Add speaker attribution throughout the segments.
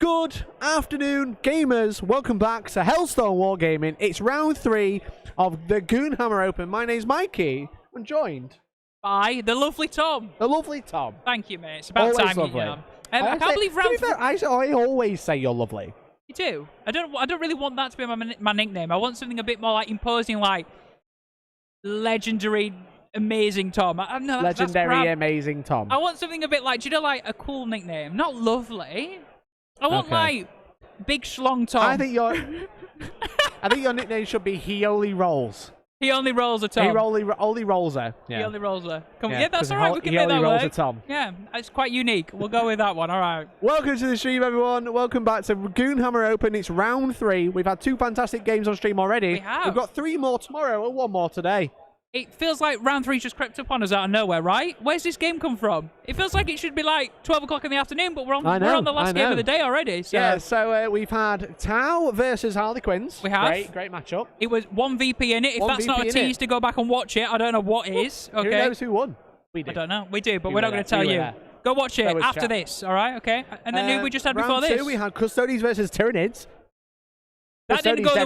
Speaker 1: Good afternoon, gamers. Welcome back to Hellstormwargaming. It's round 3 of the Goonhammer Open. My name's Mikey. I'm joined
Speaker 2: by the lovely Tom.
Speaker 1: The lovely Tom.
Speaker 2: Thank you, mate. It's about
Speaker 1: Always
Speaker 2: time
Speaker 1: lovely.
Speaker 2: you know. I can't believe round.
Speaker 1: I always say you're lovely.
Speaker 2: You do. I don't really want that to be my nickname. I want something a bit more like imposing, like legendary, amazing Tom. No,
Speaker 1: Legendary, amazing Tom.
Speaker 2: I want something a bit like, do you know, like a cool nickname, not lovely. I want like Big Schlong Tom.
Speaker 1: I think your nickname should be He Only Rolls.
Speaker 2: He only rolls a Tom.
Speaker 1: He only rolls her.
Speaker 2: Yeah. He only rolls her.
Speaker 1: Yeah,
Speaker 2: that's all right. We can
Speaker 1: make that work. He only rolls a Tom.
Speaker 2: Yeah, it's quite unique. We'll go with that one. All right.
Speaker 1: Welcome to the stream, everyone. Welcome back to Goonhammer Open. It's round 3. We've had 2 fantastic games on stream already.
Speaker 2: We have.
Speaker 1: We've got 3 more tomorrow and 1 more today.
Speaker 2: It feels like round 3 just crept up on us out of nowhere, right? Where's this game come from? It feels like it should be like 12 o'clock in the afternoon, but we're on the last game of the day already. So.
Speaker 1: Yeah, so we've had Tau versus Harlequins.
Speaker 2: We have.
Speaker 1: Great matchup.
Speaker 2: It was 1 VP in it. If that's not a tease to go back and watch it, I don't know what is. Okay.
Speaker 1: Who knows who won? We do.
Speaker 2: I don't know. We do, but we're not going to tell you. Go watch it after this, all right? Okay. And then who we just had before this?
Speaker 1: Round 2, we had Custodians versus Tyranids.
Speaker 2: That didn't go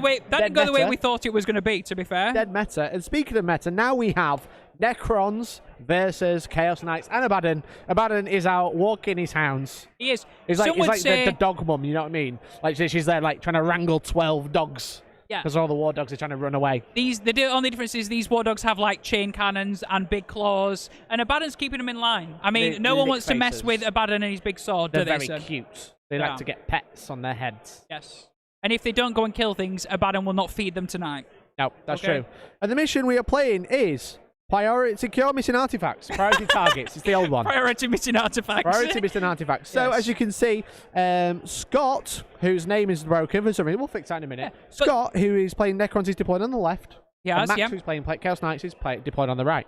Speaker 2: the way we thought it was going to be, to be fair.
Speaker 1: Dead meta. And speaking of meta, now we have Necrons versus Chaos Knights and Abaddon. Abaddon is out walking his hounds.
Speaker 2: He is.
Speaker 1: He's like the dog mum, you know what I mean? Like she's there like trying to wrangle 12 dogs. Yeah. Because all the war dogs are trying to run away.
Speaker 2: The only difference is these war dogs have like chain cannons and big claws, and Abaddon's keeping them in line. I mean, no one wants to mess with Abaddon and his big sword, do they?
Speaker 1: They're very cute. They like to get pets on their heads.
Speaker 2: Yes. And if they don't go and kill things, Abaddon will not feed them tonight.
Speaker 1: No, that's true. And the mission we are playing is secure missing artifacts. Priority targets. It's the old one.
Speaker 2: Priority missing artifacts.
Speaker 1: Priority missing artifacts. So, as you can see, Scott, whose name is broken for some reason, we'll fix that in a minute. Yeah, Scott, who is playing Necrons, is deployed on the left.
Speaker 2: Yes,
Speaker 1: and Max, who's playing Chaos Knights, is deployed on the right.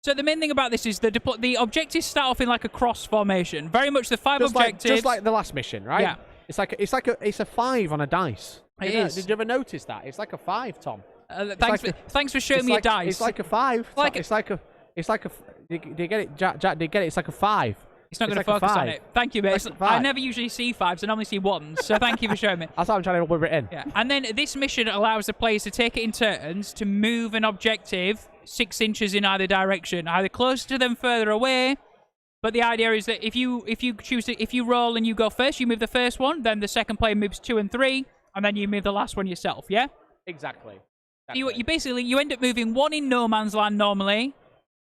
Speaker 1: So
Speaker 2: the main thing about this is the objectives start off in like a cross formation. Very much the 5 objectives.
Speaker 1: Just like the last mission, right? Yeah. It's a 5 on a Did you ever notice that? It's like a 5, Tom.
Speaker 2: Thanks for showing me a dice.
Speaker 1: It's like a 5. It's like a. Do you get it, Jack? Do you get it? It's like a 5.
Speaker 2: It's not going to focus on it. Thank you, mate. I never usually see 5s. I normally see 1s. So thank you for showing me.
Speaker 1: That's how I'm trying to whip it in.
Speaker 2: Yeah. And then this mission allows the players to take it in turns to move an objective 6 inches in either direction, either closer to them, further away. But the idea is that if you roll and you go first, you move the first one, then the second player moves 2 and 3, and then you move the last one yourself. Yeah.
Speaker 1: Exactly.
Speaker 2: You end up moving 1 in no man's land normally,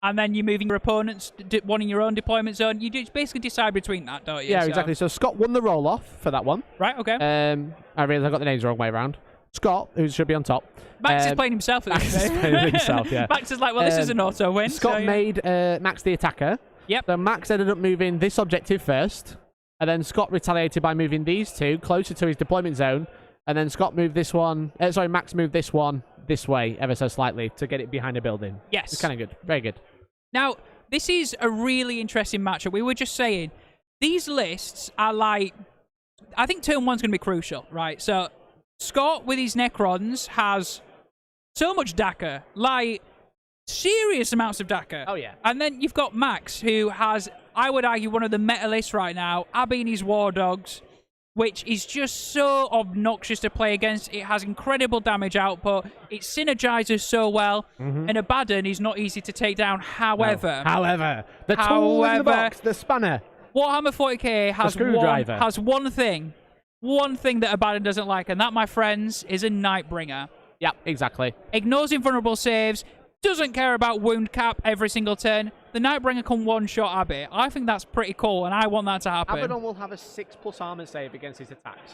Speaker 2: and then you're moving your opponent's 1 in your own deployment zone. You basically decide between that, don't you?
Speaker 1: Yeah, exactly. So Scott won the roll off for that one.
Speaker 2: Right. Okay.
Speaker 1: I realised I got the names the wrong way around. Scott, who should be on top.
Speaker 2: Max is playing himself at this
Speaker 1: point. Playing himself, yeah.
Speaker 2: Max is like, well, this is an auto win.
Speaker 1: Scott made Max the attacker.
Speaker 2: Yep.
Speaker 1: So Max ended up moving this objective first, and then Scott retaliated by moving these 2 closer to his deployment zone, and then Scott moved this one. Max moved this one this way ever so slightly to get it behind a building.
Speaker 2: Yes.
Speaker 1: It's kind of good. Very good.
Speaker 2: Now, this is a really interesting matchup. We were just saying, these lists are like, I think turn 1's going to be crucial, right? So Scott with his Necrons has so much DACA, like serious amounts of DACA.
Speaker 1: Oh, yeah.
Speaker 2: And then you've got Max, who has, I would argue, one of the meta lists right now, Abby and his War Dogs, which is just so obnoxious to play against. It has incredible damage output. It synergizes so well. And Abaddon is not easy to take down. However,
Speaker 1: the tool in the box, the spanner.
Speaker 2: Warhammer 40k has one thing that Abaddon doesn't like, and that, my friends, is a Nightbringer.
Speaker 1: Yep, exactly.
Speaker 2: Ignores invulnerable saves, doesn't care about wound cap every single turn. The Nightbringer can one-shot Abby. I think that's pretty cool, and I want that to happen.
Speaker 1: Abaddon will have a 6+ armor save against his attacks.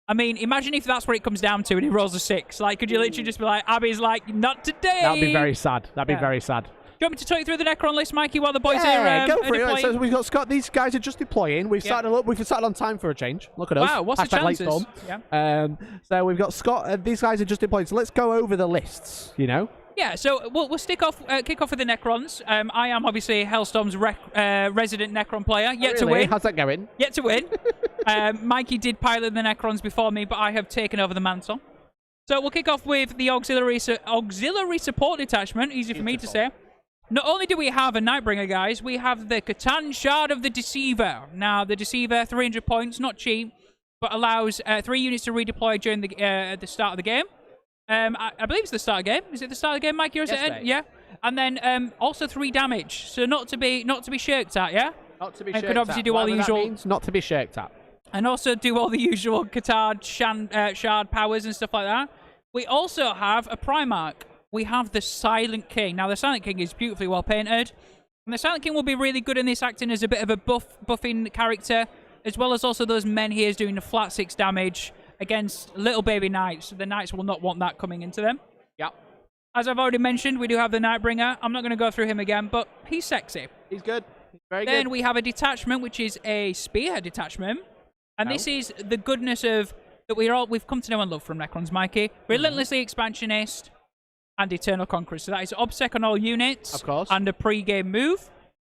Speaker 2: I mean, imagine if that's what it comes down to and he rolls a 6. Like, could you literally just be like, Abby's like, not today?
Speaker 1: That would be very sad. That'd be very sad.
Speaker 2: Do you want me to talk you through the Necron list, Mikey, while the boys are
Speaker 1: go for it. So we've got Scott. These guys are just deploying. We've started on time for a change. Look at us.
Speaker 2: Wow, what's the chances?
Speaker 1: Yeah. So we've got Scott. These guys are just deploying. So let's go over the lists, you know?
Speaker 2: Yeah, so we'll kick off with the Necrons. I am obviously Hellstorm's resident Necron player. Yet to win.
Speaker 1: How's that going?
Speaker 2: Yet to win. Mikey did pilot the Necrons before me, but I have taken over the mantle. So we'll kick off with the auxiliary support detachment. Easy for me to say. Not only do we have a Nightbringer, guys, we have the Catan Shard of the Deceiver. Now, the Deceiver, 300 points, not cheap. but allows 3 units to redeploy during the at the start of the game. I believe it's the start of the game. Is it the start of the game, Mikey, or is it end? Yeah. And then also 3 damage, so not to be shirked at, yeah.
Speaker 1: Not to be
Speaker 2: and
Speaker 1: shirked
Speaker 2: could obviously
Speaker 1: at.
Speaker 2: do all the
Speaker 1: Whatever that
Speaker 2: usual.
Speaker 1: means, not to be shirked at.
Speaker 2: And also do all the usual Katard shard powers and stuff like that. We also have a Primarch. We have the Silent King. Now, the Silent King is beautifully well painted. And the Silent King will be really good in this, acting as a bit of a buffing character, as well as also those men here doing the flat 6 damage against little baby knights. The knights will not want that coming into them.
Speaker 1: Yep.
Speaker 2: As I've already mentioned, we do have the Nightbringer. I'm not going to go through him again, but he's sexy.
Speaker 1: He's good. Very good.
Speaker 2: Then we have a detachment, which is a spearhead detachment. And this is the goodness of that we've come to know and love from Necrons, Mikey. Relentlessly expansionist and eternal conqueror. So that is obsec on all units.
Speaker 1: Of course.
Speaker 2: And a pre-game move.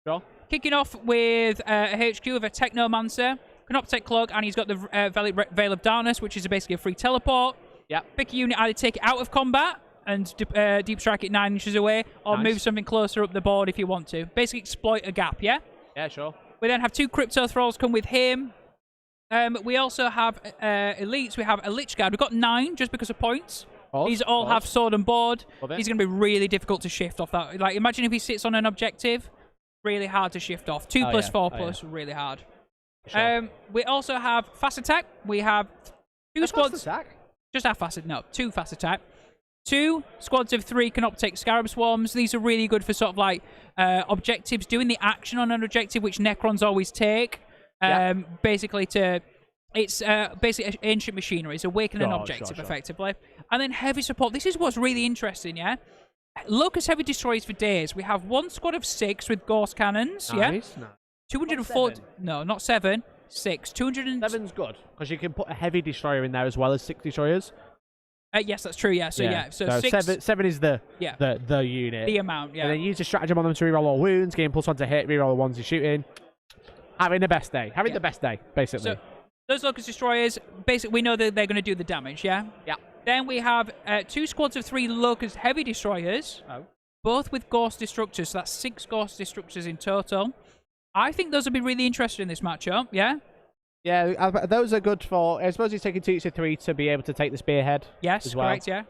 Speaker 1: Sure.
Speaker 2: Kicking off with a HQ of a Technomancer, Canoptech Cloak, and he's got the Veil of Darkness, which is basically a free teleport.
Speaker 1: Yep.
Speaker 2: Pick a unit, either take it out of combat and deep strike it 9 inches away, or move something closer up the board if you want to. Basically exploit a gap, yeah?
Speaker 1: Yeah, sure.
Speaker 2: We then have 2 Crypto Thralls come with him. We also have elites. We have a Lich Guard. We've got 9 just because of points. These all have sword and board. He's going to be really difficult to shift off that. Like, imagine if he sits on an objective. Really hard to shift off. 2 plus 4 plus, really hard. Sure. We also have fast attack. We have 2 squads.
Speaker 1: Fast attack?
Speaker 2: Just have fast attack. No, 2 fast attack. 2 squads of 3 Canoptech Scarab Swarms. These are really good for sort of like objectives, doing the action on an objective, which Necrons always take. Basically it's basically ancient machinery. It's awakening an objective, effectively. And then heavy support. This is what's really interesting, yeah? Locust heavy destroyers for days. We have 1 squad of 6 with ghost cannons,
Speaker 1: Nice.
Speaker 2: 240. No, not 7. 6. 200.
Speaker 1: 7's good because you can put a heavy destroyer in there as well as 6 destroyers.
Speaker 2: Yes, that's true. Yeah. So 6.
Speaker 1: 7 is the unit.
Speaker 2: The amount. Yeah.
Speaker 1: And then use a stratagem on them to reroll all wounds, gain +1 to hit, reroll the ones you're shooting. Having the best day. Having the best day, basically.
Speaker 2: So those Locust destroyers, basically, we know that they're going to do the damage. Yeah.
Speaker 1: Yeah.
Speaker 2: Then we have 2 squads of 3 Locust heavy destroyers, both with Ghost Destructors. So that's 6 Ghost Destructors in total. I think those will be really interesting in this matchup. Yeah.
Speaker 1: Yeah, those are good for. I suppose he's taking 2 to 3 to be able to take the spearhead.
Speaker 2: Yes,
Speaker 1: as well.
Speaker 2: correct. Yeah.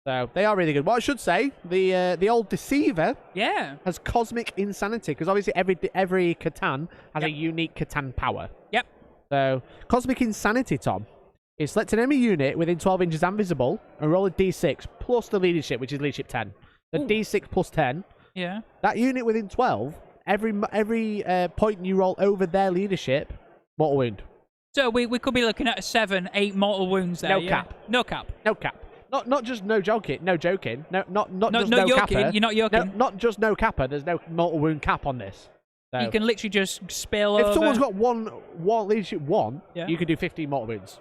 Speaker 1: So they are really good. What I should say, the old Deceiver,
Speaker 2: has
Speaker 1: cosmic insanity because obviously every Catan has a unique Catan power.
Speaker 2: Yep.
Speaker 1: So cosmic insanity, Tom, is select an enemy unit within 12 inches and visible and roll a d6 plus the leadership, which is leadership 10. The d6 plus 10.
Speaker 2: Yeah.
Speaker 1: That unit within 12, every point you roll over their leadership, mortal wound.
Speaker 2: So we could be looking at 7, 8 mortal wounds there.
Speaker 1: No cap.
Speaker 2: No cap.
Speaker 1: No cap. Not just no joking. No joking. Not just
Speaker 2: no
Speaker 1: no
Speaker 2: yoking.
Speaker 1: capper.
Speaker 2: You're not yoking.
Speaker 1: No, not just no capper. There's no mortal wound cap on this. So
Speaker 2: You can literally just spill over.
Speaker 1: if someone's got one leadership 1,
Speaker 2: Yeah.
Speaker 1: you can do 15 mortal wounds.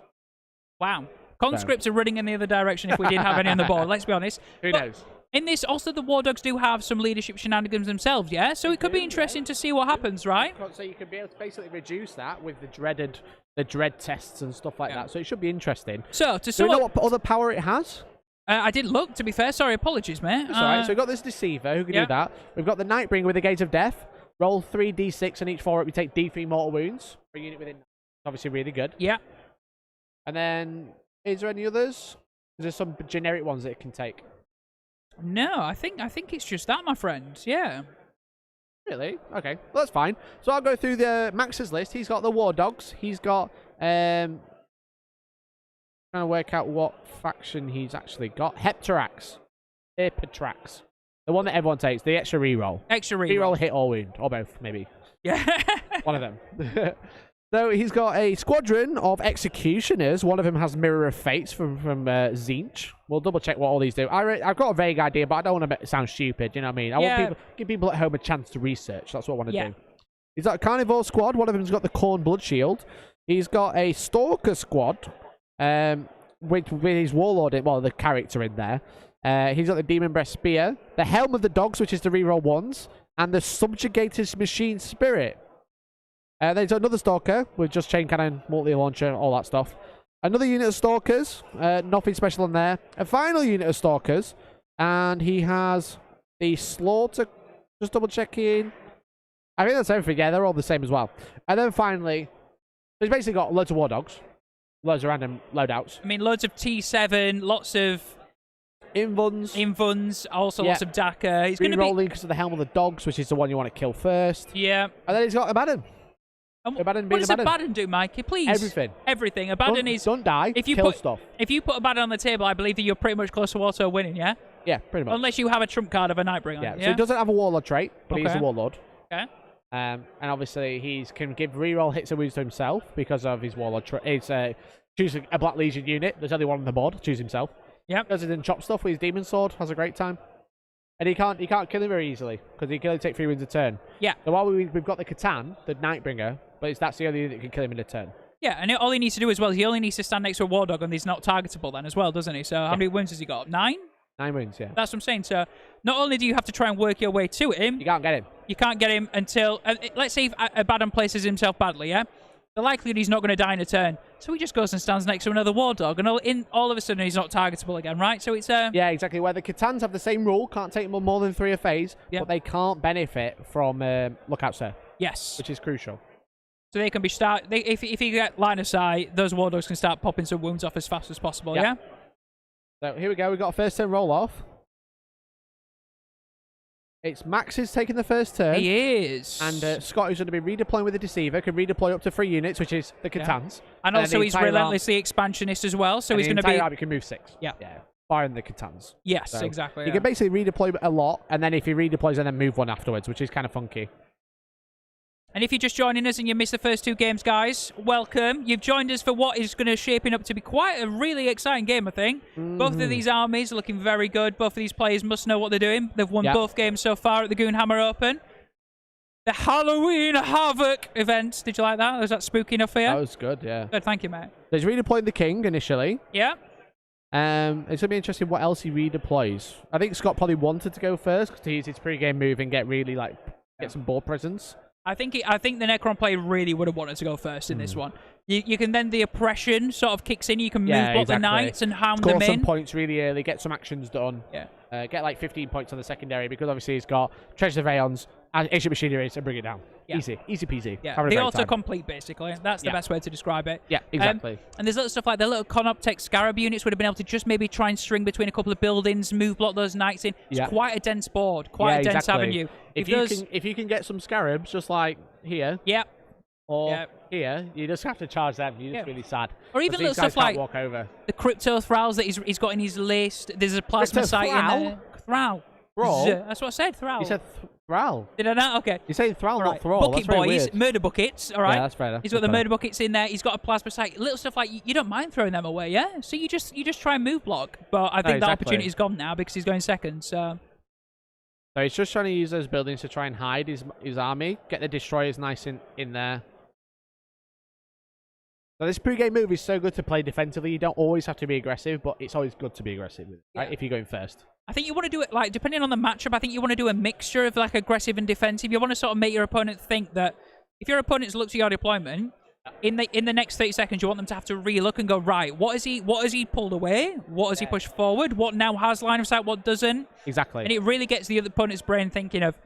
Speaker 2: Wow. Conscripts are running in the other direction if we didn't have any on the board, let's be honest.
Speaker 1: Who knows?
Speaker 2: In this, also the War Dogs do have some leadership shenanigans themselves, yeah? So it could be interesting to see what happens, right?
Speaker 1: So you could be able to basically reduce that with the dread tests and stuff like that. So it should be interesting.
Speaker 2: So, to
Speaker 1: Do
Speaker 2: sum
Speaker 1: we know
Speaker 2: up...
Speaker 1: what other power it has?
Speaker 2: I didn't look, to be fair. Sorry, apologies, mate.
Speaker 1: That's alright. So we've got this Deceiver who can do that. We've got the Nightbringer with the Gate of Death. Roll 3d6 and each 4 up we take d3 mortal wounds for a unit within. Obviously really good.
Speaker 2: Yeah.
Speaker 1: And then, is there any others? Is there some generic ones that it can take?
Speaker 2: No, I think it's just that, my friend. Yeah.
Speaker 1: Really? Okay. Well, that's fine. So I'll go through the Max's list. He's got the War Dogs. He's got trying to work out what faction he's actually got. Heptrax. The one that everyone takes. The extra reroll.
Speaker 2: Extra reroll.
Speaker 1: Reroll, hit, or wound. Or both, maybe.
Speaker 2: Yeah.
Speaker 1: One of them. So he's got a squadron of executioners. One of them has Mirror of Fates from Zinch. We'll double check what all these do. I've got a vague idea, but I don't want to sound stupid. You know what I mean? I want give people at home a chance to research. That's what I want to do. He's got a Carnivore squad. One of them's got the Corn Blood Shield. He's got a Stalker squad with his Warlord, the character in there. He's got the Demon Breast Spear, the Helm of the Dogs, which is the reroll ones, and the Subjugator's Machine Spirit. There's another Stalker with just Chain Cannon, Multi-Launcher, all that stuff. Another unit of Stalkers, nothing special on there. A final unit of Stalkers, and he has the Slaughter, just double checking. I think that's everything, yeah, they're all the same as well. And then finally, he's basically got loads of War Dogs. Loads of random loadouts.
Speaker 2: I mean, loads of T7, lots of Invuns, also lots of DACA. He's going to be
Speaker 1: rolling because of the Helm of the Dogs, which is the one you want to kill first.
Speaker 2: Yeah.
Speaker 1: And then he's got Abaddon.
Speaker 2: What does Abaddon do, Mikey? Please. Everything. Abaddon is...
Speaker 1: Don't die, kill stuff.
Speaker 2: If you put Abaddon on the table, I believe that you're pretty much close to auto winning, yeah?
Speaker 1: Yeah, pretty much.
Speaker 2: Unless you have a trump card of a Nightbringer.
Speaker 1: Yeah, so he doesn't have a Warlord trait, but he's a Warlord.
Speaker 2: Okay.
Speaker 1: And obviously, he can give reroll hits and wounds to himself because of his Warlord trait. It's choosing a Black Legion unit. There's only one on the board. Choose himself.
Speaker 2: Yeah.
Speaker 1: Does it in chop stuff with his Demon Sword. Has a great time. And he can't kill him very easily because he can only take 3 wounds a turn.
Speaker 2: Yeah.
Speaker 1: So while we've got the Catan, the Nightbringer, but that's the only unit that can kill him in a turn.
Speaker 2: Yeah, and all he needs to do as well is he only needs to stand next to a War Dog and he's not targetable then as well, doesn't he? So how many wounds has he got? 9?
Speaker 1: 9 wounds, yeah.
Speaker 2: That's what I'm saying. So not only do you have to try and work your way to him...
Speaker 1: You can't get him.
Speaker 2: You can't get him until... let's say if Abaddon places himself badly, yeah? The likelihood he's not going to die in a turn. So he just goes and stands next to another War Dog, and all of a sudden he's not targetable again, right? So it's...
Speaker 1: Yeah, exactly. Where the Catans have the same rule, can't take more than 3 a phase, but they can't benefit from Lookout Sir.
Speaker 2: Yes.
Speaker 1: Which is crucial.
Speaker 2: So they can be if you get line of sight, those War Dogs can start popping some wounds off as fast as possible, yeah?
Speaker 1: So here we go. We've got a first turn roll off. It's Max is taking the first turn.
Speaker 2: He is.
Speaker 1: And Scott, who's going to be redeploying with the Deceiver, can redeploy up to 3 units, which is the Catans.
Speaker 2: And also he's relentlessly expansionist as well, so he's going to be...
Speaker 1: Army can move 6. Yeah. Barring the Catans.
Speaker 2: Yes, so exactly.
Speaker 1: You can basically redeploy a lot, and then if he redeploys, and then move 1 afterwards, which is kind of funky.
Speaker 2: And if you're just joining us and you missed the first 2 games, guys, welcome. You've joined us for what is going to shaping up to be quite a really exciting game, I think. Both of these armies are looking very good. Both of these players must know what they're doing. They've won both games so far at the Goonhammer Open. The Halloween Havoc event. Did you like that? Was that spooky enough for you?
Speaker 1: That was good, yeah.
Speaker 2: Good, thank you, mate.
Speaker 1: He's redeployed the King initially.
Speaker 2: Yeah.
Speaker 1: It's going to be interesting what else he redeploys. I think Scott probably wanted to go first because he used his pre-game move and get some board presence.
Speaker 2: I think the Necron player really would have wanted to go first in this one. You can then the oppression sort of kicks in. You can move block the knights and hound them in.
Speaker 1: Score some points really early, get some actions done.
Speaker 2: Yeah.
Speaker 1: Get like 15 points on the secondary because obviously he's got Treasure of Aeons and Ancient Machinery and bring it down.
Speaker 2: Yeah.
Speaker 1: Easy peasy.
Speaker 2: Yeah, the autocomplete basically. That's the best way to describe it.
Speaker 1: Yeah, exactly.
Speaker 2: And there's little stuff like the little Conoptech Scarab units would have been able to just maybe try and string between a couple of buildings, move block those knights in. It's quite a dense board, quite a dense avenue.
Speaker 1: If you can get some Scarabs, just like here. Or here, you just have to charge them. You're just really sad.
Speaker 2: Or even little stuff like
Speaker 1: walk over.
Speaker 2: The Crypto Thralls that he's got in his list. There's a Plasma Sight in there. Thrall. That's what I said, Thrall.
Speaker 1: You said Thrall.
Speaker 2: Did I not? Okay.
Speaker 1: You're saying Thrall, not Thrall.
Speaker 2: Bucket boys, murder buckets, all right?
Speaker 1: Yeah, that's fair enough.
Speaker 2: He's got the murder buckets in there. He's got a Plasma Sight. Little stuff like, you don't mind throwing them away, yeah? So you just try and move block. But I think the opportunity's gone now because he's going second, so...
Speaker 1: So he's just trying to use those buildings to try and hide his army, get the destroyers nice in there. So this pre-game move is so good to play defensively. You don't always have to be aggressive, but it's always good to be aggressive right, if you're going first.
Speaker 2: I think you want to do it, like, depending on the matchup, I think you want to do a mixture of, like, aggressive and defensive. You want to sort of make your opponent think that if your opponent's looked at your deployment, in the next 30 seconds, you want them to have to relook and go, right, what has he pulled away? What has he pushed forward? What now has line of sight? What doesn't?
Speaker 1: Exactly.
Speaker 2: And it really gets the other opponent's brain thinking of,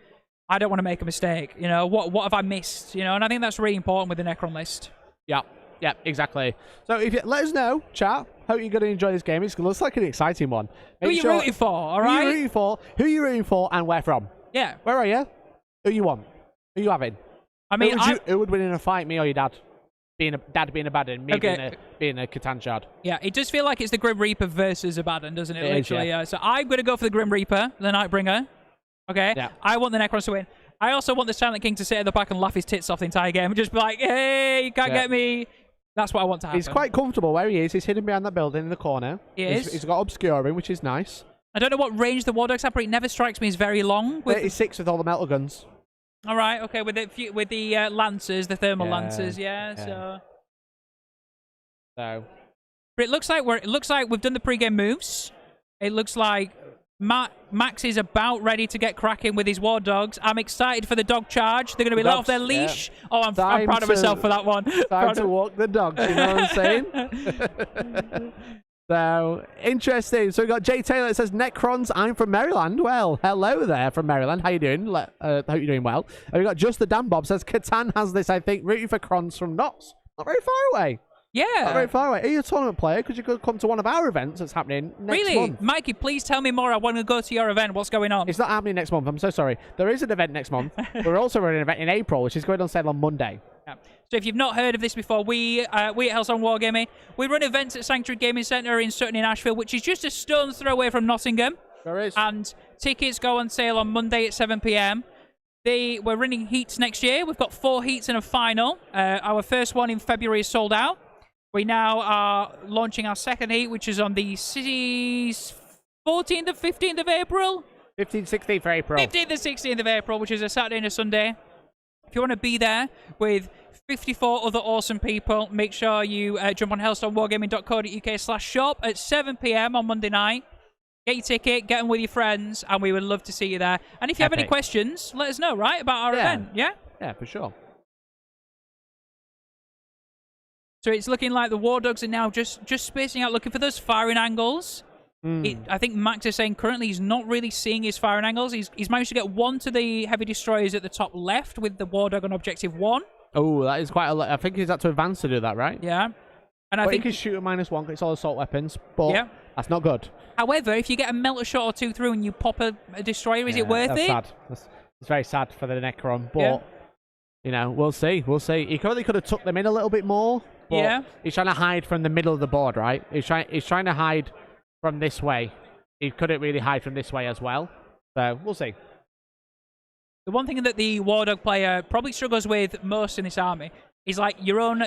Speaker 2: I don't want to make a mistake. You know, what have I missed? You know, and I think that's really important with the Necron list.
Speaker 1: Yeah, exactly. So if you let us know, chat. Hope you're going to enjoy this game. It looks like an exciting one.
Speaker 2: Who are you rooting for? All right.
Speaker 1: Who are you rooting for, and where from?
Speaker 2: Yeah.
Speaker 1: Where are you? Who you want? Who you having?
Speaker 2: I mean,
Speaker 1: who would win in a fight? Me or your dad? Dad being Abaddon, me being a Catan Shard.
Speaker 2: Yeah, it does feel like it's the Grim Reaper versus Abaddon, doesn't it? Literally.
Speaker 1: Yeah.
Speaker 2: So I'm going to go for the Grim Reaper, the Nightbringer. Okay.
Speaker 1: Yeah.
Speaker 2: I want the Necrons to win. I also want the Silent King to sit at the back and laugh his tits off the entire game and just be like, "Hey, you can't get me." That's what I want to happen.
Speaker 1: He's quite comfortable where he is. He's hidden behind that building in the corner. He's got obscuring, which is nice.
Speaker 2: I don't know what range the War Dogs have, but it never strikes me as very long.
Speaker 1: 36 with all the metal guns.
Speaker 2: All right, okay, with the lancers, the thermal lancers, So. But it looks like we've done the pre-game moves. It looks like Max is about ready to get cracking with his War Dogs. I'm excited for the dog charge. They're going to be let off their leash. Yeah. Oh, I'm proud of myself for that one.
Speaker 1: Time to walk the dogs, you know what I'm saying? So, interesting. So we've got Jay Taylor that says, Necrons, I'm from Maryland. Well, hello there from Maryland. How you doing? Hope you're doing well. And we've got Just the Dan Bob says, Catan has this, I think, rooting for Crons from Knox. Not very far away.
Speaker 2: Yeah.
Speaker 1: Not very far away. Are you a tournament player? Because you could come to one of our events that's happening next
Speaker 2: Really?
Speaker 1: month.
Speaker 2: Mikey, please tell me more. I want to go to your event. What's going on?
Speaker 1: It's not happening next month. I'm so sorry. There is an event next month. We're also running an event in April, which is going on sale on Monday.
Speaker 2: Yeah. So if you've not heard of this before, we at Hellstormwargaming, we run events at Sanctuary Gaming Centre in Sutton in Ashfield, which is just a stone's throw away from Nottingham.
Speaker 1: There is.
Speaker 2: And tickets go on sale on Monday at 7 p.m. We're running heats next year. We've got 4 heats and a final. Our first one in February is sold out. We now are launching our second heat, which is on the 14th and 15th of April.
Speaker 1: 15th, 16th of April.
Speaker 2: 15th and 16th of April, which is a Saturday and a Sunday. If you want to be there with 54 other awesome people, make sure you jump on hellstormwargaming.co.uk/shop at 7 p.m. on Monday night. Get your ticket, get them with your friends, and we would love to see you there. And if you have any questions, let us know, right, about our event, yeah?
Speaker 1: Yeah, for sure.
Speaker 2: So it's looking like the War Dogs are now just spacing out, looking for those firing angles. I think Max is saying currently he's not really seeing his firing angles. He's managed to get one to the heavy destroyers at the top left with the War Dog on objective 1.
Speaker 1: Oh, that is quite a lot. I think he's had to advance to do that, right?
Speaker 2: Yeah. And I think
Speaker 1: he can shoot a -1 because it's all assault weapons, but that's not good.
Speaker 2: However, if you get a melter shot or 2 through and you pop a destroyer, is it worth it?
Speaker 1: Sad. It's very sad for the Necron, but you know, we'll see. We'll see. He probably could have tucked them in a little bit more. But he's trying to hide from the middle of the board, right? He's trying to hide from this way. He couldn't really hide from this way as well. So we'll see.
Speaker 2: The one thing that the War Dog player probably struggles with most in this army is like your own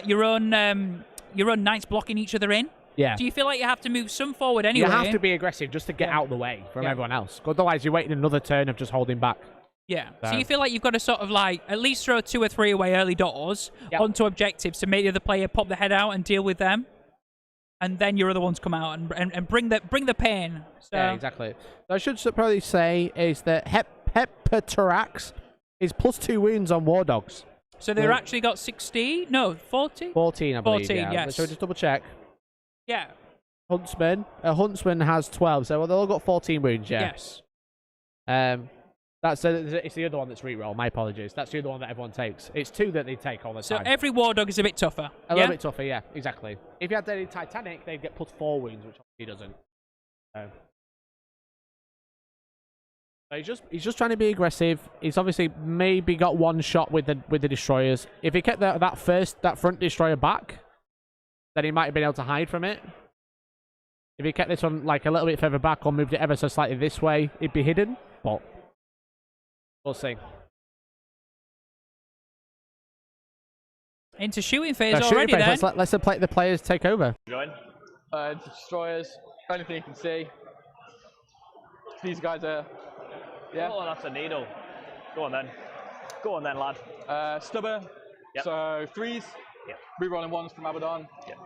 Speaker 2: knights blocking each other in.
Speaker 1: Yeah.
Speaker 2: Do you feel like you have to move some forward anyway?
Speaker 1: You have to be aggressive just to get out of the way from everyone else. Otherwise, you're waiting another turn of just holding back.
Speaker 2: Yeah. So you feel like you've got to sort of like at least throw 2 or 3 away early doors onto objectives to make the other player pop the head out and deal with them, and then your other ones come out and bring the pain. So.
Speaker 1: Yeah, exactly. So I should probably say is that Hepatarax is +2 wounds on War Dogs.
Speaker 2: So they've actually got 60? No, 40?
Speaker 1: 14, I believe.
Speaker 2: 14, yes.
Speaker 1: So just double check.
Speaker 2: Yeah.
Speaker 1: Huntsman. A Huntsman has 12, so they've all got 14 wounds, yeah.
Speaker 2: Yes.
Speaker 1: It's the other one that's reroll. My apologies. That's the other one that everyone takes. It's 2 that they take all the time.
Speaker 2: So every War Dog is a bit tougher.
Speaker 1: A little bit tougher, yeah, exactly. If you had any Titanic, they'd get +4 wounds, which he doesn't. So he's just trying to be aggressive. He's obviously maybe got one shot with the destroyers. If he kept that front destroyer back, then he might have been able to hide from it. If he kept this one like a little bit further back or moved it ever so slightly this way, it'd be hidden. But we'll see.
Speaker 2: Into shooting phase already then.
Speaker 1: Let's let the players take over.
Speaker 3: Join.
Speaker 4: Destroyers, anything you can see. These guys are... Yeah.
Speaker 3: Oh, that's a needle. Go on then. Go on then, lad.
Speaker 4: Stubber.
Speaker 3: Yep.
Speaker 4: So 3s.
Speaker 3: Yep.
Speaker 4: Rerolling 1s from Abaddon.
Speaker 3: Yep.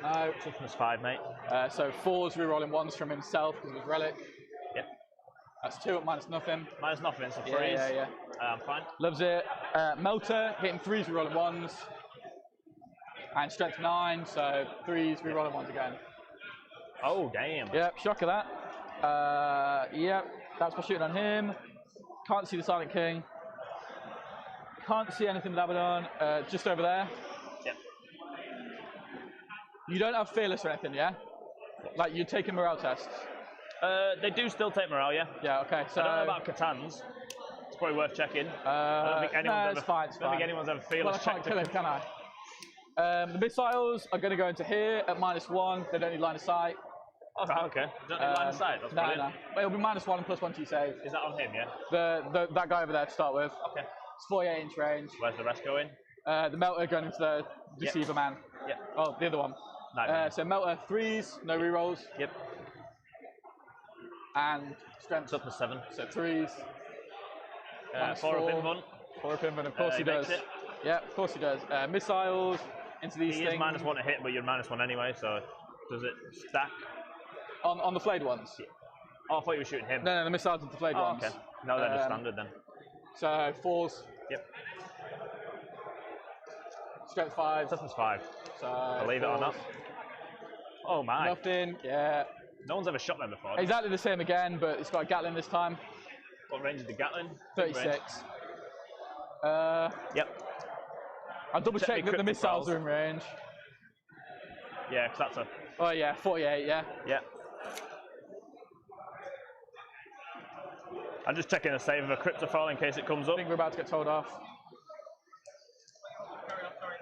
Speaker 4: No.
Speaker 3: Toughness 5, mate.
Speaker 4: So 4s rerolling 1s from himself because it was relic.
Speaker 3: Yep.
Speaker 4: That's 2 minus nothing.
Speaker 3: Minus nothing, so 3s.
Speaker 4: Yeah.
Speaker 3: I'm fine.
Speaker 4: Loves it. Melter, hitting 3s rerolling 1s. And strength 9, so 3s rerolling 1s again.
Speaker 3: Oh, damn.
Speaker 4: Yep, shock of that. Yep, that's my shooting on him. Can't see the Silent King. Can't see anything with Abaddon. Just over there.
Speaker 3: Yep.
Speaker 4: You don't have Fearless or anything, yeah? Like, you're taking morale tests?
Speaker 3: They do still take morale, yeah.
Speaker 4: Yeah, okay, so...
Speaker 3: I don't know about Catans. It's probably worth checking. I don't think anyone's
Speaker 4: think
Speaker 3: anyone's ever fearless
Speaker 4: checked. Well, I can't kill him, can I? The missiles are going to go into here at -1. They don't need line of sight.
Speaker 3: Oh, right, okay. Don't need line of sight. That's brilliant.
Speaker 4: No. But it'll be -1 and +1 to your save.
Speaker 3: Is that on him, yeah?
Speaker 4: That guy over there to start with.
Speaker 3: Okay.
Speaker 4: It's 48-inch range.
Speaker 3: Where's the rest going?
Speaker 4: The Melter going into the Deceiver Man.
Speaker 3: Yeah.
Speaker 4: Oh, the other one. So Melter 3s, no rerolls.
Speaker 3: Yep.
Speaker 4: And strength
Speaker 3: Toughness 7.
Speaker 4: So 3s.
Speaker 3: 4 of Invent.
Speaker 4: 4 of Invent, of course he does. Yeah, of course he does. Missiles into these things.
Speaker 3: He is -1 to hit, but you're -1 anyway, so does it stack?
Speaker 4: On the flayed ones?
Speaker 3: Yeah. Oh, I thought you were shooting him.
Speaker 4: No, the missiles into the flayed ones.
Speaker 3: Okay. No, they're just standard then.
Speaker 4: So 4s.
Speaker 3: Yep.
Speaker 4: Strength 5.
Speaker 3: Toughness 5.
Speaker 4: So
Speaker 3: believe it or not. Oh my.
Speaker 4: Nothing, yeah.
Speaker 3: No one's ever shot them before.
Speaker 4: Exactly the same again, but it's got a Gatling this time.
Speaker 3: What range is the Gatling?
Speaker 4: 36.
Speaker 3: Yep.
Speaker 4: I'll double check that the
Speaker 3: cryptic
Speaker 4: missiles
Speaker 3: files.
Speaker 4: are in range.
Speaker 3: Yeah, because that's a...
Speaker 4: Oh yeah, 48, yeah.
Speaker 3: Yeah. I'm just checking the save of a cryptophile in case it comes
Speaker 4: I
Speaker 3: up.
Speaker 4: think we're about to get told off.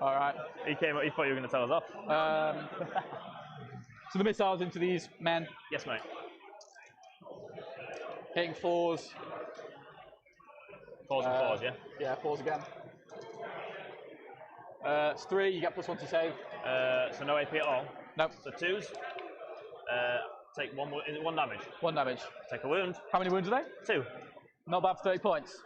Speaker 4: Alright.
Speaker 3: He thought you were going to tell us off.
Speaker 4: So the missiles into these men,
Speaker 3: Yes, mate.
Speaker 4: hitting 4s.
Speaker 3: 4s and 4s, yeah?
Speaker 4: Yeah, 4s again. It's 3, you get +1 to save.
Speaker 3: So no AP at all.
Speaker 4: Nope,
Speaker 3: So 2s. Take 1, is it 1 damage?
Speaker 4: 1 damage.
Speaker 3: Take a wound.
Speaker 4: How many wounds are they?
Speaker 3: 2.
Speaker 4: Not bad for 30 points.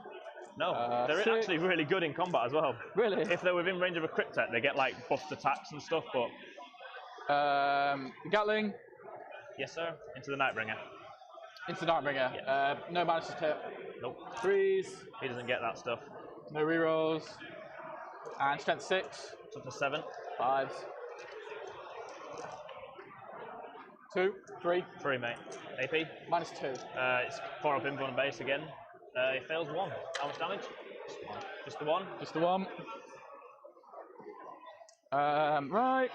Speaker 3: No, they're
Speaker 4: 6.
Speaker 3: actually really good in combat as well.
Speaker 4: Really?
Speaker 3: If they're within range of a cryptet, they get like buffed attacks and stuff, but...
Speaker 4: Gatling,
Speaker 3: Yes, sir. Into the Nightbringer.
Speaker 4: into Nightbringer.
Speaker 3: Yeah.
Speaker 4: No managed to hit.
Speaker 3: Nope.
Speaker 4: 3s,
Speaker 3: He doesn't get that stuff.
Speaker 4: no rerolls. And strength 6,
Speaker 3: So for 7.
Speaker 4: 5s. 2, 3,
Speaker 3: 3, mate. AP.
Speaker 4: -2.
Speaker 3: It's 4 up inborn base again. He fails 1. How much damage? Just the 1.
Speaker 4: Just the 1. Right.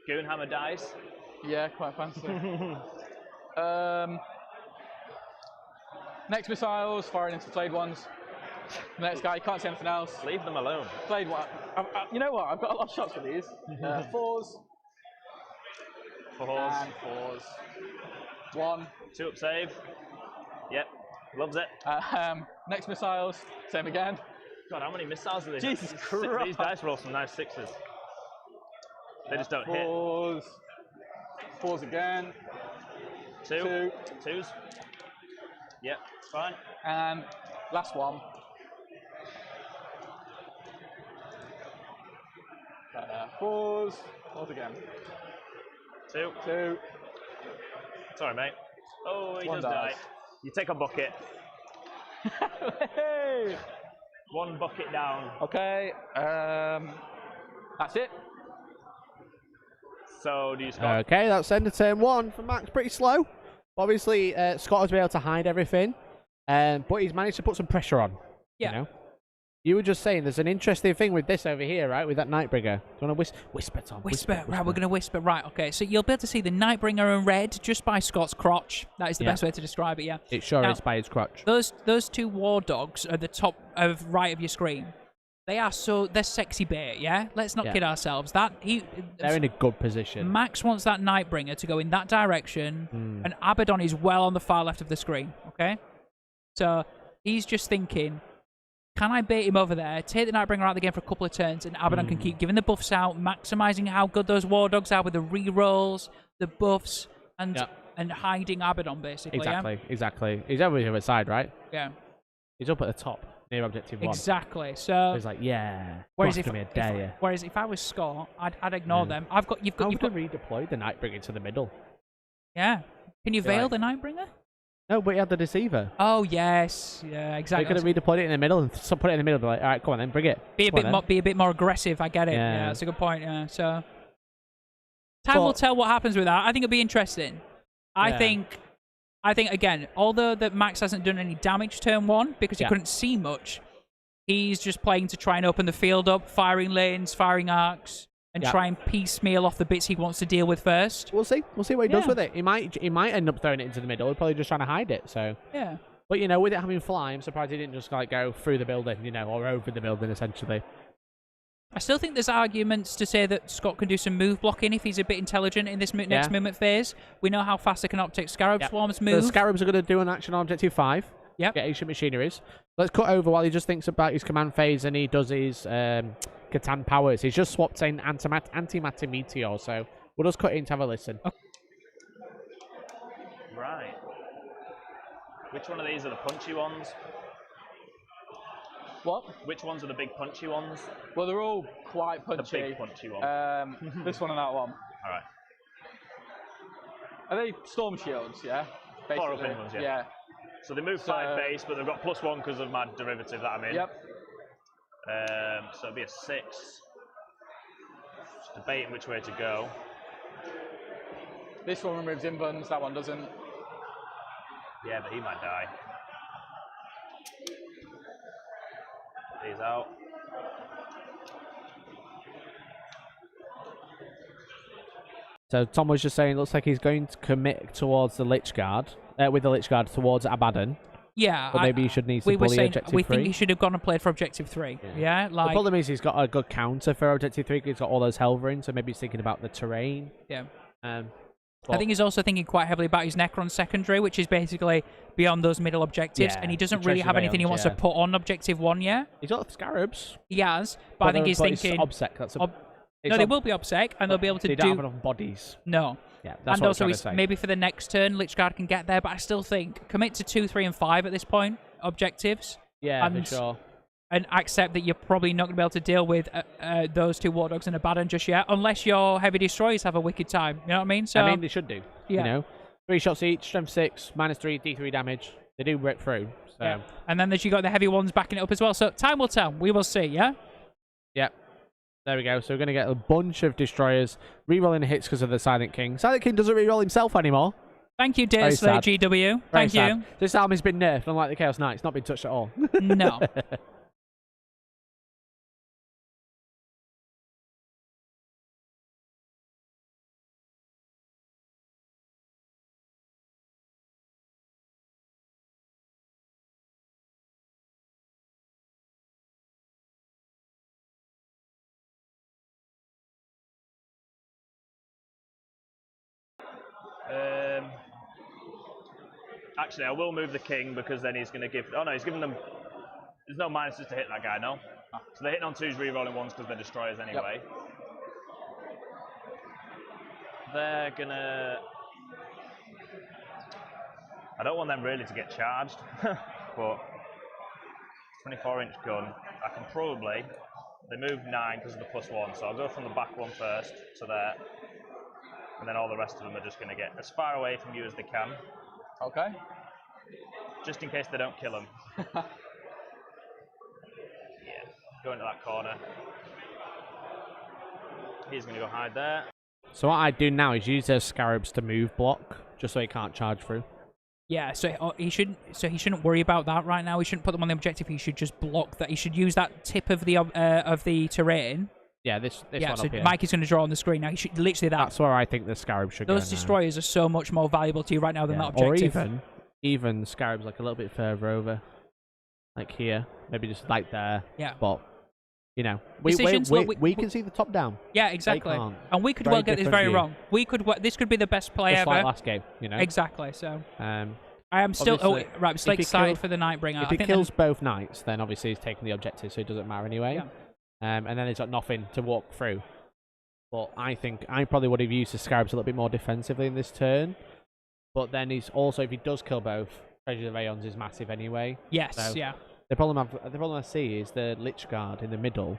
Speaker 3: Goonhammer dies.
Speaker 4: Yeah, quite fancy. Next missiles, firing into the flayed ones. The next guy, you can't see anything else.
Speaker 3: Leave them alone.
Speaker 4: Flayed one. You know what? I've got a lot of shots for these. 4s
Speaker 3: 4s.
Speaker 4: and 4s. 1.
Speaker 3: 2 up save. Yep. Loves it.
Speaker 4: Next missiles, same again.
Speaker 3: God, how many missiles are these?
Speaker 4: Jesus Christ.
Speaker 3: These dice roll some nice 6s. They just don't hit.
Speaker 4: 4s. 4s again.
Speaker 3: 2. 2s. Yep, fine.
Speaker 4: And last one. 4s. 4s again.
Speaker 3: 2.
Speaker 4: 2.
Speaker 3: Sorry, mate. Oh, he
Speaker 4: One
Speaker 3: does die.
Speaker 4: dies.
Speaker 3: You take a bucket.
Speaker 4: Hey!
Speaker 3: 1 bucket down.
Speaker 4: Okay. That's it.
Speaker 3: So, do you Scott?
Speaker 1: Okay, that's end of turn 1 for Max. Pretty slow. Obviously, Scott has been able to hide everything, but he's managed to put some pressure on.
Speaker 2: Yeah.
Speaker 1: You know? You were just saying there's an interesting thing with this over here, right? With that Nightbringer. Do you want to whisper, Tom?
Speaker 2: Whisper. Right, we're going to whisper. Right, okay. So you'll be able to see the Nightbringer in red just by Scott's crotch. That is the best way to describe it, yeah.
Speaker 1: It sure
Speaker 2: Now,
Speaker 1: is by his crotch.
Speaker 2: Those 2 war dogs at the top of right of your screen. They're sexy bait, yeah? Let's not kid ourselves. They're
Speaker 1: in a good position.
Speaker 2: Max wants that Nightbringer to go in that direction, and Abaddon is well on the far left of the screen, okay? So he's just thinking, can I bait him over there, take the Nightbringer out of the game for a couple of turns, and Abaddon can keep giving the buffs out, maximising how good those war dogs are with the rerolls, the buffs, and hiding Abaddon, basically,
Speaker 1: Exactly. He's over the other side, right?
Speaker 2: Yeah.
Speaker 1: He's up at the top, near objective 1.
Speaker 2: Exactly. So
Speaker 1: he's like, yeah.
Speaker 2: Whereas
Speaker 1: if
Speaker 2: I was Scott, I'd ignore them. You've got
Speaker 1: redeploy the Nightbringer to the middle.
Speaker 2: Yeah. Can you veil the Nightbringer?
Speaker 1: No, but he had the Deceiver.
Speaker 2: Oh yes, yeah, exactly.
Speaker 1: They could have redeployed it in the middle and put it in the middle. Be like, all right, come on then, bring it.
Speaker 2: Be a bit more aggressive. I get it. Yeah, that's a good point. Yeah, so time will tell what happens with that. I think it'll be interesting. I think again, although that Max hasn't done any damage turn 1 because he couldn't see much, he's just playing to try and open the field up, firing lanes, firing arcs, and try and piecemeal off the bits he wants to deal with first.
Speaker 1: We'll see. We'll see what he does with it. He might end up throwing it into the middle. He's probably just trying to hide it. So
Speaker 2: yeah.
Speaker 1: But with it having fly, I'm surprised he didn't just like go through the building, or over the building essentially.
Speaker 2: I still think there's arguments to say that Scott can do some move blocking if he's a bit intelligent in this next movement phase. We know how fast the Canoptic Scarab Swarms move.
Speaker 1: The Scarabs are going to do an action on Objective 5.
Speaker 2: Yep.
Speaker 1: Get ancient machineries. Let's cut over while he just thinks about his command phase and he does his Catan powers. He's just swapped in Antimatter Meteor, so we'll just cut in to have a listen.
Speaker 2: Okay.
Speaker 3: Right. Which one of these are the punchy ones?
Speaker 4: What?
Speaker 3: Which ones are the big punchy ones?
Speaker 4: Well, they're all quite punchy.
Speaker 3: The big punchy one.
Speaker 4: This one and that one.
Speaker 3: All right.
Speaker 4: Are they storm shields? Yeah. Basically.
Speaker 3: 4 up in ones, yeah. So they move 5 base, but they've got +1 because of my derivative that I'm in.
Speaker 4: Yep.
Speaker 3: So it'd be a 6. Just debating which way to go.
Speaker 4: This one removes invuns, that one doesn't.
Speaker 3: Yeah, but he might die. Put these out.
Speaker 1: So Tom was just saying, looks like he's going to commit towards the Lich Guard, with the Lich Guard towards Abaddon.
Speaker 2: Yeah,
Speaker 1: But maybe he should need to
Speaker 2: we were
Speaker 1: bully
Speaker 2: saying
Speaker 1: Objective
Speaker 2: we
Speaker 1: 3.
Speaker 2: think he should have gone and played for Objective 3. Yeah,
Speaker 1: The
Speaker 2: like
Speaker 1: problem is he's got a good counter for Objective 3. He's got all those Helverins, so maybe he's thinking about the terrain.
Speaker 2: yeah.
Speaker 1: But
Speaker 2: I think he's also thinking quite heavily about his Necron secondary, which is basically beyond those middle objectives,
Speaker 1: Yeah,
Speaker 2: and he doesn't
Speaker 1: the
Speaker 2: really
Speaker 1: treasure
Speaker 2: have anything he wants
Speaker 1: veils,
Speaker 2: to put on Objective 1 yet.
Speaker 1: he's got the Scarabs.
Speaker 2: He has, but I think he's
Speaker 1: it's
Speaker 2: thinking...
Speaker 1: OBSEC. That's
Speaker 2: no, they will be OBSEC, and they'll be able to
Speaker 1: they
Speaker 2: do...
Speaker 1: don't have enough bodies.
Speaker 2: No.
Speaker 1: Yeah, that's
Speaker 2: And
Speaker 1: what
Speaker 2: also,
Speaker 1: I'm
Speaker 2: he's,
Speaker 1: trying to say.
Speaker 2: maybe for the next turn, Lichguard can get there, but I still think commit to 2, 3, and 5 at this point, objectives.
Speaker 1: Yeah,
Speaker 2: and,
Speaker 1: for sure.
Speaker 2: And accept that you're probably not going to be able to deal with those 2 War Dogs and Abaddon just yet, unless your Heavy Destroyers have a wicked time. You know what I mean? So,
Speaker 1: I mean, they should do.
Speaker 2: Yeah.
Speaker 1: You know? 3 shots each, strength 6, -3, D3 damage. They do rip through. So.
Speaker 2: yeah. And then you got the heavy ones backing it up as well. So time will tell. We will see, yeah?
Speaker 1: Yep. There we go. So we're going to get a bunch of destroyers rerolling hits because of the Silent King. Silent King doesn't reroll himself anymore.
Speaker 2: Thank you, dear
Speaker 1: Very
Speaker 2: Slayer
Speaker 1: sad.
Speaker 2: GW.
Speaker 1: Very
Speaker 2: Thank
Speaker 1: sad.
Speaker 2: you.
Speaker 1: This army's been nerfed, unlike the Chaos Knight. It's not been touched at all.
Speaker 2: No.
Speaker 3: Actually, I will move the king because then he's going to give... Oh, no, he's giving them... There's no minuses to hit that guy, no? So they're hitting on 2s, re-rolling 1s because they're destroyers anyway. Yep. They're going to... I don't want them really to get charged, but 24-inch gun, I can probably... They move 9 because of the +1, so I'll go from the back one first to there. And then all the rest of them are just going to get as far away from you as they can.
Speaker 4: Okay.
Speaker 3: Just in case they don't kill him. Yeah. Go into that corner. He's going to go hide there.
Speaker 1: So what I do now is use those Scarabs to move block, just so he can't charge through.
Speaker 2: Yeah, so he shouldn't worry about that right now. He shouldn't put them on the objective. He should just block that. He should use that tip of the terrain.
Speaker 1: Yeah, this
Speaker 2: yeah,
Speaker 1: one
Speaker 2: so
Speaker 1: up here.
Speaker 2: Mike is going to draw on the screen now. He should literally that.
Speaker 1: That's where I think the Scarab should go
Speaker 2: Those destroyers are so much more valuable to you right now than that objective.
Speaker 1: Or even the Scarab's like a little bit further over, like here, maybe just like there.
Speaker 2: Yeah.
Speaker 1: But you know, we can see the top down.
Speaker 2: Yeah, exactly.
Speaker 1: can't.
Speaker 2: And we could
Speaker 1: Very
Speaker 2: well get this
Speaker 1: different
Speaker 2: very
Speaker 1: view.
Speaker 2: wrong. This could be the best play
Speaker 1: Just
Speaker 2: ever.
Speaker 1: like last game, you know.
Speaker 2: Exactly. So I
Speaker 1: I
Speaker 2: am still
Speaker 1: obviously,
Speaker 2: right. I'm still
Speaker 1: if he
Speaker 2: excited
Speaker 1: kills-
Speaker 2: for the Nightbringer.
Speaker 1: If he kills both knights, then obviously he's taking the objective, so it doesn't matter anyway.
Speaker 2: Yeah.
Speaker 1: And then he's got nothing to walk through. But I think I probably would have used the Scarabs a little bit more defensively in this turn. But then he's also, if he does kill both, Treasure of the Aeons is massive anyway.
Speaker 2: Yes.
Speaker 1: So
Speaker 2: Yeah.
Speaker 1: The problem I see is the Lich Guard in the middle.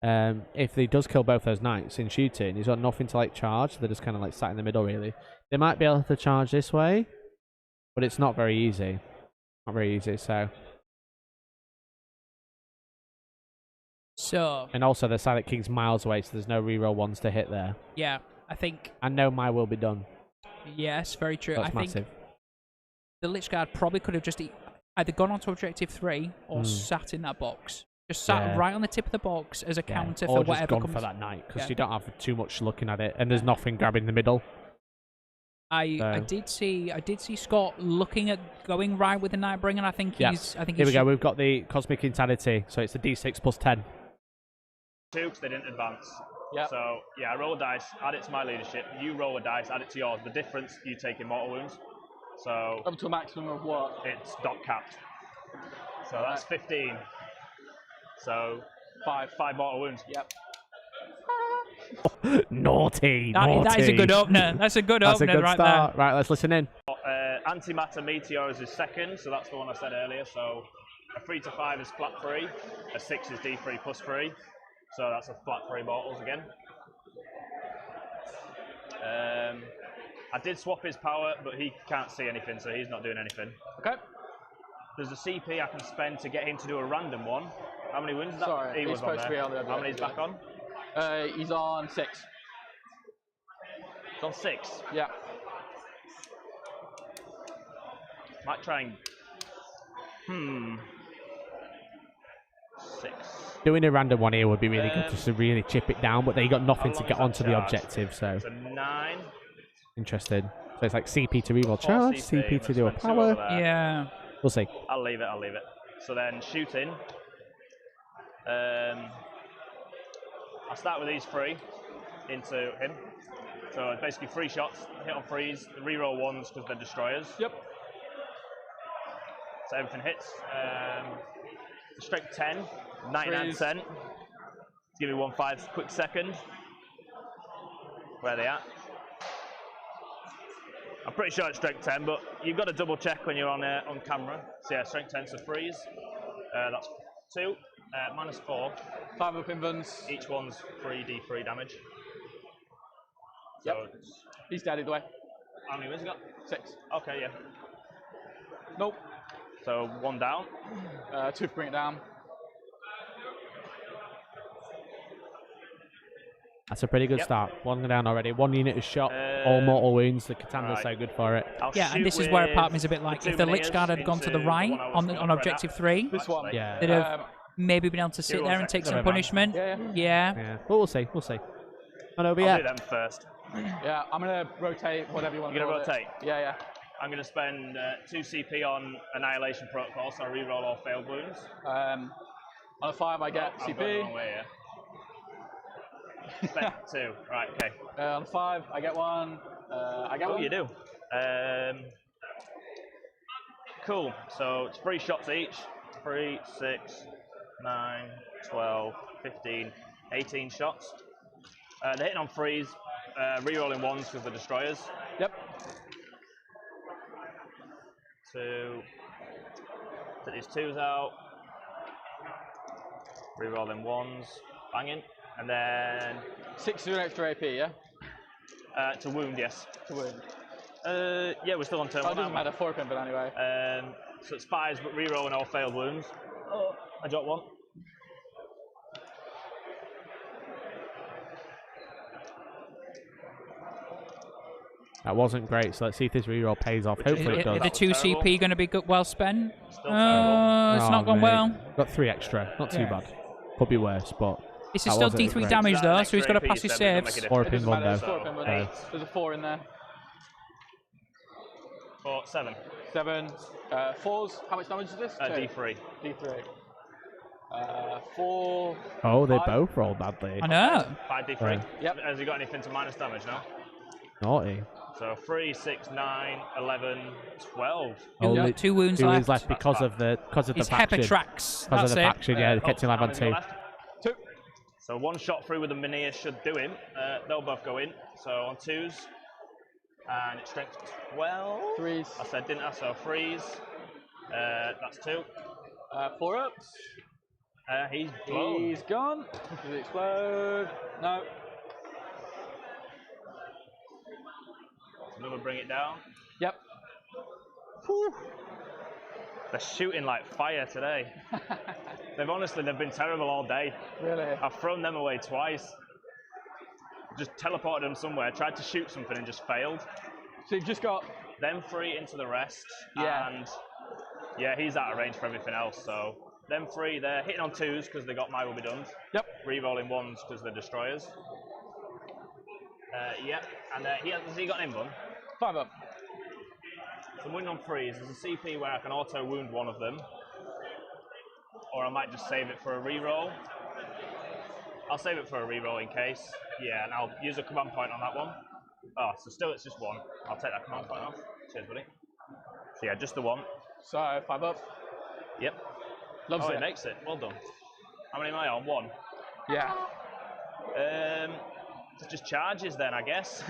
Speaker 1: If he does kill both those knights in shooting, he's got nothing to like charge. So they're just kind of like sat in the middle really. They might be able to charge this way, but it's not very easy. Not very easy.
Speaker 2: So.
Speaker 1: And also the Silent King's miles away, so there's no reroll ones to hit there.
Speaker 2: Yeah, I think.
Speaker 1: And no my will be done.
Speaker 2: Yes, very true.
Speaker 1: That's
Speaker 2: I think
Speaker 1: massive.
Speaker 2: the Lich Guard probably could have just either gone onto objective 3 or sat in that box. Just sat right on the tip of the box as a counter for
Speaker 1: or just
Speaker 2: whatever
Speaker 1: gone
Speaker 2: comes.
Speaker 1: for that knight, because
Speaker 2: Yeah.
Speaker 1: you don't have too much looking at it, and there's nothing grabbing the middle.
Speaker 2: I did see Scott looking at going right with the Nightbringer. And I think he's. I think
Speaker 1: Here we
Speaker 2: he's
Speaker 1: go. We've got the Cosmic Insanity, so it's a D6 plus 10.
Speaker 3: 2 because they didn't advance.
Speaker 4: Yeah.
Speaker 3: So, yeah, I roll a dice, add it to my leadership. You roll a dice, add it to yours. The difference, you take immortal wounds. So,
Speaker 4: Up to a maximum of what?
Speaker 3: it's dot capped. So that's 15. So, 5 mortal wounds.
Speaker 4: Yep.
Speaker 1: Naughty.
Speaker 2: that is a good opener. That's a good
Speaker 1: That's a
Speaker 2: opener
Speaker 1: good
Speaker 2: right
Speaker 1: start. Right, let's listen in.
Speaker 3: Antimatter Meteors is second, so that's the one I said earlier. So, a 3 to 5 is flat 3, a 6 is D3 plus 3. So that's a flat 3 mortals again. I did swap his power, but he can't see anything, so he's not doing anything.
Speaker 4: Okay.
Speaker 3: There's a CP I can spend to get him to do a random one. How many wins is that?
Speaker 4: Sorry,
Speaker 3: he
Speaker 4: he's
Speaker 3: was on
Speaker 4: supposed to
Speaker 3: there.
Speaker 4: be on the
Speaker 3: How many is back on?
Speaker 4: He's on 6.
Speaker 3: It's on 6.
Speaker 4: Yeah.
Speaker 3: Might try and... 6.
Speaker 1: Doing a random one here would be really good, just to really chip it down. But then you got nothing
Speaker 3: How
Speaker 1: to
Speaker 3: long
Speaker 1: get
Speaker 3: is that
Speaker 1: onto the
Speaker 3: charge?
Speaker 1: objective, so
Speaker 3: So 9.
Speaker 1: interesting. So it's like CP to reroll
Speaker 3: 4
Speaker 1: charge,
Speaker 3: CP,
Speaker 1: CP to do a
Speaker 3: let's spend 2 over
Speaker 1: power.
Speaker 3: there.
Speaker 2: Yeah.
Speaker 1: We'll see.
Speaker 3: I'll leave it. So then shooting. I'll start with these 3 into him. So it's basically 3 shots, hit on 3s, reroll 1s because they're destroyers.
Speaker 4: Yep.
Speaker 3: So everything hits. Strength 10, 99%. Give me 1 quick second. Where are they at? I'm pretty sure it's strength 10, but you've got to double check when you're on camera. So yeah, strength 10, so 3s. That's 2. Minus 4.
Speaker 4: 5 up invulns.
Speaker 3: Each one's 3d3 damage.
Speaker 4: Yep.
Speaker 3: So it's,
Speaker 4: He's dead either way.
Speaker 3: how many wins you got?
Speaker 4: 6.
Speaker 3: Okay, yeah.
Speaker 4: Nope.
Speaker 3: So 1 down.
Speaker 4: 2 to bring it down.
Speaker 1: That's a pretty good
Speaker 3: Yep.
Speaker 1: start. 1 down already. 1 unit is shot. All mortal wounds. The Katanga's so good for it.
Speaker 3: I'll
Speaker 2: Yeah,
Speaker 3: shoot
Speaker 2: and this is where part of me is
Speaker 3: with
Speaker 2: a bit like,
Speaker 3: the
Speaker 2: if the
Speaker 3: 2
Speaker 2: Lich Guard
Speaker 3: minis
Speaker 2: had gone to the
Speaker 3: into
Speaker 2: right
Speaker 3: one I was
Speaker 2: on
Speaker 3: going
Speaker 2: on
Speaker 3: for
Speaker 2: objective
Speaker 3: that.
Speaker 2: 3,
Speaker 4: This one.
Speaker 1: Yeah.
Speaker 2: they'd have maybe been able to sit
Speaker 3: Give
Speaker 2: there
Speaker 3: one
Speaker 2: and take
Speaker 3: sec.
Speaker 2: some
Speaker 1: Never mind.
Speaker 2: punishment.
Speaker 4: Yeah.
Speaker 2: Yeah.
Speaker 1: Yeah. But we'll see. We'll see. And over
Speaker 3: I'll
Speaker 1: yet.
Speaker 3: do them first.
Speaker 4: Yeah, I'm gonna rotate whatever you want.
Speaker 3: You're
Speaker 4: to
Speaker 3: gonna
Speaker 4: call
Speaker 3: rotate?
Speaker 4: It. Yeah.
Speaker 3: I'm going to spend 2 CP on Annihilation Protocol, so I reroll all failed wounds.
Speaker 4: On a 5, I get
Speaker 3: I'm going the wrong
Speaker 4: CP.
Speaker 3: way here. Spend 2. Right, okay.
Speaker 4: On a 5, I get 1. I get
Speaker 3: Oh,
Speaker 4: 1.
Speaker 3: you do. Cool. So it's 3 shots each. 3, 6, 9, 12, 15, 18 shots. They're hitting on 3s, rerolling 1s because they're destroyers.
Speaker 4: Yep.
Speaker 3: 2. Take these 2s out. Rerolling 1s. Banging. And then
Speaker 4: 6 to an extra AP, yeah?
Speaker 3: to wound, yes.
Speaker 4: To wound.
Speaker 3: Yeah, we're still on turn
Speaker 4: Oh, it
Speaker 3: 1.
Speaker 4: doesn't matter, 4 pin, but anyway.
Speaker 3: So it's 5s, but rerolling all failed wounds. Oh, I dropped 1.
Speaker 1: That wasn't great, so let's see if this reroll pays off. Hopefully it
Speaker 2: Are
Speaker 1: does.
Speaker 2: the 2 CP going to be good, well spent?
Speaker 3: Still terrible.
Speaker 2: It's
Speaker 1: Oh,
Speaker 2: not gone
Speaker 1: mate.
Speaker 2: well.
Speaker 1: Got 3 extra. Not too
Speaker 2: Yeah.
Speaker 1: bad. Could be worse, but
Speaker 2: This
Speaker 1: that
Speaker 2: is still
Speaker 1: wasn't
Speaker 2: D3
Speaker 1: great.
Speaker 2: damage
Speaker 3: Is that an
Speaker 2: though, so he's got to
Speaker 3: extra
Speaker 2: pass his
Speaker 3: AP, so it doesn't
Speaker 2: saves.
Speaker 3: make a
Speaker 1: Or a
Speaker 4: It
Speaker 1: pin
Speaker 4: doesn't
Speaker 1: one
Speaker 4: matter,
Speaker 1: though.
Speaker 4: there's 4 pin, but
Speaker 3: So,
Speaker 4: there's a 4 in there.
Speaker 3: 4, 7.
Speaker 4: 7. 4s. How much damage is this? 2.
Speaker 3: D3.
Speaker 4: D3. 4.
Speaker 1: Oh, they
Speaker 4: 5.
Speaker 1: both rolled badly.
Speaker 2: I know.
Speaker 3: 5 D3.
Speaker 4: Yep.
Speaker 3: Has he got anything to minus damage now?
Speaker 1: Naughty.
Speaker 3: So 3, 6, 9, 11, 12.
Speaker 1: Oh,
Speaker 2: Two-
Speaker 1: li-
Speaker 2: 2 wounds
Speaker 1: 2
Speaker 2: left.
Speaker 1: wounds left because of the
Speaker 2: It's
Speaker 1: faction.
Speaker 2: Hepatrax.
Speaker 1: Because of
Speaker 2: That's
Speaker 1: the
Speaker 2: it.
Speaker 1: faction, yeah, they kept him alive
Speaker 3: How
Speaker 1: on
Speaker 3: many
Speaker 1: 2.
Speaker 3: left?
Speaker 4: 2.
Speaker 3: So 1 shot through with the Minia should do him. They'll both go in. So on 2s. And it's strength 12.
Speaker 4: 3s.
Speaker 3: I said, didn't I? So 3s. That's 2.
Speaker 4: 4 ups.
Speaker 3: He's blown.
Speaker 4: He's gone. Does it explode? No.
Speaker 3: Another bring it down.
Speaker 4: Yep.
Speaker 3: They're shooting like fire today. They've been terrible all day.
Speaker 4: Really?
Speaker 3: I've thrown them away twice. Just teleported them somewhere, tried to shoot something and just failed.
Speaker 4: So you've just got.
Speaker 3: Them 3 into the rest.
Speaker 4: Yeah.
Speaker 3: And yeah, he's out of range for everything else. So them 3, they're hitting on 2s because they got my will be done.
Speaker 4: Yep.
Speaker 3: Rerolling 1s because they're destroyers. Yep. And has he got an invuln?
Speaker 4: 5 up.
Speaker 3: So I'm wounding on 3s. There's a CP where I can auto wound one of them. Or I might just save it for a reroll. I'll save it for a reroll in case. Yeah, and I'll use a command point on that one. Oh, so still it's just 1. I'll take that command point off. Cheers, buddy. So yeah, just the 1.
Speaker 4: So 5 up.
Speaker 3: Yep.
Speaker 4: Loves
Speaker 3: Oh,
Speaker 4: it.
Speaker 3: it makes it. Well done. How many am I on? 1.
Speaker 4: Yeah.
Speaker 3: It's just charges then, I guess.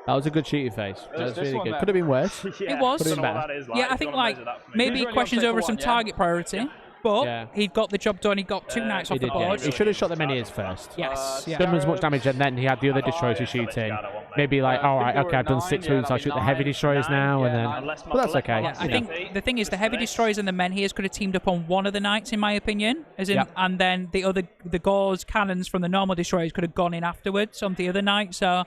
Speaker 1: That was a good shooting face. That was
Speaker 4: this
Speaker 1: really
Speaker 4: one
Speaker 1: good.
Speaker 4: then.
Speaker 1: Could have been worse.
Speaker 3: Yeah,
Speaker 2: It was.
Speaker 3: I don't know what
Speaker 1: better.
Speaker 3: that is like.
Speaker 2: Yeah, I
Speaker 3: If you
Speaker 2: think
Speaker 3: wanna
Speaker 2: like
Speaker 3: measure that for me.
Speaker 2: maybe
Speaker 4: You're only on
Speaker 2: questions
Speaker 4: sector
Speaker 2: over some
Speaker 4: 1, yeah?
Speaker 2: target priority, but
Speaker 1: Yeah.
Speaker 2: he got the job done. He got 2 knights
Speaker 3: he
Speaker 2: off the
Speaker 1: He did, yeah.
Speaker 2: board.
Speaker 1: He should have shot the minions first.
Speaker 2: Yes. Yeah.
Speaker 1: Done as much damage, and then he had the other destroyers
Speaker 3: yeah,
Speaker 1: to
Speaker 3: so
Speaker 1: shoot
Speaker 3: let's
Speaker 1: in.
Speaker 3: guard, I want, mate.
Speaker 1: Maybe like, all right,
Speaker 4: think we
Speaker 1: okay,
Speaker 4: were
Speaker 1: I've done
Speaker 4: at
Speaker 1: 6
Speaker 4: 9,
Speaker 1: wounds,
Speaker 4: yeah,
Speaker 1: I'll shoot the
Speaker 4: that'd be
Speaker 1: heavy
Speaker 4: 9,
Speaker 1: destroyers now, and
Speaker 4: yeah,
Speaker 1: then.
Speaker 4: 9.
Speaker 3: Unless my-
Speaker 1: But that's
Speaker 3: unless my
Speaker 1: okay.
Speaker 3: last
Speaker 2: I
Speaker 1: you know.
Speaker 2: think the thing is the heavy destroyers and the menhirs could have teamed up on one of the knights, in my opinion, as in,
Speaker 1: Yep.
Speaker 2: and then the gauze cannons from the normal destroyers could have gone in afterwards on the other knight. So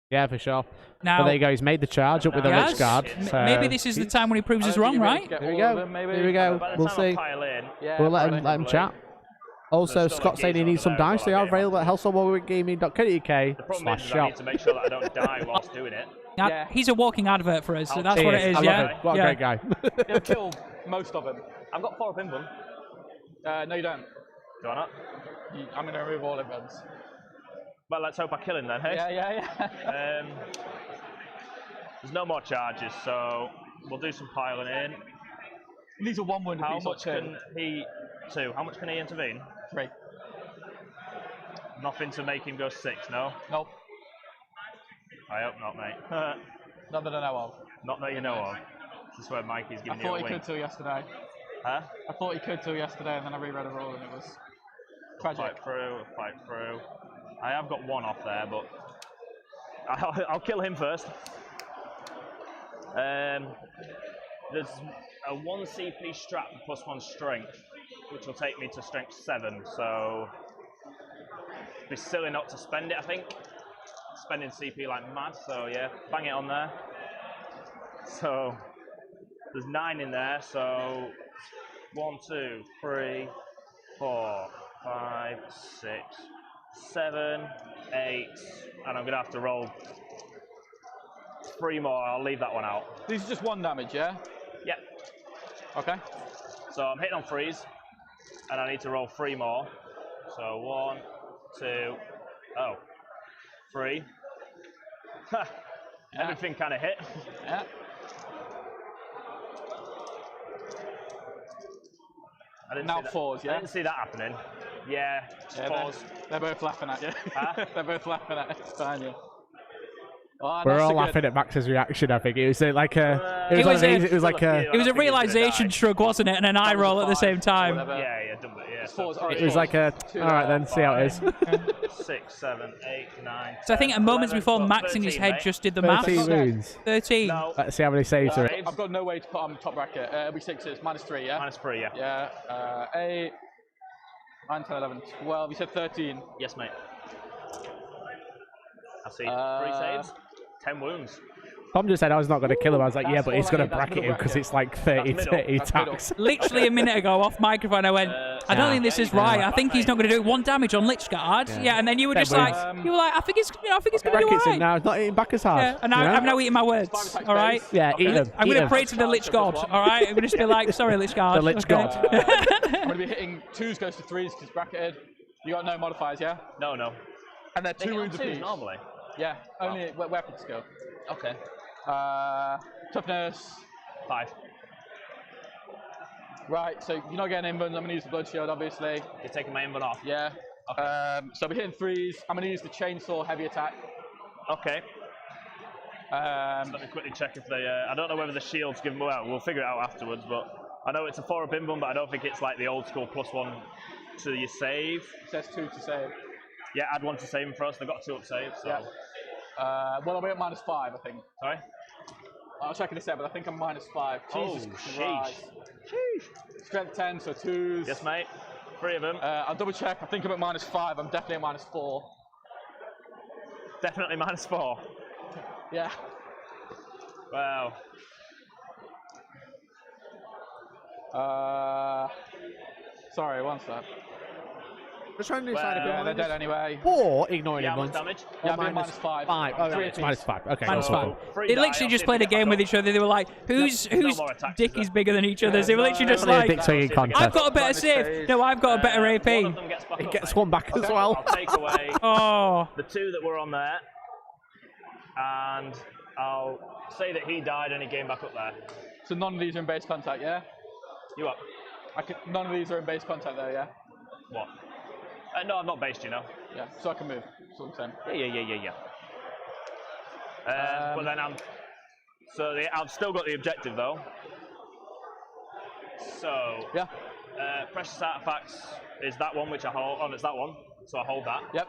Speaker 1: Yeah, for sure.
Speaker 2: now,
Speaker 1: But there you go. He's made the charge up with the
Speaker 2: Yes.
Speaker 1: Lich Guard. So
Speaker 2: maybe this is the time when he proves us wrong, right?
Speaker 1: Here we go. Here we go.
Speaker 3: By the
Speaker 1: We'll
Speaker 3: time I
Speaker 1: see.
Speaker 3: pile in,
Speaker 4: Yeah,
Speaker 1: We'll let
Speaker 4: probably.
Speaker 1: him chat. Also,
Speaker 3: There's still
Speaker 1: Scott
Speaker 3: a
Speaker 1: saying he
Speaker 3: geezer
Speaker 1: needs some
Speaker 3: over there
Speaker 1: dice.
Speaker 3: as
Speaker 1: They
Speaker 3: well,
Speaker 1: are
Speaker 3: I get
Speaker 1: available at hellstormwargaming.co.uk
Speaker 3: The problem is, I
Speaker 1: /shop.
Speaker 3: need to make sure that I don't die whilst doing it.
Speaker 2: Now,
Speaker 4: Yeah.
Speaker 2: he's a walking advert for us, so
Speaker 3: I'll
Speaker 2: that's what it
Speaker 1: He
Speaker 2: is,
Speaker 1: I
Speaker 2: yeah?
Speaker 1: love him. What a
Speaker 2: yeah.
Speaker 1: great guy.
Speaker 4: He'll kill most of them.
Speaker 3: I've got 4 up in them.
Speaker 4: No, you don't.
Speaker 3: Do I not?
Speaker 4: I'm going to remove all of them.
Speaker 3: Well, let's hope I kill him then, hey?
Speaker 4: Yeah.
Speaker 3: There's no more charges, so we'll do some piling in.
Speaker 4: These are 1 wound
Speaker 3: How
Speaker 4: apiece or
Speaker 3: much
Speaker 4: 2.
Speaker 3: can he... 2. How much can he intervene?
Speaker 4: 3.
Speaker 3: Nothing to make him go 6, no?
Speaker 4: Nope.
Speaker 3: I hope not, mate.
Speaker 4: Not that I know of.
Speaker 3: Not that you know of. This is where Mikey's
Speaker 4: I
Speaker 3: giving you
Speaker 4: thought
Speaker 3: a
Speaker 4: he
Speaker 3: wink.
Speaker 4: could till yesterday.
Speaker 3: Huh?
Speaker 4: I thought he could till yesterday, and then I reread a rule, and it was tragic.
Speaker 3: Fight through. I have got 1 off there, but I'll kill him first. There's a 1 CP strap plus 1 strength, which will take me to strength 7, so it'd be silly not to spend it, I think. Spending CP like mad, so yeah, bang it on there. So there's 9 in there, so 1, 2, 3, 4, 5, 6, 7, 8, and I'm gonna have to roll 3 more. I'll leave that one out.
Speaker 4: These are just 1 damage, yeah?
Speaker 3: Yep.
Speaker 4: Okay.
Speaker 3: So I'm hitting on 3s, and I need to roll 3 more. So 1, 2, 3. Ha!
Speaker 4: Yeah.
Speaker 3: Everything kind of hit.
Speaker 4: Yeah.
Speaker 3: I didn't
Speaker 4: Now
Speaker 3: see that.
Speaker 4: 4s, yeah?
Speaker 3: I didn't see that happening. Yeah, just
Speaker 4: Yeah,
Speaker 3: 4s.
Speaker 4: they're both laughing at you.
Speaker 3: Huh?
Speaker 4: They're both laughing at you. It's fine, yeah. Oh,
Speaker 1: We're
Speaker 4: that's
Speaker 1: all
Speaker 4: a good-
Speaker 1: laughing at Max's reaction, I think. It was like a...
Speaker 2: It was
Speaker 1: it was like a...
Speaker 2: It was a realisation shrug, wasn't it? And an eye
Speaker 4: was a
Speaker 2: roll at the
Speaker 4: 5
Speaker 2: same time.
Speaker 4: or whatever.
Speaker 3: Yeah, dumb it, yeah. So
Speaker 4: 4s. All right,
Speaker 1: It was like a...
Speaker 4: 2
Speaker 1: Alright then, see how it is.
Speaker 3: 6, 7, 8, 9.
Speaker 2: So I think
Speaker 3: 10,
Speaker 2: at moments
Speaker 3: 11,
Speaker 2: before
Speaker 3: 12,
Speaker 2: Max in his
Speaker 3: 13,
Speaker 2: head
Speaker 3: mate.
Speaker 2: just did the maths.
Speaker 1: 13 wounds.
Speaker 2: 13.
Speaker 3: No,
Speaker 1: Let's see how many saves are it.
Speaker 4: I've got no way to put on top bracket. It'll be 6s, -3, yeah?
Speaker 3: -3, yeah.
Speaker 4: Yeah, 8, 9, 10, 11, 12. You said 13.
Speaker 3: Yes, mate. I see 3
Speaker 4: Uh,
Speaker 3: saves, 10 wounds.
Speaker 1: Tom just said I was not going to kill him. I was like, yeah,
Speaker 4: That's
Speaker 1: but
Speaker 4: all
Speaker 1: he's
Speaker 4: I
Speaker 1: going to
Speaker 4: need, that's
Speaker 1: bracket
Speaker 4: middle
Speaker 1: him because
Speaker 4: bracket.
Speaker 1: it's like 30
Speaker 3: That's middle,
Speaker 1: to
Speaker 4: that's middle.
Speaker 1: attacks.
Speaker 2: Literally a minute ago, off microphone, I went, I don't think this is right. I think he's not going to do 1 damage on Lich Guard. Yeah, and then you were
Speaker 1: Then
Speaker 2: just like,
Speaker 1: wounds.
Speaker 2: you were like, I think he's going to do
Speaker 1: Brackets him
Speaker 2: alright.
Speaker 1: now. It's not hitting back as hard.
Speaker 2: Yeah, and
Speaker 1: you know?
Speaker 2: I'm now eating my words.
Speaker 4: 5 attacks
Speaker 2: All right.
Speaker 4: base.
Speaker 1: Yeah, eat them.
Speaker 2: I'm
Speaker 1: eat
Speaker 2: going to
Speaker 1: them.
Speaker 2: pray to the Lich
Speaker 4: Charge
Speaker 2: God.
Speaker 4: plus 1.
Speaker 2: All right. I'm going to just be like, sorry, Lich God.
Speaker 1: The Lich
Speaker 2: okay.
Speaker 1: God.
Speaker 4: I'm going to be hitting 2s goes to 3s because bracketed. You got no modifiers, yeah?
Speaker 3: No.
Speaker 4: And they're
Speaker 3: They
Speaker 4: 2
Speaker 3: hit on
Speaker 4: wounds
Speaker 3: 2s
Speaker 4: apiece.
Speaker 3: normally.
Speaker 4: Yeah, only weapon skill.
Speaker 3: Okay.
Speaker 4: Toughness.
Speaker 3: 5.
Speaker 4: Right, so you're not getting invuns. I'm going to use the blood shield, obviously.
Speaker 3: You're taking my invuln off.
Speaker 4: Yeah. So I'll be hitting 3s. I'm going to use the chainsaw heavy attack.
Speaker 3: Okay. Let me quickly check if they. I don't know whether the shields give them. Well, we'll figure it out afterwards. But I know it's a 4-up invuln, but I don't think it's like the old school +1 to your save.
Speaker 4: It says 2 to save.
Speaker 3: Yeah, add 1 to save for us. They've got 2 up save. So.
Speaker 4: Yeah. Well, I'll be at -5, I think.
Speaker 3: Sorry.
Speaker 4: I'll check in a sec, but I think I'm -5. Jesus
Speaker 3: Oh,
Speaker 4: Christ. Strength 10, so 2s.
Speaker 3: Yes, mate. 3 of them.
Speaker 4: I'll double check. I think I'm at -5. I'm definitely at -4.
Speaker 3: Definitely -4.
Speaker 4: Yeah.
Speaker 3: Wow.
Speaker 4: Sorry, one sec.
Speaker 1: Just trying to decide
Speaker 3: Well,
Speaker 4: Yeah, they're
Speaker 1: if
Speaker 4: dead anyway.
Speaker 1: or ignoring
Speaker 3: Yeah, how much
Speaker 1: everyone.
Speaker 3: damage?
Speaker 4: Yeah,
Speaker 1: Or
Speaker 4: I'm doing
Speaker 1: minus
Speaker 4: -5.
Speaker 1: 5. Oh,
Speaker 4: Three
Speaker 1: it's
Speaker 4: apiece.
Speaker 1: -5. Okay,
Speaker 2: Minus
Speaker 1: cool,
Speaker 2: 5.
Speaker 1: cool.
Speaker 3: Free
Speaker 2: They
Speaker 3: die,
Speaker 2: literally
Speaker 3: I'll
Speaker 2: just
Speaker 3: see
Speaker 2: played a
Speaker 3: if they
Speaker 2: game
Speaker 3: get
Speaker 2: with
Speaker 3: back
Speaker 2: each other. They were like, whose
Speaker 3: No more attacks,
Speaker 2: dick
Speaker 3: is there?
Speaker 2: is bigger than each other's? They were literally just
Speaker 1: Definitely a
Speaker 2: like,
Speaker 1: dick swinging
Speaker 3: I've
Speaker 2: I've
Speaker 1: contest.
Speaker 2: got a better
Speaker 4: Minus
Speaker 2: save.
Speaker 4: phase.
Speaker 2: No, I've got a better
Speaker 3: One
Speaker 2: AP.
Speaker 3: of them gets back
Speaker 1: It
Speaker 3: up,
Speaker 1: gets
Speaker 3: mate.
Speaker 1: one back as
Speaker 3: I'll
Speaker 1: well.
Speaker 3: take away
Speaker 2: Oh,
Speaker 3: the 2 that were on there, and I'll say that he died and he came back up there.
Speaker 4: So none of these are in base contact, yeah?
Speaker 3: You up?
Speaker 4: None of these are in base contact there, yeah?
Speaker 3: What? No, I've not based, you know.
Speaker 4: Yeah, so I can move. That's what I'm saying.
Speaker 3: Yeah. But then I've still got the objective though. So
Speaker 4: Yeah.
Speaker 3: precious artifacts is that one which I hold. Oh, it's that one. So I hold that.
Speaker 4: Yep.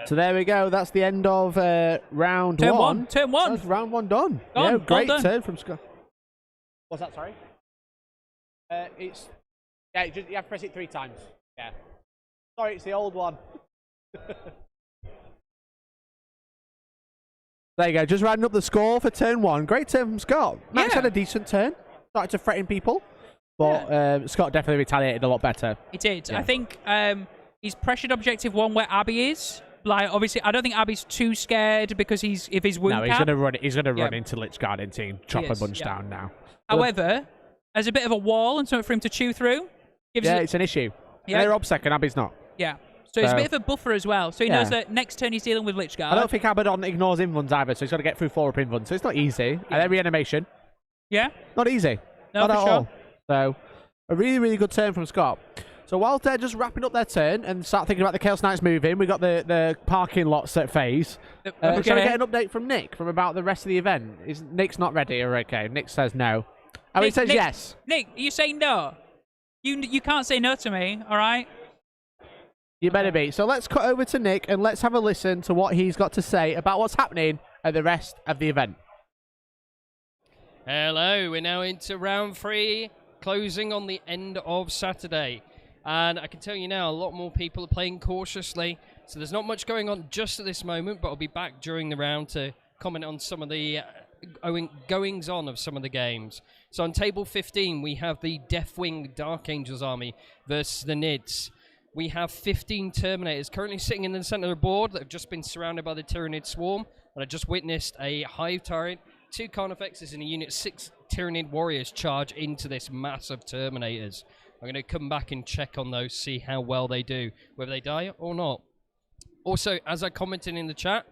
Speaker 1: So there we go. That's the end of round
Speaker 2: turn
Speaker 1: 1.
Speaker 2: one. Turn one.
Speaker 1: That's round 1 done.
Speaker 2: Done,
Speaker 1: Yeah,
Speaker 2: well
Speaker 1: great
Speaker 2: done.
Speaker 1: turn from Scott. What's that? Sorry. It's you have to press it 3 times. Yeah. Sorry, it's the old one. There you go. Just rounding up the score for turn 1. Great turn from Scott. Max
Speaker 2: Yeah.
Speaker 1: had a decent turn. Started to threaten people. But Scott definitely retaliated a lot better.
Speaker 2: He did.
Speaker 1: Yeah.
Speaker 2: I think he's pressured objective 1 where Abby is. Like, obviously, I don't think Abby's too scared because if he's wound
Speaker 1: No, he's
Speaker 2: cap.
Speaker 1: gonna run. He's gonna run into Lich Guard and team, chop a bunch down now.
Speaker 2: However, as a bit of a wall and something for him to chew through.
Speaker 1: It's an issue.
Speaker 2: Yeah.
Speaker 1: They're obsec and Abby's not.
Speaker 2: Yeah. So he's a bit of a buffer as well. So he knows that next turn he's dealing with Lich Guard.
Speaker 1: I don't think Abaddon ignores invuns either, so he's got to get through 4 up invuns. So it's not easy. And then reanimation.
Speaker 2: Yeah.
Speaker 1: Not easy.
Speaker 2: No,
Speaker 1: not
Speaker 2: for
Speaker 1: at
Speaker 2: sure.
Speaker 1: all. So a really, really good turn from Scott. So whilst they're just wrapping up their turn and start thinking about the Chaos Knights moving, we got the parking lots at phase. Shall we get an update from Nick from about the rest of the event? Is Nick's not ready or okay? Nick says no. Oh, he says yes.
Speaker 2: Nick, you say no. You can't say no to me, all right?
Speaker 1: You better be. So let's cut over to Nick and let's have a listen to what he's got to say about what's happening at the rest of the event.
Speaker 5: Hello, we're now into round 3, closing on the end of Saturday. And I can tell you now, a lot more people are playing cautiously. So there's not much going on just at this moment, but I'll be back during the round to comment on some of the goings-on of some of the games. So on table 15, we have the Deathwing Dark Angels army versus the Nids. We have 15 Terminators currently sitting in the center of the board that have just been surrounded by the Tyranid Swarm. And I just witnessed a Hive Tyrant, 2 Carnifexes in a unit, 6 Tyranid Warriors charge into this mass of Terminators. I'm going to come back and check on those, see how well they do, whether they die or not. Also, as I commented in the chat,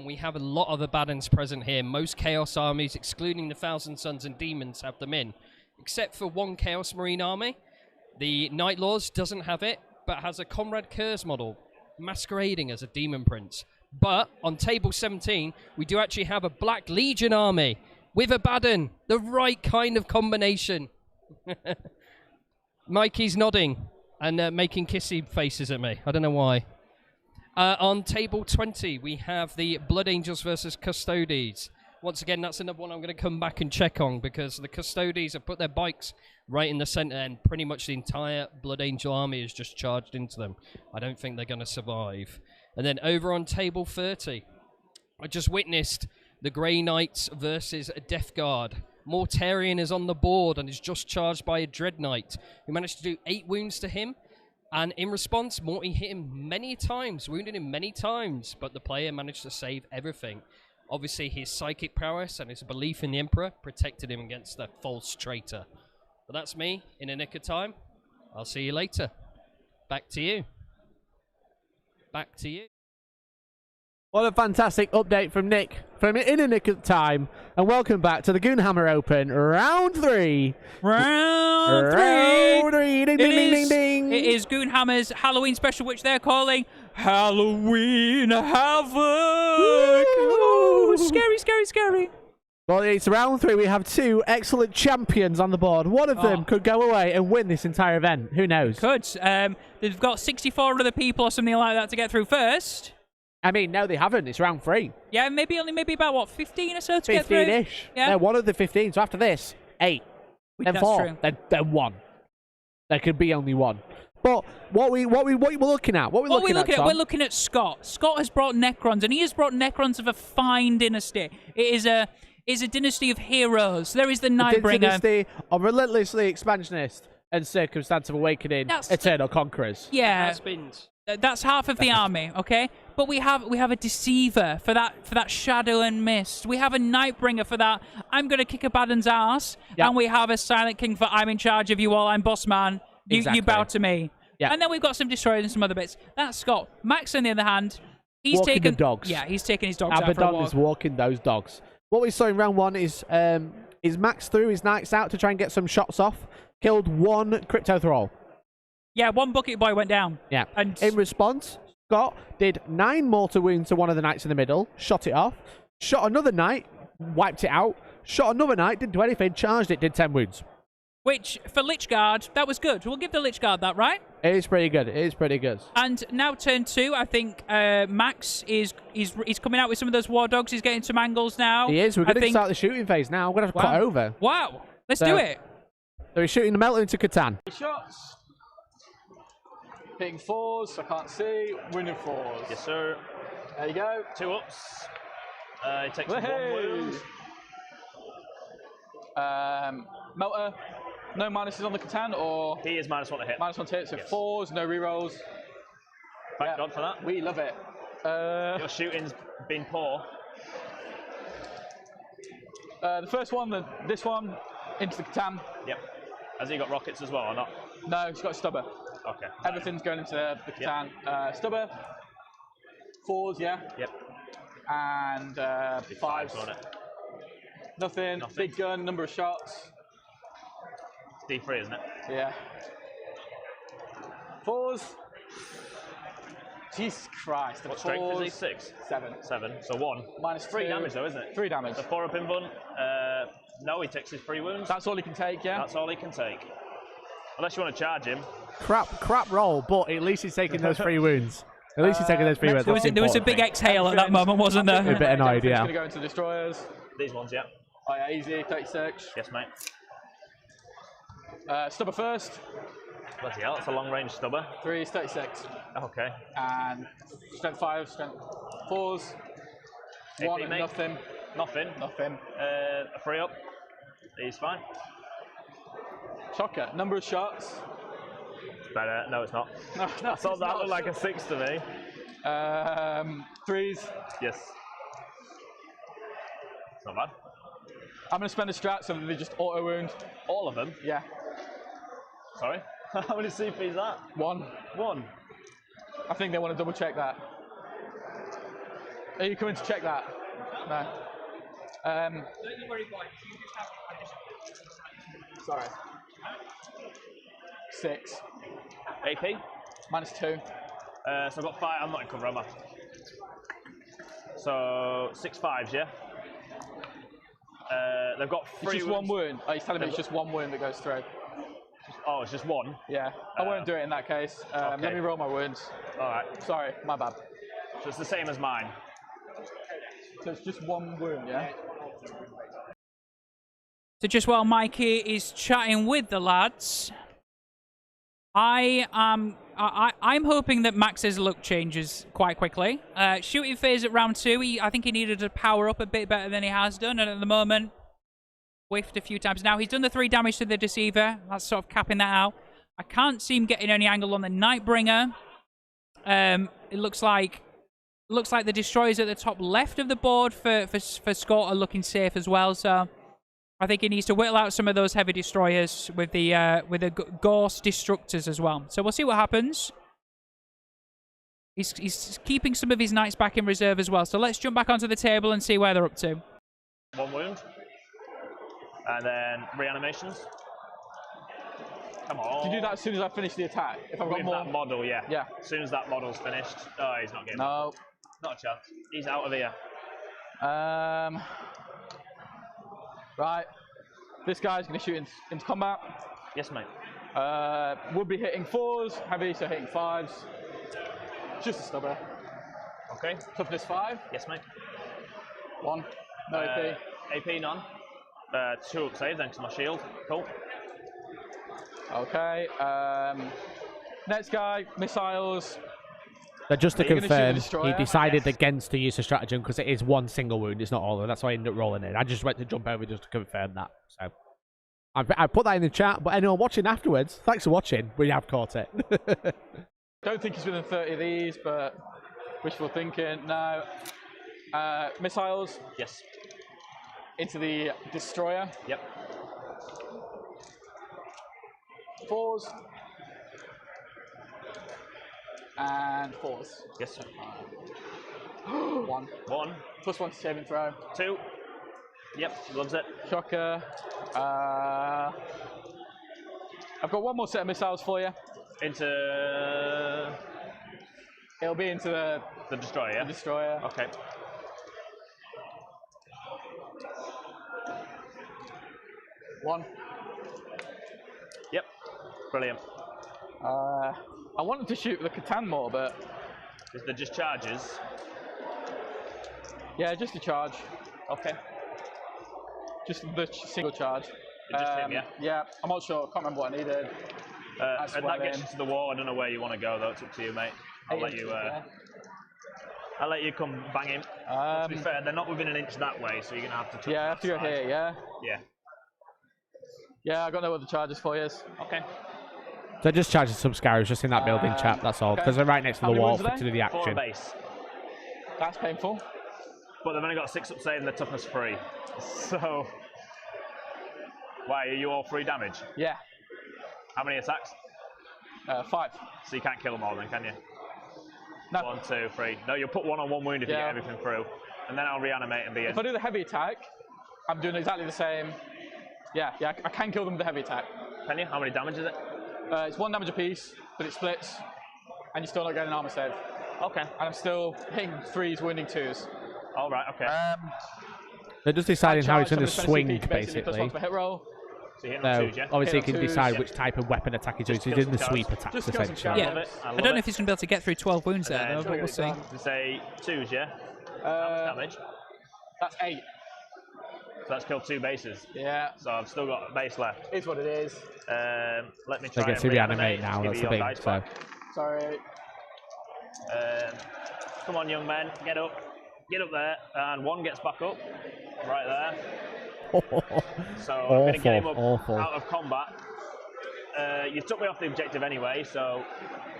Speaker 5: we have a lot of Abaddons present here. Most Chaos armies, excluding the Thousand Suns and Demons, have them in. Except for 1 Chaos Marine army. The Night Lords doesn't have it, but has a Comrade Curse model, masquerading as a Demon Prince. But on table 17, we do actually have a Black Legion army with Abaddon. The right kind of combination. Mikey's nodding and making kissy faces at me. I don't know why. On table 20, we have the Blood Angels versus Custodes. Once again, that's another one I'm going to come back and check on because the Custodes have put their bikes right in the center and pretty much the entire Blood Angel army is just charged into them. I don't think they're going to survive. And then over on table 30, I just witnessed the Grey Knights versus a Death Guard. Mortarion is on the board and is just charged by a Dread Knight who managed to do 8 wounds to him. And in response, Morty hit him many times, wounded him many times, but the player managed to save everything. Obviously, his psychic prowess and his belief in the Emperor protected him against the false traitor. But that's me in a nick of time. I'll see you later. Back to you. Back to you.
Speaker 1: What a fantastic update from Nick from In a Nick of Time. And welcome back to the Goonhammer Open, round 3.
Speaker 2: Round 3.
Speaker 1: Round 3. Ding, ding, ding, ding, ding.
Speaker 2: It is Goonhammer's Halloween special, which they're calling Halloween Havoc. Ooh, scary, scary, scary.
Speaker 1: Well, it's round 3. We have 2 excellent champions on the board. One of them could go away and win this entire event. Who knows?
Speaker 2: Could. They've got 64 other people or something like that to get through first.
Speaker 1: I mean, no, they haven't. It's round 3.
Speaker 2: Yeah, maybe about, what, 15 or so to get through?
Speaker 1: 15-ish.
Speaker 2: Yeah.
Speaker 1: They're one of the 15. So after this, 8. Then
Speaker 2: That's
Speaker 1: 4.
Speaker 2: true.
Speaker 1: Then 1. There could be only 1. But what we're looking at? What we're looking at, Tom?
Speaker 2: We're looking at Scott. Scott has brought Necrons, and he has brought Necrons of a fine dynasty. It is a dynasty of heroes. There is the Nightbringer.
Speaker 1: A dynasty of relentlessly expansionist and circumstance of awakening eternal conquerors.
Speaker 2: Yeah.
Speaker 5: Has-beens.
Speaker 2: That's half of the army, okay? But we have a deceiver for that shadow and mist. We have a Nightbringer for that I'm gonna kick Abaddon's ass, and we have a Silent King for I'm in charge of you all. I'm boss man. You bow to me.
Speaker 1: Yeah.
Speaker 2: And then we've got some destroyers and some other bits. That's Scott. Max, on the other hand, he's
Speaker 1: walking
Speaker 2: taken
Speaker 1: the dogs.
Speaker 2: Yeah, he's taken his dogs out for a
Speaker 1: Abaddon
Speaker 2: walk.
Speaker 1: is walking those dogs. What we saw in round 1 is Max threw his knights out to try and get some shots off. Killed 1 crypto thrall.
Speaker 2: Yeah, 1 bucket boy went down.
Speaker 1: Yeah.
Speaker 2: And
Speaker 1: in response, Scott did 9 mortar wounds to one of the knights in the middle, shot it off, shot another knight, wiped it out, shot another knight, didn't do anything, charged it, did 10 wounds.
Speaker 2: Which, for Lich Guard, that was good. We'll give the Lich Guard that, right?
Speaker 1: It is pretty good. It is pretty good.
Speaker 2: And now turn 2, I think Max is coming out with some of those war dogs. He's getting some angles now.
Speaker 1: He is. We're going to start the shooting phase now. We're going to have to cut over.
Speaker 2: Wow. Let's do it.
Speaker 1: So he's shooting the melter into Catan.
Speaker 4: Shots. Hitting 4s, I can't see. Winning 4s.
Speaker 3: Yes, sir.
Speaker 4: There you go.
Speaker 3: 2 ups. He takes 1 wound.
Speaker 4: Melter. No minuses on the Catan, or
Speaker 3: He is -1 to hit.
Speaker 4: -1 to hit, so
Speaker 3: Yes.
Speaker 4: 4s, no rerolls.
Speaker 3: Thank God for that.
Speaker 4: We love it.
Speaker 3: Your shooting's been poor.
Speaker 4: The first one, this one, into the Catan.
Speaker 3: Yep. Has he got rockets as well or not?
Speaker 4: No, he's got a stubber.
Speaker 3: Okay.
Speaker 4: Everything's going into the Catan. Stubber, 4s, yeah.
Speaker 3: Yep.
Speaker 4: And 5s.
Speaker 3: On it.
Speaker 4: Nothing. Big gun, number of shots.
Speaker 3: D3, isn't it?
Speaker 4: Yeah. 4s. Jesus Christ. The
Speaker 3: What strength is he?
Speaker 4: 4s,
Speaker 3: 6?
Speaker 4: 7.
Speaker 3: 7. So 1.
Speaker 4: -3
Speaker 3: damage though, isn't it?
Speaker 4: 3 damage.
Speaker 3: So 4 up in one. No, he takes his 3 wounds.
Speaker 4: That's all he can take, yeah?
Speaker 3: That's all he can take. Unless you want to charge him.
Speaker 1: Crap roll, but at least he's taking those 3 wounds. At least he's taking those 3 wounds.
Speaker 2: There was a big exhale at that moment, wasn't there?
Speaker 1: A bit annoyed,
Speaker 4: He's
Speaker 1: yeah.
Speaker 4: going to go into destroyers.
Speaker 3: These ones, yeah.
Speaker 4: Oh yeah, easy, 36.
Speaker 3: Yes, mate.
Speaker 4: Stubber first.
Speaker 3: Bloody hell, that's a long range stubber.
Speaker 4: 3 is 36.
Speaker 3: Okay.
Speaker 4: And strength 5, strength 4s. 1 and
Speaker 3: mate.
Speaker 4: nothing.
Speaker 3: Nothing. A 3 up. He's fine.
Speaker 4: Shocker. Number of shots.
Speaker 3: Better. No, it's not.
Speaker 4: No,
Speaker 3: I thought that looked like a 6 to me.
Speaker 4: 3s.
Speaker 3: Yes. It's not bad.
Speaker 4: I'm going to spend a strat so that they just auto wound.
Speaker 3: All of them?
Speaker 4: Yeah.
Speaker 3: Sorry? How many CP is that?
Speaker 4: 1.
Speaker 3: 1.
Speaker 4: I think they want to double check that. Are you coming to check that? No. Sorry. 6.
Speaker 3: AP?
Speaker 4: -2.
Speaker 3: So I've got 5. I'm not in cover, am I? So 6 5s, yeah? They've got 3
Speaker 4: It's just
Speaker 3: wounds.
Speaker 4: 1 wound. Oh, he's telling me it's just 1 wound that goes through.
Speaker 3: Oh, it's just 1?
Speaker 4: Yeah. I won't do it in that case. Let me roll my wounds.
Speaker 3: Alright.
Speaker 4: Sorry, my bad.
Speaker 3: So it's the same as mine.
Speaker 4: So it's just 1 wound, yeah?
Speaker 2: So just while Mikey is chatting with the lads, I'm hoping that Max's luck changes quite quickly. Shooting phase at round 2, I think he needed to power up a bit better than he has done, and at the moment, whiffed a few times. Now, he's done the 3 damage to the Deceiver. That's sort of capping that out. I can't see him getting any angle on the Nightbringer. It looks like the Destroyers at the top left of the board for Scott are looking safe as well, so I think he needs to whittle out some of those heavy destroyers with the Ghost Destructors as well. So we'll see what happens. He's keeping some of his knights back in reserve as well. So let's jump back onto the table and see where they're up to.
Speaker 3: 1 wound. And then reanimations. Come on.
Speaker 4: Do you do that as soon as I finish the attack? If I've got
Speaker 3: With
Speaker 4: more...
Speaker 3: that model, yeah.
Speaker 4: Yeah.
Speaker 3: As soon as that model's finished. Oh, he's not getting
Speaker 4: No.
Speaker 3: Not a chance. He's out of here.
Speaker 4: Right. This guy's going to shoot into combat.
Speaker 3: Yes, mate.
Speaker 4: Would be hitting 4s, heavy, so hitting 5s. Just a stubber.
Speaker 3: Okay.
Speaker 4: Toughness 5.
Speaker 3: Yes, mate.
Speaker 4: 1. No AP.
Speaker 3: AP, none. 2 up save then to my shield. Cool.
Speaker 4: Okay. Next guy, missiles.
Speaker 1: So just to
Speaker 4: Are you gonna shoot the
Speaker 1: confirm, he
Speaker 4: destroyer?
Speaker 1: decided
Speaker 3: Yes.
Speaker 1: against to use a stratagem because it is 1 single wound. It's not all of them. That's why I ended up rolling it. I just went to jump over just to confirm that. So I put that in the chat. But anyone watching afterwards, thanks for watching. We have caught it.
Speaker 4: Don't think he's within 30 of these, but wishful thinking. No. Missiles
Speaker 3: Yes.
Speaker 4: into the destroyer.
Speaker 3: Yep.
Speaker 4: 4s. And 4s.
Speaker 3: Yes.
Speaker 4: 1.
Speaker 3: 1.
Speaker 4: +1 to saving throw.
Speaker 3: 2. Yep. Loves it.
Speaker 4: Shocker. I've got 1 more set of missiles for you.
Speaker 3: Into
Speaker 4: It'll be into the
Speaker 3: the destroyer, yeah?
Speaker 4: destroyer.
Speaker 3: Okay.
Speaker 4: One.
Speaker 3: Yep. Brilliant.
Speaker 4: I wanted to shoot the Catan more, but
Speaker 3: Is there just charges?
Speaker 4: yeah, just a charge.
Speaker 3: Okay.
Speaker 4: Just the single charge.
Speaker 3: Just him, yeah?
Speaker 4: Yeah, I'm not sure. Can't remember what I needed. That's
Speaker 3: And
Speaker 4: well
Speaker 3: that gets
Speaker 4: in.
Speaker 3: you to the wall. I don't know where you want to go though. It's up to you, mate. I'll let you.
Speaker 4: Yeah.
Speaker 3: I'll let you come bang him. To be fair, they're not within an inch that way, so you're gonna have to. Touch
Speaker 4: Yeah, I have to go
Speaker 3: that side.
Speaker 4: here. Yeah.
Speaker 3: Yeah.
Speaker 4: Yeah, I got no other charges for you.
Speaker 3: Okay.
Speaker 1: So just charge some scarabs just in that building, chap. That's all.
Speaker 4: okay.
Speaker 1: Because they're right next to
Speaker 4: How
Speaker 1: the
Speaker 4: many
Speaker 1: wall
Speaker 4: wounds are
Speaker 1: to
Speaker 4: they?
Speaker 1: do the
Speaker 3: 4
Speaker 1: action.
Speaker 3: base.
Speaker 4: That's painful.
Speaker 3: But they've only got 6 up save and they're toughness 3. So. Why, are you all 3 damage?
Speaker 4: Yeah.
Speaker 3: How many attacks?
Speaker 4: 5.
Speaker 3: So you can't kill them all then, can you?
Speaker 4: No.
Speaker 3: 1, 2, 3. No, you'll put 1 on 1 wound if you get everything through. And then I'll reanimate and be in.
Speaker 4: If I do the heavy attack, I'm doing exactly the same. Yeah, I can kill them with the heavy attack.
Speaker 3: Can you? How many damage is it?
Speaker 4: It's 1 damage apiece, but it splits, and you're still not getting an armor save.
Speaker 3: Okay.
Speaker 4: And I'm still hitting 3s, wounding 2s.
Speaker 3: All right, okay.
Speaker 1: They're just deciding how he's
Speaker 4: Charge,
Speaker 1: going to
Speaker 4: so I'm
Speaker 1: swing,
Speaker 4: gonna spend a CP plus 1
Speaker 1: basically.
Speaker 4: for hit roll.
Speaker 3: So you hit
Speaker 1: So,
Speaker 3: on 2s, yeah?
Speaker 1: obviously, he
Speaker 4: Hit
Speaker 1: can
Speaker 4: on
Speaker 1: decide
Speaker 4: 2s.
Speaker 1: which type of weapon attack he's doing.
Speaker 3: Just
Speaker 1: So he's
Speaker 3: kill
Speaker 1: doing the
Speaker 3: some
Speaker 1: sweep
Speaker 3: guards.
Speaker 1: attacks,
Speaker 4: Just kill some
Speaker 1: essentially.
Speaker 3: I
Speaker 2: Yeah.
Speaker 3: love it.
Speaker 2: I don't know if he's going to be able to get through 12 wounds there, though, but we'll see.
Speaker 3: Say 2s, yeah? How much damage?
Speaker 4: That's 8.
Speaker 3: So that's killed 2 bases.
Speaker 4: Yeah,
Speaker 3: So I've still got a base left.
Speaker 4: is what it is.
Speaker 3: Let me
Speaker 1: They
Speaker 3: try
Speaker 1: get
Speaker 3: and
Speaker 1: to reanimate
Speaker 3: reanimate
Speaker 1: now,
Speaker 3: give
Speaker 1: that's
Speaker 3: you
Speaker 1: the
Speaker 3: your
Speaker 1: thing.
Speaker 3: dice
Speaker 1: So.
Speaker 3: back.
Speaker 4: Sorry.
Speaker 3: Come on, young men, get up. Get up there. And 1 gets back up. Right there. So I'm going to get him up
Speaker 1: Awful.
Speaker 3: out of combat. You took me off the objective anyway, so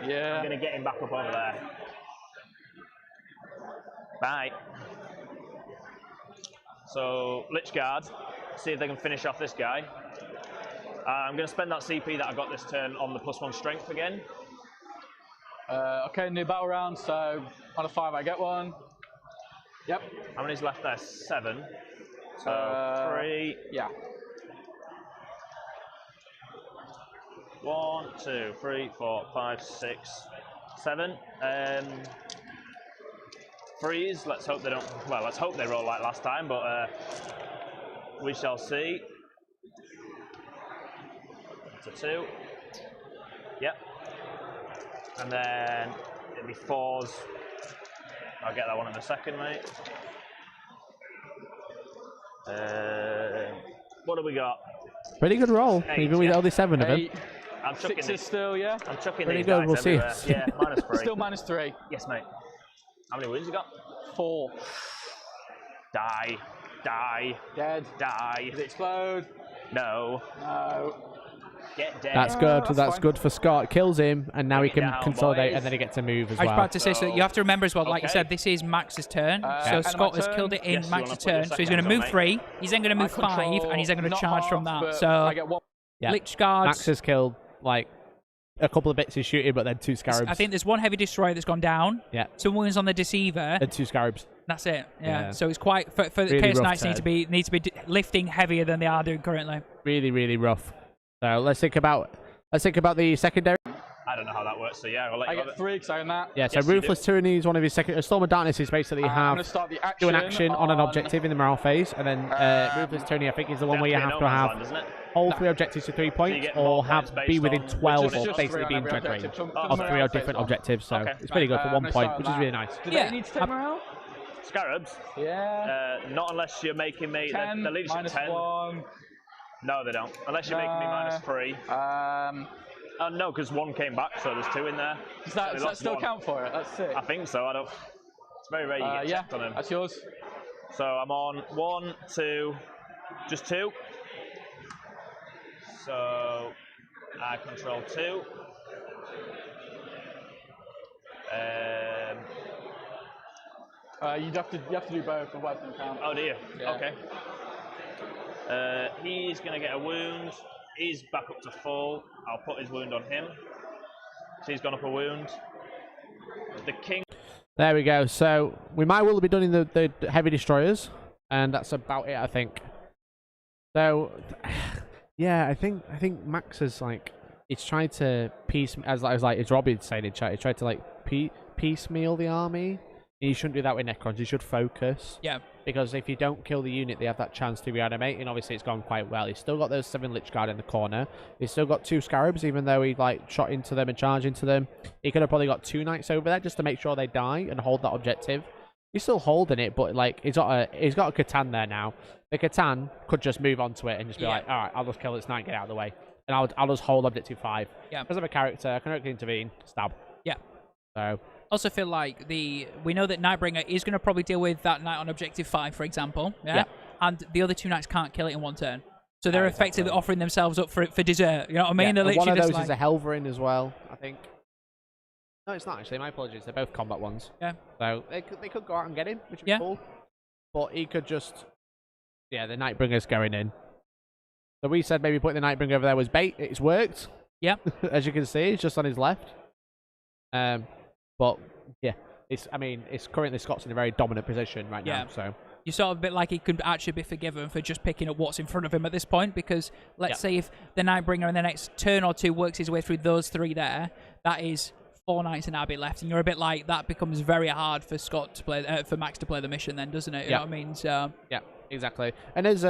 Speaker 4: Yeah.
Speaker 3: I'm going to get him back up over there. Bye. So, Lich Guard, see if they can finish off this guy. I'm going to spend that CP that I got this turn on the +1 strength again.
Speaker 4: Okay, new battle round, so on a 5 I get 1. Yep.
Speaker 3: How many's left there? 7. So, 3.
Speaker 4: Yeah.
Speaker 3: 1, 2, 3, 4, 5, 6, 7. Freeze. Let's hope they don't. Well, let's hope they roll like last time, but we shall see. It's a 2. Yep. And then it'll be 4s. I'll get that one in a second, mate. What do we got?
Speaker 1: Pretty good roll,
Speaker 3: 8,
Speaker 1: even with
Speaker 3: yeah.
Speaker 1: only 7 of them.
Speaker 4: 8.
Speaker 3: I'm chucking
Speaker 4: 6 is
Speaker 3: these.
Speaker 4: still, yeah.
Speaker 3: I'm chucking
Speaker 1: Pretty
Speaker 3: these
Speaker 1: good,
Speaker 3: dice
Speaker 1: we'll see.
Speaker 3: everywhere. Yeah, -3.
Speaker 4: Still -3.
Speaker 3: Yes, mate. How many wounds you got?
Speaker 4: 4.
Speaker 3: Die. Die.
Speaker 4: Dead.
Speaker 3: Die.
Speaker 4: Does it explode?
Speaker 3: No.
Speaker 4: No.
Speaker 3: Get dead.
Speaker 1: That's good.
Speaker 4: That's
Speaker 1: That's
Speaker 4: fine.
Speaker 1: good for Scott. Kills him, and now he
Speaker 3: Bring it
Speaker 1: can
Speaker 3: down,
Speaker 1: consolidate,
Speaker 3: boys.
Speaker 1: and then he gets to move as
Speaker 2: I was
Speaker 1: well.
Speaker 2: about to say, so you have to remember as well, like you
Speaker 3: Okay.
Speaker 2: said, this is Max's turn.
Speaker 4: end
Speaker 2: So
Speaker 4: of my
Speaker 2: Scott has
Speaker 4: turn.
Speaker 2: killed it in
Speaker 3: Yes, you wanna
Speaker 2: Max's
Speaker 3: put your
Speaker 2: turn. So he's going to
Speaker 3: seconds
Speaker 2: move
Speaker 3: on, mate.
Speaker 2: 3, he's then going to move 5, and he's then going to
Speaker 4: not
Speaker 2: charge from
Speaker 4: half,
Speaker 2: that.
Speaker 4: but
Speaker 2: So
Speaker 4: I get 1.
Speaker 1: Yeah.
Speaker 2: Lich Guards.
Speaker 1: Max has killed like a couple of bits he's shooting, but then 2 scarabs.
Speaker 2: I think there's 1 heavy destroyer that's gone down.
Speaker 1: Yeah.
Speaker 2: 2 wounds on the deceiver.
Speaker 1: And 2 scarabs.
Speaker 2: That's it. Yeah.
Speaker 1: Yeah.
Speaker 2: So it's quite for the
Speaker 1: Really
Speaker 2: Chaos
Speaker 1: rough
Speaker 2: Knights need to be lifting heavier than they are doing currently.
Speaker 1: Really, really rough. So let's think about the secondary.
Speaker 3: I don't know how that works, so yeah, I'll let
Speaker 4: I
Speaker 3: you have
Speaker 4: get
Speaker 3: it.
Speaker 4: 3 because I own that.
Speaker 1: Yeah. So
Speaker 3: Yes, you
Speaker 1: Ruthless Tyranny is one of his second. Storm of Darkness is basically
Speaker 4: I'm
Speaker 1: have
Speaker 4: going to start the
Speaker 1: do
Speaker 4: action,
Speaker 1: an action on an objective in the morale phase, and then Ruthless Tyranny I think is the one where you have to have
Speaker 3: Doesn't it?
Speaker 1: all 3 objectives to 3 points,
Speaker 3: get
Speaker 1: or
Speaker 3: more
Speaker 1: have
Speaker 3: points based
Speaker 1: be within
Speaker 3: on-
Speaker 1: 12
Speaker 3: which is
Speaker 1: of
Speaker 3: just
Speaker 1: basically
Speaker 4: 3 on
Speaker 1: being
Speaker 4: every
Speaker 1: dread range
Speaker 4: objective. From
Speaker 1: of
Speaker 4: morale
Speaker 1: 3
Speaker 4: phase
Speaker 1: different
Speaker 4: on.
Speaker 1: objectives. So
Speaker 3: Okay.
Speaker 1: it's pretty good for
Speaker 4: I'm
Speaker 1: 1
Speaker 4: gonna
Speaker 1: point,
Speaker 4: start
Speaker 1: which is
Speaker 4: that.
Speaker 1: really nice.
Speaker 4: Do
Speaker 2: Yeah.
Speaker 4: they need to take morale?
Speaker 3: Scarabs?
Speaker 4: Yeah.
Speaker 3: Not unless you're making me
Speaker 4: 10,
Speaker 3: the leadership
Speaker 4: minus
Speaker 3: 10.
Speaker 4: 1.
Speaker 3: No, they don't. Unless you're making me
Speaker 4: No.
Speaker 3: -3. No, because 1 came back, so there's 2 in there.
Speaker 4: Does
Speaker 3: They
Speaker 4: that
Speaker 3: lost
Speaker 4: still
Speaker 3: 1.
Speaker 4: count for it? That's sick.
Speaker 3: I think so. I don't. It's very rare you get
Speaker 4: Yeah,
Speaker 3: checked on him.
Speaker 4: that's yours.
Speaker 3: So I'm on 1, 2, just 2. So I control 2.
Speaker 4: You have to do both. The weapon count.
Speaker 3: Oh dear.
Speaker 4: Yeah.
Speaker 3: Okay. He's gonna get a wound. He's back up to full. I'll put his wound on him. So he's gone up a wound. The king.
Speaker 1: There we go. So we might well be done in the heavy destroyers, and that's about it, I think. So, yeah, I think Max is like he's trying to as Robbie saying in chat. He tried to like piecemeal the army. And you shouldn't do that with Necrons. You should focus.
Speaker 2: Yeah.
Speaker 1: Because if you don't kill the unit, they have that chance to reanimate, and obviously it's gone quite well. He's still got those 7 Lich Guard in the corner. He's still got 2 Scarabs, even though he like shot into them and charged into them. He could have probably got 2 Knights over there just to make sure they die and hold that objective. He's still holding it, but like he's got a Catan there now. The Catan could just move onto it and just be like, all right, I'll just kill this Knight, get out of the way, and I'll just hold objective 5.
Speaker 2: Yeah.
Speaker 1: Because of a character, I can intervene, stab.
Speaker 2: Yeah.
Speaker 1: So.
Speaker 2: Also feel like we know that Nightbringer is going to probably deal with that Knight on objective 5, for example. Yeah. And the other 2 Knights can't kill it in 1 turn. So they're
Speaker 1: exactly.
Speaker 2: effectively offering themselves up for dessert. You know what I mean?
Speaker 1: Yeah,
Speaker 2: They're
Speaker 1: and one
Speaker 2: literally
Speaker 1: of those
Speaker 2: just
Speaker 1: is a Helverin as well, I think. No, it's not actually. My apologies. They're both combat ones.
Speaker 2: Yeah.
Speaker 1: So they could go out and get him, which would be
Speaker 2: Yeah.
Speaker 1: cool. But he could just... Yeah, the Nightbringer's going in. So we said maybe putting the Nightbringer over there was bait. It's worked.
Speaker 2: Yeah.
Speaker 1: As you can see, it's just on his left. But, yeah. It's currently Scott's in a very dominant position right now. So
Speaker 2: you sort of a bit like he could actually be forgiven for just picking up what's in front of him at this point, because let's say if the Nightbringer in the next turn or two works his way through those 3 there, that is 4 Knights and Abbey left, and you're a bit like, that becomes very hard for Scott to play, for Max to play the mission then, doesn't it? You know what I mean? So
Speaker 1: yeah, exactly. And as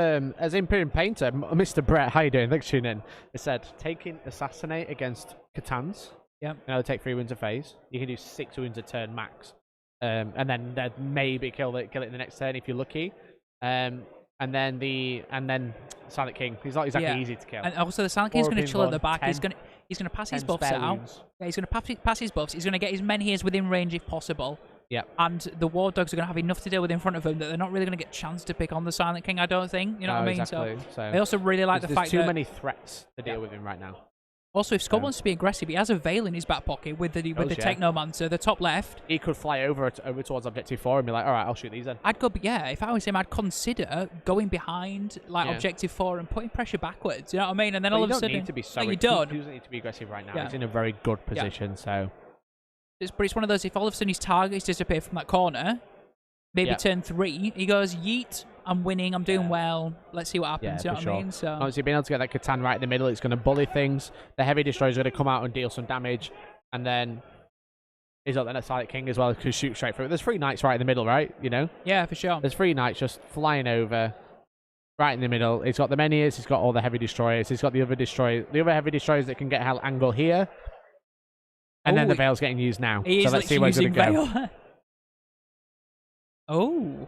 Speaker 1: Imperial Painter, Mr. Brett, how you doing? Thanks for tuning in. It said, taking Assassinate against Catans.
Speaker 2: Yeah.
Speaker 1: Now take 3 wounds a phase. You can do 6 wounds a turn max. And then they'd maybe kill it in the next turn if you're lucky. And then Silent King. He's not exactly easy to kill.
Speaker 2: And also the Silent King's going to chill at the back.
Speaker 1: 10,
Speaker 2: he's going to pass his buffs out.
Speaker 1: wounds.
Speaker 2: Yeah, he's going to pass his buffs. He's going to get as many as within range if possible.
Speaker 1: Yeah.
Speaker 2: And the War Dogs are going to have enough to deal with in front of them that they're not really going to get a chance to pick on the Silent King, I don't think. You know what I mean?
Speaker 1: Exactly. So
Speaker 2: I also really like the fact that...
Speaker 1: there's too many threats to deal with him right now.
Speaker 2: Also, if Scott wants to be aggressive, he has a Veil in his back pocket with the Technomancer, the top left.
Speaker 1: He could fly over towards Objective 4 and be like, all right, I'll shoot these then.
Speaker 2: I'd go, if I was him, I'd consider going behind Objective 4 and putting pressure backwards. You know what I mean? And then all of a sudden,
Speaker 1: you don't need to be so
Speaker 2: you don't.
Speaker 1: He doesn't need to be aggressive right now.
Speaker 2: Yeah.
Speaker 1: He's in a very good position, so.
Speaker 2: But it's one of those, if all of a sudden his targets disappear from that corner, maybe turn 3, he goes, yeet, I'm winning, I'm doing well, let's see what happens, you know what I mean? So
Speaker 1: obviously, being able to get that Catan right in the middle, it's going to bully things. The Heavy Destroyer's going to come out and deal some damage, and then he's got the Silent King as well, who shoot straight through. There's 3 Knights right in the middle, right? You know?
Speaker 2: Yeah, for sure.
Speaker 1: There's 3 Knights just flying over, right in the middle. He's got the Menhirs, he's got all the Heavy Destroyers, he's got the other Heavy Destroyers that can get hell angle here. And then the Veil's getting used now. So let's see where it's going to go.
Speaker 2: Oh.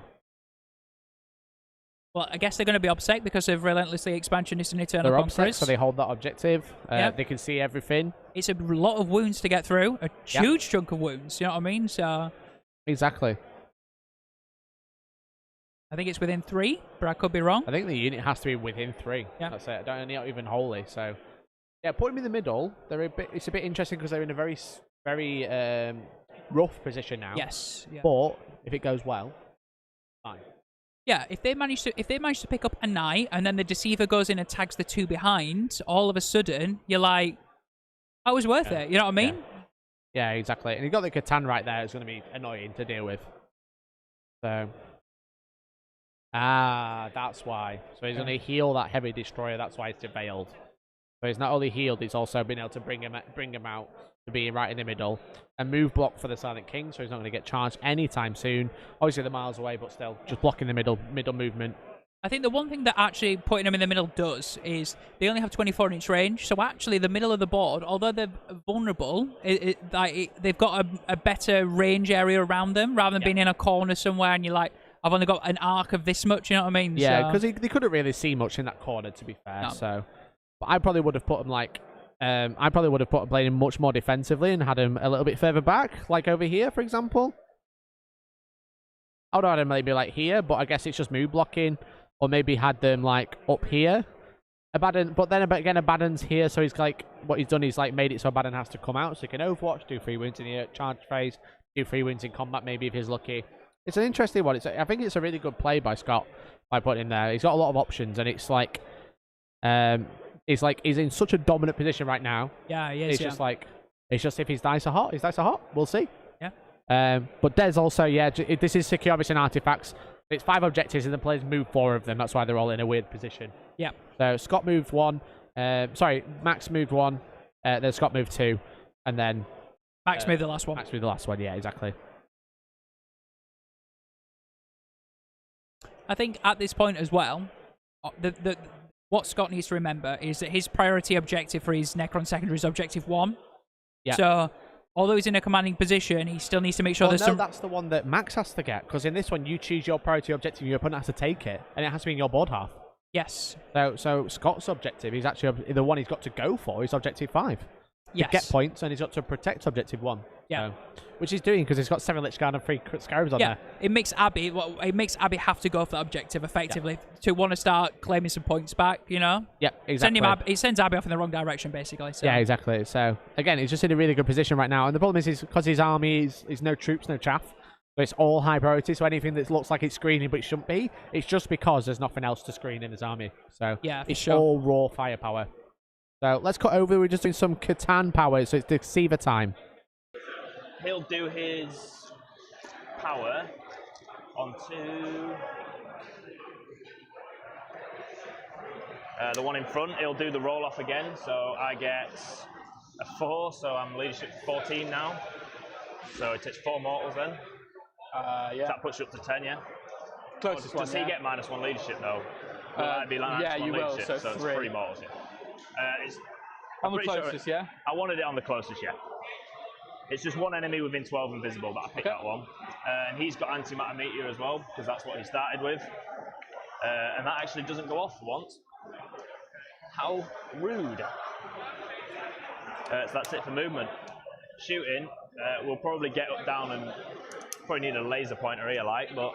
Speaker 2: Well, I guess they're going to be upset because of Relentlessly Expansionist and Eternal Conquerors.
Speaker 1: They're upset, so they hold that objective. They can see everything.
Speaker 2: It's a lot of wounds to get through. A huge chunk of wounds, you know what I mean? So
Speaker 1: exactly.
Speaker 2: I think it's within 3, but I could be wrong.
Speaker 1: I think the unit has to be within 3. Yeah. That's it. Not even wholly, so... Yeah, put them in the middle. It's a bit interesting because they're in a very, very rough position now.
Speaker 2: Yes. Yeah.
Speaker 1: But if it goes well, fine.
Speaker 2: Yeah, if they manage to pick up a Knight and then the Deceiver goes in and tags the 2 behind, all of a sudden you're like, that was worth it. You know what I mean?
Speaker 1: Yeah, exactly. And you got the Catan right there. It's going to be annoying to deal with. So. That's why. So he's going to heal that Heavy Destroyer. That's why it's veiled. So he's not only healed, he's also been able to bring him out to be right in the middle and move block for the Silent King, so he's not going to get charged anytime soon. Obviously, they're miles away, but still, just blocking the middle movement.
Speaker 2: I think the one thing that actually putting them in the middle does is they only have 24-inch range, so actually the middle of the board, although they're vulnerable, they've got a better range area around them rather than being in a corner somewhere and you're like, I've only got an arc of this much, you know what I mean?
Speaker 1: Yeah, because they couldn't really see much in that corner, to be fair, so... But I probably would have put him playing him much more defensively and had him a little bit further back, like over here, for example. I would have had him maybe like here, but I guess it's just move blocking, or maybe had them like up here. Abaddon, but then again, Abaddon's here, so he's like what he's done is like made it so Abaddon has to come out, so he can Overwatch, do 3 wounds in the charge phase, do 3 wounds in combat, maybe if he's lucky. It's an interesting one. I think it's a really good play by Scott by putting him there. He's got a lot of options, and it's like. He's in such a dominant position right now.
Speaker 2: Yeah, he is.
Speaker 1: It's just if his dice are hot, we'll see.
Speaker 2: Yeah.
Speaker 1: But Des also, this is secure obviously artifacts. It's 5 objectives and the players move 4 of them. That's why they're all in a weird position.
Speaker 2: Yeah.
Speaker 1: So Scott moved 1. Max moved 1. Then Scott moved 2, and then
Speaker 2: Max moved the last one.
Speaker 1: Max moved the last one. Yeah, exactly.
Speaker 2: I think at this point as well, what Scott needs to remember is that his priority objective for his Necron secondary is objective 1.
Speaker 1: Yeah.
Speaker 2: So, although he's in a commanding position, he still needs to make sure
Speaker 1: that's the one that Max has to get, because in this one, you choose your priority objective, your opponent has to take it, and it has to be in your board half.
Speaker 2: Yes.
Speaker 1: So Scott's objective is actually the one he's got to go for, is objective 5.
Speaker 2: Yes.
Speaker 1: To get points, and he's got to protect objective 1.
Speaker 2: Yeah.
Speaker 1: Which he's doing because he's got 7 Lich Guard and 3 Scarabs on
Speaker 2: Yeah,
Speaker 1: there.
Speaker 2: it makes Abby have to go for that objective effectively to want to start claiming some points back. You know.
Speaker 1: Yeah, exactly.
Speaker 2: It sends Abby off in the wrong direction basically. So.
Speaker 1: Yeah, exactly. So again, he's just in a really good position right now. And the problem is because his army is no troops, no chaff. So it's all high priority. So anything that looks like it's screening but it shouldn't be, it's just because there's nothing else to screen in his army. So
Speaker 2: yeah,
Speaker 1: it's
Speaker 2: sure.
Speaker 1: all raw firepower. So let's cut over. We're just doing some Catan power. So it's Deceiver time.
Speaker 3: He'll do his power onto the one in front. He'll do the roll off again, so I get a 4, so I'm leadership 14 now. So it takes 4 mortals then.
Speaker 4: Yeah.
Speaker 3: That puts you up to 10, yeah?
Speaker 4: Closest one,
Speaker 3: does he get -1 leadership though? Will I be like
Speaker 4: yeah, you will,
Speaker 3: leadership?
Speaker 4: so
Speaker 3: it's
Speaker 4: 3.
Speaker 3: 3 mortals, yeah.
Speaker 4: On the
Speaker 3: pretty sure
Speaker 4: closest, yeah?
Speaker 3: I wanted it on the closest, yeah. It's just one enemy within 12 invisible that I picked that one. And he's got antimatter meteor as well, because that's what he started with. And that actually doesn't go off for once. How rude. So that's it for movement. Shooting, we'll probably get up, down, and probably need a laser pointer here, like, but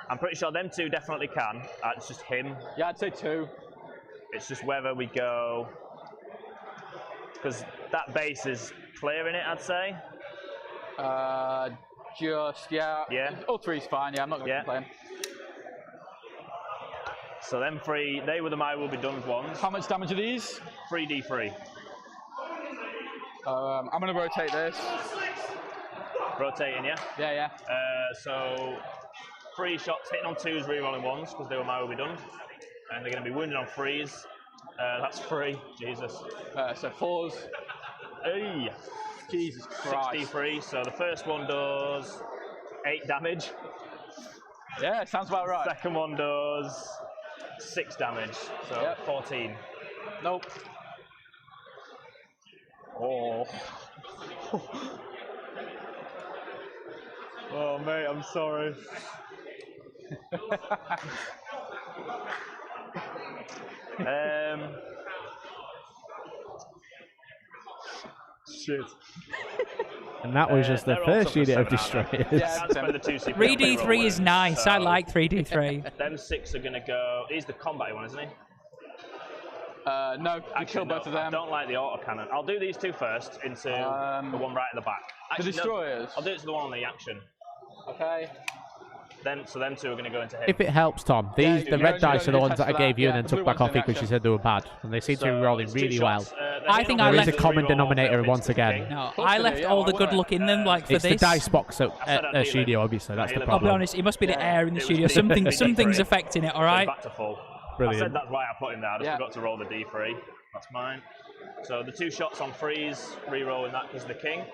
Speaker 3: I'm pretty sure them 2 definitely can. It's just him.
Speaker 4: Yeah, I'd say 2.
Speaker 3: It's just whether we go, because that base is clearing it, I'd say.
Speaker 4: Yeah. All 3's fine, yeah, I'm not going to complain.
Speaker 3: So them 3, they were the My Will Be Done ones.
Speaker 4: How much damage are these?
Speaker 3: 3d3.
Speaker 4: I'm going to rotate this.
Speaker 3: Rotating, yeah?
Speaker 4: Yeah.
Speaker 3: So 3 shots hitting on 2s, rerolling 1s, because they were My Will Be Done. And they're going to be wounded on 3s. That's 3, Jesus.
Speaker 4: So 4s.
Speaker 3: Hey.
Speaker 4: Jesus Christ.
Speaker 3: 63, so the first one does 8 damage.
Speaker 4: Yeah, sounds about right.
Speaker 3: Second one does 6 damage, so 14.
Speaker 4: Nope.
Speaker 3: Oh. Oh, mate, I'm sorry. Shit.
Speaker 1: And that was just the first unit of destroyers.
Speaker 3: Yeah,
Speaker 2: 3d3 is nice. I like 3d3.
Speaker 3: Them 6 are going to go. He's the combat one, isn't he?
Speaker 4: No, I kill both of them.
Speaker 3: I don't like the autocannon. I'll do these 2 first into the one right at the back. Actually,
Speaker 4: the destroyers?
Speaker 3: No, I'll do it to the one on the action.
Speaker 4: Okay.
Speaker 3: So them 2 are going to go into him.
Speaker 1: If it helps, Tom, the red dice are the ones that I gave you and then took back off because you said they were bad. And they seem to be rolling really well.
Speaker 2: I think
Speaker 1: there is a common denominator once again.
Speaker 2: No, I left all the good luck in them, like for
Speaker 1: it's
Speaker 2: this.
Speaker 1: It's the dice box at studio, obviously. That's the problem.
Speaker 2: I'll be honest, it must be the air in the studio. Something's affecting it, all right?
Speaker 3: Back to full.
Speaker 1: Brilliant.
Speaker 3: I said that's why I put him there. I just forgot to roll the d3. That's mine. So the 2 shots on 3s, re-rolling that because the king.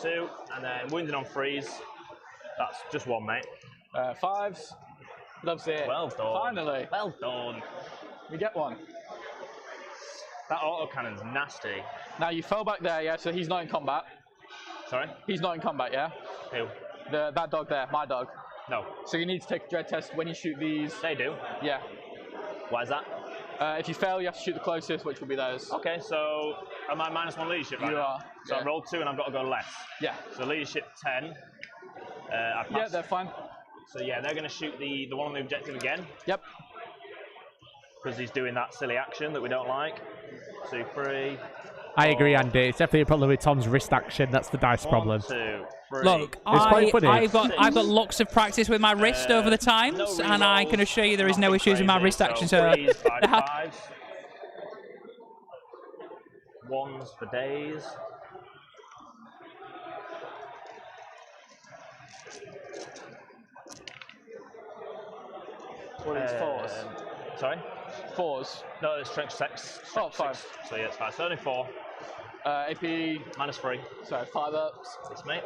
Speaker 3: 2, and then wounded on 3s. That's just 1, mate.
Speaker 4: 5s. Loves it.
Speaker 3: Well done.
Speaker 4: Finally.
Speaker 3: Well done.
Speaker 4: We get one.
Speaker 3: That autocannon's nasty.
Speaker 4: Now you fell back there, yeah, so he's not in combat.
Speaker 3: Sorry?
Speaker 4: He's not in combat, yeah?
Speaker 3: Who?
Speaker 4: That dog there, my dog.
Speaker 3: No.
Speaker 4: So you need to take a dread test when you shoot these.
Speaker 3: They do?
Speaker 4: Yeah.
Speaker 3: Why is that?
Speaker 4: If you fail, you have to shoot the closest, which will be those.
Speaker 3: Okay, so am I -1 leadership right
Speaker 4: You
Speaker 3: now?
Speaker 4: are.
Speaker 3: So
Speaker 4: Yeah.
Speaker 3: I rolled 2 and I've got to go less.
Speaker 4: Yeah.
Speaker 3: So leadership 10. I passed.
Speaker 4: Yeah, they're fine.
Speaker 3: So yeah, they're going to shoot the one on the objective again.
Speaker 4: Yep.
Speaker 3: Because he's doing that silly action that we don't like. 2, 3.
Speaker 1: I agree, Andy. It's definitely a problem with Tom's wrist action. That's the dice
Speaker 3: 1,
Speaker 1: problem.
Speaker 3: 2, 3.
Speaker 2: Look,
Speaker 1: quite funny.
Speaker 2: I've got lots of practice with my wrist over the times, and I can assure you there is no issues with my wrist action. So,
Speaker 3: 3s, 5s. 1s for days.
Speaker 4: What are these 4s?
Speaker 3: Sorry?
Speaker 4: 4s.
Speaker 3: No, it's strength 6.
Speaker 4: Oh, 5.
Speaker 3: So yeah, it's 5. So only 4.
Speaker 4: AP.
Speaker 3: -3.
Speaker 4: So 5 ups.
Speaker 3: It's mate.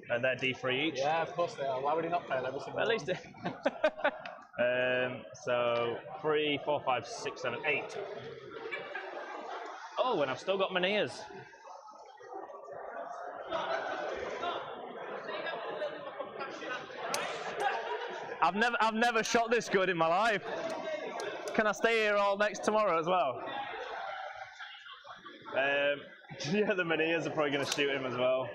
Speaker 3: And they're D3 each.
Speaker 4: Yeah, of course they are. Why would he not fail every single
Speaker 3: At
Speaker 4: one?
Speaker 3: least so 3, 4, 5, 6, 7, 8. Oh, and I've still got my ears. I've never shot this good in my life. Can I stay here all next tomorrow as well? Yeah, the Menhirs are probably going to shoot him as well.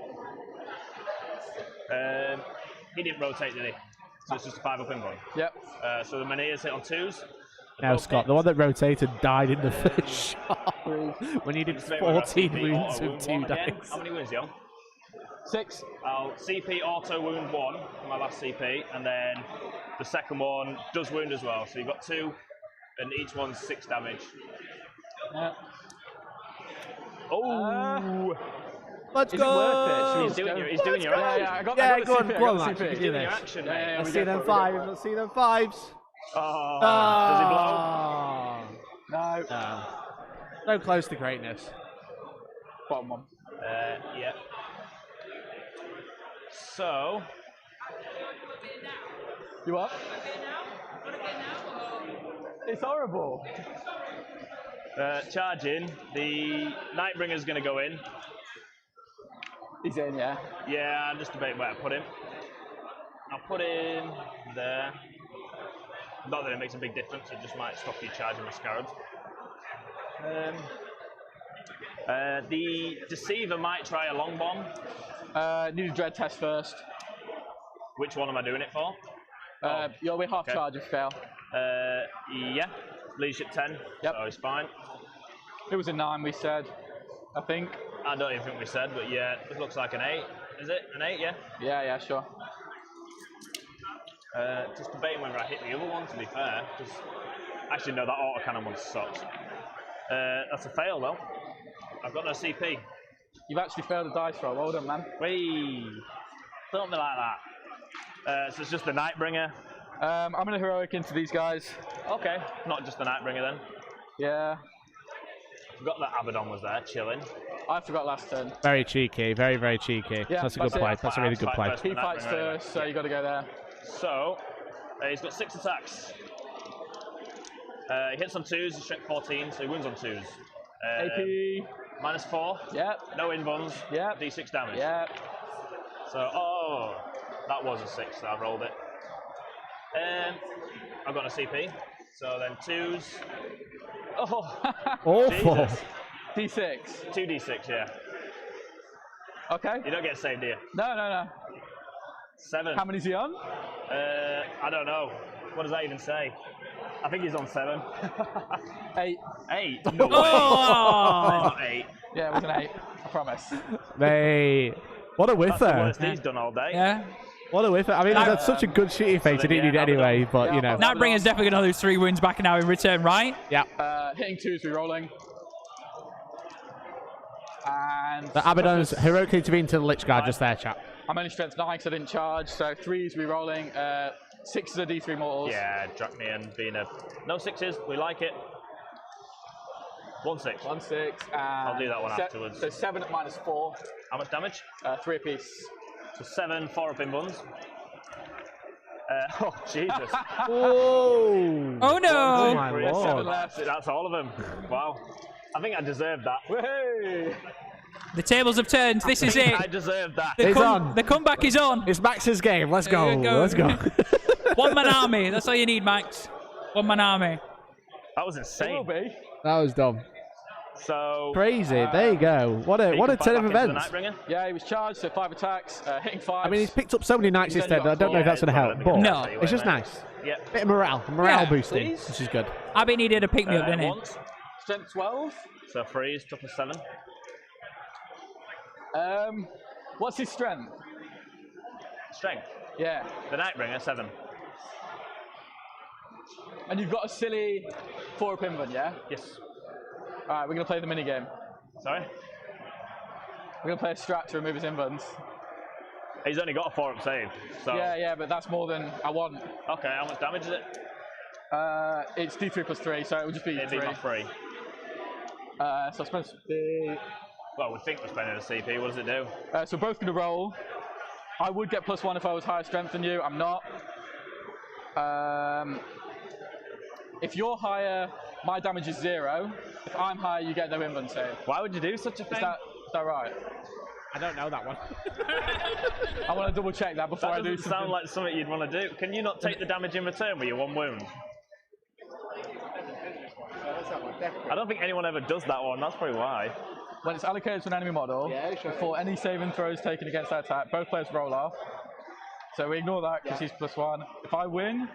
Speaker 3: He didn't rotate, did he? So it's just a 5-up inbound.
Speaker 4: Yep.
Speaker 3: So the Menhirs hit on 2s.
Speaker 1: Now, Scott, the one that rotated died in the first shot when he did
Speaker 3: Just make sure we've got
Speaker 1: 14
Speaker 3: CP
Speaker 1: wounds
Speaker 3: auto
Speaker 1: with
Speaker 3: wound
Speaker 1: 2
Speaker 3: 1 again.
Speaker 1: dice.
Speaker 3: How many wounds, Jon?
Speaker 4: 6.
Speaker 3: I'll CP auto wound 1 for my last CP, and then the second one does wound as well. So you've got 2, and each one's 6 damage.
Speaker 4: Yeah.
Speaker 3: Oh!
Speaker 1: Let's
Speaker 4: Is it worth it?
Speaker 3: He's doing your action.
Speaker 4: Yeah, I got
Speaker 1: Yeah,
Speaker 4: the
Speaker 1: go on,
Speaker 4: CP, I
Speaker 1: go on,
Speaker 4: got
Speaker 1: Max,
Speaker 4: the
Speaker 1: you
Speaker 4: CP.
Speaker 1: can do
Speaker 3: Doing your
Speaker 1: this.
Speaker 3: action,
Speaker 4: Yeah,
Speaker 3: mate.
Speaker 4: yeah,
Speaker 1: Let's
Speaker 4: we
Speaker 1: see
Speaker 4: go
Speaker 1: them
Speaker 4: for it, we go
Speaker 1: 5s. Let's see them 5s.
Speaker 3: Oh,
Speaker 1: Ah.
Speaker 3: does he blow?
Speaker 4: No.
Speaker 1: So close to greatness.
Speaker 4: Bottom one.
Speaker 3: Yeah. So,
Speaker 4: You up? It's horrible.
Speaker 3: charging, the Nightbringer's going to go in.
Speaker 4: He's in, yeah.
Speaker 3: Yeah, I'm just debating where to put him. I'll put him there. Not that it makes a big difference, it just might stop you charging my Scarabs. The Deceiver might try a long bomb.
Speaker 4: Need a dread test first.
Speaker 3: Which one am I doing it for?
Speaker 4: You'll be half
Speaker 3: okay.
Speaker 4: charge if you fail.
Speaker 3: Yeah, leadership 10,
Speaker 4: Yep.
Speaker 3: so he's fine.
Speaker 4: It was a 9, we said. I think.
Speaker 3: I don't even think we said, but yeah, it looks like an 8. Is it? An 8, yeah?
Speaker 4: Yeah, sure.
Speaker 3: Just debating whether I hit the other one, to be fair. Because actually, no, that autocannon one sucks. That's a fail, though. I've got no CP.
Speaker 4: You've actually failed a dice roll. Well done, man.
Speaker 3: Whee! Something like that. So it's just the Nightbringer.
Speaker 4: I'm going to heroic into these guys.
Speaker 3: Okay, not just the Nightbringer then.
Speaker 4: Yeah.
Speaker 3: Forgot that Abaddon was there, chilling.
Speaker 4: I forgot last turn.
Speaker 1: Very cheeky, very, very cheeky.
Speaker 4: Yeah,
Speaker 1: That's a good
Speaker 4: that's it.
Speaker 1: play. That's a really good play.
Speaker 3: First.
Speaker 4: He
Speaker 3: The
Speaker 4: fights
Speaker 3: Nightbringer
Speaker 4: first, so
Speaker 3: anyway.
Speaker 4: you got to go there.
Speaker 3: So, he's got 6 attacks. He hits on 2s, he's strength 14, so he wins on 2s.
Speaker 4: AP.
Speaker 3: -4.
Speaker 4: Yep.
Speaker 3: No invuns.
Speaker 4: Yep.
Speaker 3: D6 damage.
Speaker 4: Yep.
Speaker 3: So, that was a 6, so I rolled it. I've got a CP. So then 2s. Oh,
Speaker 1: Awful.
Speaker 3: Jesus.
Speaker 4: D6.
Speaker 3: 2d6, yeah.
Speaker 4: Okay.
Speaker 3: You don't get saved, do you?
Speaker 4: No.
Speaker 3: 7.
Speaker 4: How many's he on?
Speaker 3: I don't know. What does that even say? I think he's on 7.
Speaker 4: 8.
Speaker 3: 8? No way.
Speaker 2: Oh!
Speaker 3: Not 8.
Speaker 4: Yeah, it was an 8. I promise.
Speaker 1: Mate, what a
Speaker 3: That's the
Speaker 1: whiffer.
Speaker 3: worst he's done all day.
Speaker 2: Yeah.
Speaker 1: What a whiffer. I mean, that's such a good shooting face. He
Speaker 3: then,
Speaker 1: didn't need it
Speaker 3: yeah,
Speaker 1: anyway, but,
Speaker 4: Yeah,
Speaker 1: you know.
Speaker 2: Nightbringer's definitely going to lose 3 wounds back now in return, right?
Speaker 1: Yeah.
Speaker 4: Hitting 2s, re-rolling. And
Speaker 1: The Abaddon's heroically intervened to the Lich Guard just there, chap.
Speaker 4: I'm only strength 9 because I didn't charge, so 3s re-rolling. 6s are D3 mortals.
Speaker 3: Yeah, Drachnian being a... No 6s, we like it. 1 6.
Speaker 4: 1 6. And
Speaker 3: I'll do that one afterwards.
Speaker 4: So 7 at -4.
Speaker 3: How much damage?
Speaker 4: 3 apiece.
Speaker 3: So 7, 4-up in buns. Oh, Jesus.
Speaker 1: Whoa.
Speaker 2: Oh no!
Speaker 1: Oh, my
Speaker 3: Three,
Speaker 1: lord.
Speaker 3: 7 left. That's all of them. Wow. I think I deserved that.
Speaker 4: Hey!
Speaker 2: The tables have turned. This is it.
Speaker 3: I deserved that.
Speaker 1: It's on.
Speaker 2: The comeback is on.
Speaker 1: It's Max's game. Let's go.
Speaker 2: There you go.
Speaker 1: Let's go.
Speaker 2: One-man army. That's all you need, Max. One-man army.
Speaker 3: That was
Speaker 4: It will
Speaker 3: insane.
Speaker 4: be.
Speaker 1: That was dumb.
Speaker 3: So...
Speaker 1: Crazy. There you go. What a
Speaker 3: he
Speaker 1: what a
Speaker 3: can fight
Speaker 1: turn of
Speaker 3: back into
Speaker 1: events.
Speaker 3: the Nightbringer?
Speaker 4: Yeah, he was charged, so 5 attacks, hitting 5.
Speaker 1: I mean, he's picked up so many knights
Speaker 4: He's
Speaker 1: instead.
Speaker 4: only
Speaker 1: I don't know if
Speaker 3: got
Speaker 1: that's going to
Speaker 3: four.
Speaker 1: help,
Speaker 3: Yeah,
Speaker 1: but
Speaker 2: No.
Speaker 3: anyway,
Speaker 1: it's just
Speaker 3: mate.
Speaker 1: nice.
Speaker 3: Yeah.
Speaker 1: Bit of morale
Speaker 2: Yeah,
Speaker 1: boosting,
Speaker 4: please.
Speaker 1: which is good.
Speaker 2: Abby needed a pick-me-up, didn't he?
Speaker 3: Once.
Speaker 4: Strength 12.
Speaker 3: So 3 is toughness 7.
Speaker 4: What's his strength?
Speaker 3: Strength.
Speaker 4: Yeah.
Speaker 3: The Nightbringer 7.
Speaker 4: And you've got a silly 4-up invan, yeah?
Speaker 3: Yes.
Speaker 4: Alright, we're going to play the minigame.
Speaker 3: Sorry?
Speaker 4: We're going to play a strat to remove his invans.
Speaker 3: He's only got a 4-up save. So.
Speaker 4: Yeah, but that's more than I want.
Speaker 3: Okay, how much damage is it?
Speaker 4: It's D3 plus 3, so it would just be
Speaker 3: It'd
Speaker 4: 3.
Speaker 3: be my 3.
Speaker 4: So I suppose the...
Speaker 3: Well, we think we're spending a CP. What does it do?
Speaker 4: So we're both going to roll. I would get +1 if I was higher strength than you. I'm not. If you're higher, my damage is 0. If I'm higher, you get no invan save.
Speaker 3: Why would you do such a
Speaker 4: Is
Speaker 3: thing?
Speaker 4: that right?
Speaker 1: I don't know that one.
Speaker 4: I want to double check that before
Speaker 3: That
Speaker 4: I do
Speaker 3: doesn't
Speaker 4: something.
Speaker 3: sound like something you'd want to do. Can you not take the damage in return with your 1 wound? I don't think anyone ever does that one. That's probably why.
Speaker 4: When it's allocated to an enemy model, before any saving throws taken against that attack, both players roll off. So we ignore that because he's +1. If I win,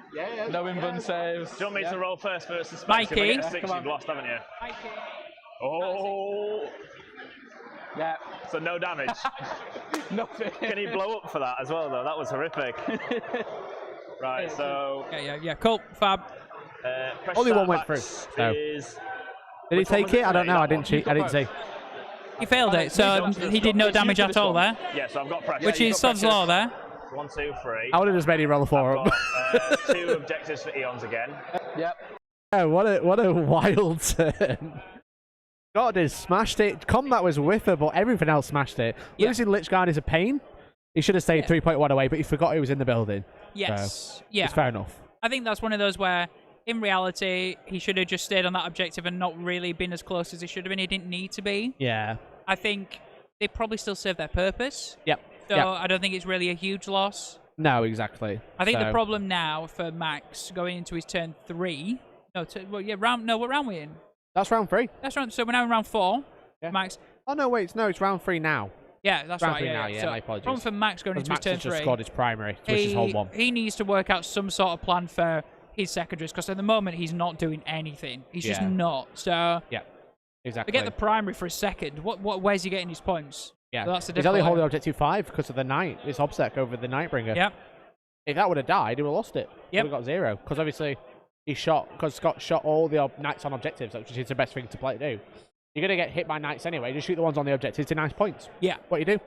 Speaker 4: no invuln saves.
Speaker 3: Do you want me to roll first versus Specs?
Speaker 2: Mikey.
Speaker 3: If I get a 6, you've lost, haven't you? Oh.
Speaker 4: Yeah.
Speaker 3: So no damage.
Speaker 4: Nothing.
Speaker 3: Can he blow up for that as well, though? That was horrific. Right, so...
Speaker 2: Yeah. Cool. Fab.
Speaker 1: Only one went through. So. Did he take it? I don't know. I didn't see.
Speaker 2: He failed it, so he did no damage at all there.
Speaker 3: Yeah, so I've got pressure.
Speaker 2: Which is Sod's Law there.
Speaker 3: 1, 2, 3.
Speaker 1: I would have just made him roll a 4 up.
Speaker 3: 2 objectives for Eons again.
Speaker 4: Yep.
Speaker 1: Oh, what a wild turn. God has smashed it. Combat was with her, but everything else smashed it.
Speaker 2: Yeah.
Speaker 1: Losing Lichguard is a pain. He should have stayed 3.1 away, but he forgot he was in the building.
Speaker 2: Yes.
Speaker 1: So,
Speaker 2: Yeah.
Speaker 1: it's fair enough.
Speaker 2: I think that's one of those where, in reality, he should have just stayed on that objective and not really been as close as he should have been. He didn't need to be.
Speaker 1: Yeah.
Speaker 2: I think they probably still serve their purpose.
Speaker 1: Yep.
Speaker 2: So
Speaker 1: Yep.
Speaker 2: I don't think it's really a huge loss.
Speaker 1: No, exactly.
Speaker 2: I think the
Speaker 1: So-
Speaker 2: problem now for Max going into his turn 3. What round we in?
Speaker 1: That's round 3.
Speaker 2: That's round. So we're now in round 4.
Speaker 1: Yeah.
Speaker 2: Max.
Speaker 1: Oh, no, wait. No, it's round 3 now.
Speaker 2: Yeah, that's
Speaker 1: Round
Speaker 2: right.
Speaker 1: 3
Speaker 2: Yeah,
Speaker 1: now,
Speaker 2: yeah.
Speaker 1: yeah,
Speaker 2: So
Speaker 1: my apologies.
Speaker 2: problem for Max going into his
Speaker 1: Max
Speaker 2: turn
Speaker 1: has just
Speaker 2: 3.
Speaker 1: scored his primary, which is hold 1.
Speaker 2: He needs to work out some sort of plan for his secondaries, because at the moment he's not doing anything. He's just not. So
Speaker 1: Yeah, exactly.
Speaker 2: forget the primary for a second. Where's he getting his points?
Speaker 1: Yeah,
Speaker 2: So that's the
Speaker 1: he's only
Speaker 2: difficulty.
Speaker 1: holding objective 5 because of the knight. It's obsec over the Nightbringer.
Speaker 2: Yep.
Speaker 1: If that would have died, he would have lost it. He
Speaker 2: Yep.
Speaker 1: would have got 0. Because obviously, because Scott shot all the knights on objectives, which is the best thing to do. You're going to get hit by knights anyway. Just shoot the ones on the objectives to nice points.
Speaker 2: Yeah.
Speaker 1: What you do?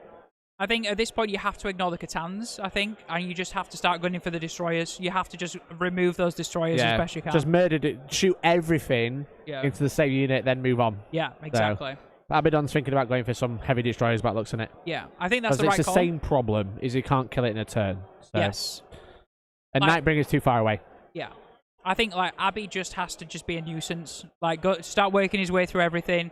Speaker 2: I think at this point you have to ignore the Catans, I think, and you just have to start gunning for the destroyers. You have to just remove those destroyers as best you can.
Speaker 1: Just murdered it. Shoot everything into the same unit, then move on.
Speaker 2: Yeah, exactly.
Speaker 1: So, Abaddon's thinking about going for some heavy destroyers by looks in it.
Speaker 2: Yeah, I think that's the
Speaker 1: Because
Speaker 2: right
Speaker 1: it's the
Speaker 2: call.
Speaker 1: same problem, is he can't kill it in a turn. So.
Speaker 2: Yes.
Speaker 1: And Nightbringer's too far away.
Speaker 2: Yeah. I think like Abby just has to just be a nuisance. Like start working his way through everything.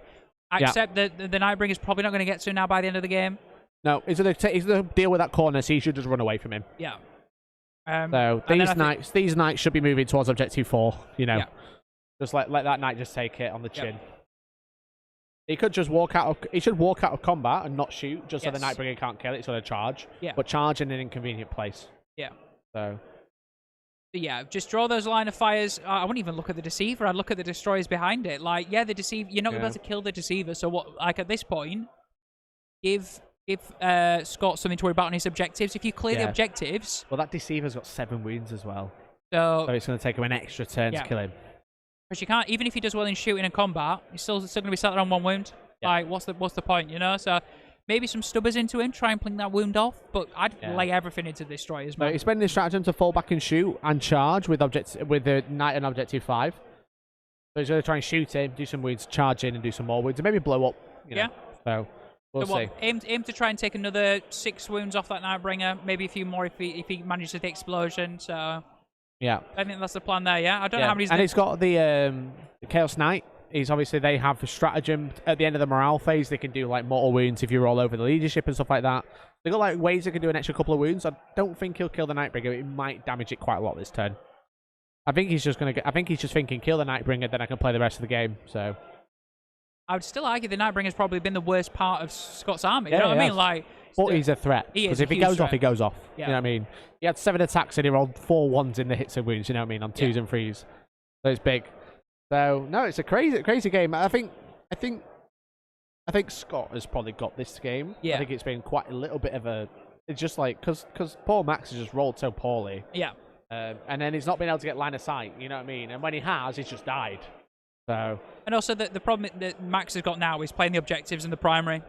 Speaker 2: Accept that the Nightbringer's probably not going to get to now by the end of the game.
Speaker 1: No, he's going to deal with that corner, so he should just run away from him.
Speaker 2: Yeah.
Speaker 1: So these knights should be moving towards objective 4. You know, just let that knight just take it on the chin. He could just walk out. He should walk out of combat and not shoot, just so the Nightbringer can't kill it. It's going to charge. Yeah. But charge in an inconvenient place.
Speaker 2: Yeah.
Speaker 1: So
Speaker 2: yeah, just draw those line of fires. I wouldn't even look at the Deceiver. I'd look at the destroyers behind it. Like, yeah, the Deceiver. You're not going to be able to kill the Deceiver. So what? Like at this point, give Scott something to worry about on his objectives. If you clear the objectives,
Speaker 1: well, that Deceiver's got 7 wounds as well.
Speaker 2: So
Speaker 1: it's going to take him an extra turn to kill him.
Speaker 2: Because you can't, even if he does well in shooting and combat, he's still going to be sat there on 1 wound. Yeah. Like, what's the point, you know? So maybe some stubbers into him, try and pling that wound off. But I'd lay everything into destroyers, man.
Speaker 1: No, he's spending the stratagem to fall back and shoot and charge with the knight and objective 5. So he's going to try and shoot him, do some wounds, charge in and do some more wounds, and maybe blow up. You know? So we'll see.
Speaker 2: Aim to try and take another 6 wounds off that Nightbringer. Maybe a few more if he manages the explosion. So
Speaker 1: yeah,
Speaker 2: I think that's the plan there. Yeah, I don't know how many.
Speaker 1: And it's got the Chaos Knight. They have a stratagem at the end of the morale phase. They can do like mortal wounds if you're all over the leadership and stuff like that. They got like ways they can do an extra couple of wounds. I don't think he'll kill the Nightbringer. It might damage it quite a lot this turn. I think he's just thinking kill the Nightbringer, then I can play the rest of the game. So
Speaker 2: I would still argue the Nightbringer's probably been the worst part of Scott's army. You know what I mean? Like,
Speaker 1: but he's a threat. Because if he goes off, he goes off.
Speaker 2: Yeah.
Speaker 1: You know what I mean? He had 7 attacks and he rolled 4 1s in the hits and wounds. You know what I mean? On 2s and 3s. So it's big. So no, it's a crazy game. I think Scott has probably got this game.
Speaker 2: Yeah.
Speaker 1: I think it's been quite a little bit of a. It's just like because poor Max has just rolled so poorly.
Speaker 2: Yeah.
Speaker 1: And then he's not been able to get line of sight. You know what I mean? And when he has, he's just died. So.
Speaker 2: And also the problem that Max has got now is playing the objectives in the primary.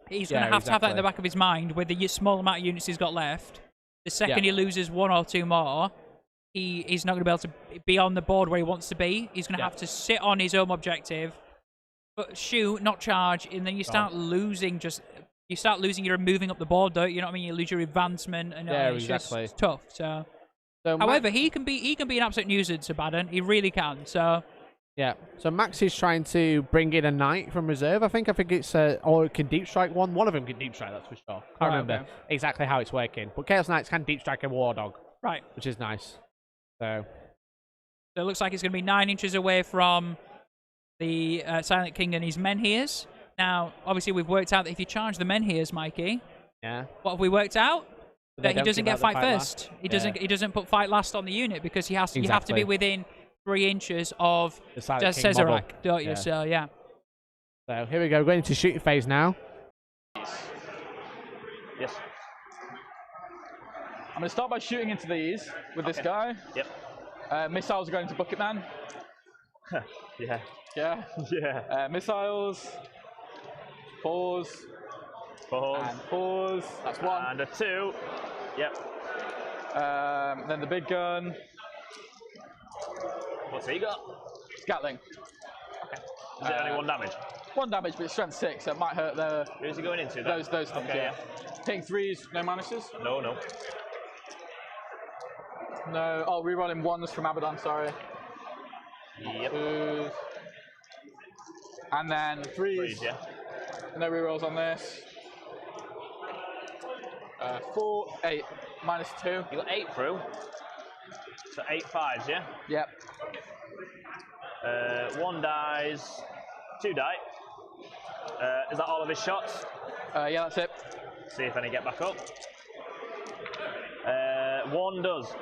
Speaker 2: He's going to have to have that in the back of his mind with the small amount of units he's got left. The second he loses 1 or 2 more, he's not going to be able to be on the board where he wants to be. He's going to have to sit on his home objective, but shoot, not charge, and then you start losing. You start losing your moving up the board, though. You know what I mean? You lose your advancement, and it's just tough. So however, he can be an absolute nuisance, Abaddon. He really can. So.
Speaker 1: Yeah, so Max is trying to bring in a knight from reserve. I think it's or it can deep strike one. One of them can deep strike. That's for sure. Can't remember exactly how it's working, but Chaos Knights can deep strike a war dog,
Speaker 2: right?
Speaker 1: Which is nice. So
Speaker 2: it looks like it's going to be 9 inches away from the Silent King and his menhirs. Now, obviously, we've worked out that if you charge the Menhirs, Mikey,
Speaker 1: Yeah.
Speaker 2: what have we worked out?
Speaker 1: They
Speaker 2: That he
Speaker 1: don't
Speaker 2: doesn't
Speaker 1: give
Speaker 2: get
Speaker 1: out the
Speaker 2: fight
Speaker 1: fight
Speaker 2: first.
Speaker 1: last.
Speaker 2: He
Speaker 1: Yeah.
Speaker 2: doesn't. He doesn't put fight last on the unit because you have to be
Speaker 1: Exactly.
Speaker 2: within 3 inches of
Speaker 1: The Silent King
Speaker 2: Cesarek,
Speaker 1: model.
Speaker 2: don't you?
Speaker 1: Yeah.
Speaker 2: So yeah.
Speaker 1: So here we go, going into shooting phase now.
Speaker 3: Yes.
Speaker 4: I'm going to start by shooting into these with this guy.
Speaker 3: Yep.
Speaker 4: Missiles are going to Bucket Man.
Speaker 3: Yeah.
Speaker 4: Yeah.
Speaker 3: Yeah.
Speaker 4: Missiles. Pause.
Speaker 3: Pause.
Speaker 4: And pause. That's one.
Speaker 3: And a 2. Yep.
Speaker 4: Then the big gun.
Speaker 3: What's he got?
Speaker 4: Gatling.
Speaker 3: Is it only 1 damage?
Speaker 4: 1 damage, but it's strength 6, so it might hurt the
Speaker 3: Who's he going into? Then?
Speaker 4: those things.
Speaker 3: Okay,
Speaker 4: yeah. Hitting 3s, no minuses.
Speaker 3: No.
Speaker 4: No. Oh, rerolling 1s from Abaddon. Sorry.
Speaker 3: Yep.
Speaker 4: 2s. And then 3s.
Speaker 3: 3s, yeah.
Speaker 4: No rerolls on this. 4, 8, -2.
Speaker 3: You got 8 through. So 8 5s, yeah?
Speaker 4: Yep.
Speaker 3: 1 dies, 2 die. Is that all of his shots?
Speaker 4: Yeah, that's it.
Speaker 3: See if any get back up. 1 does.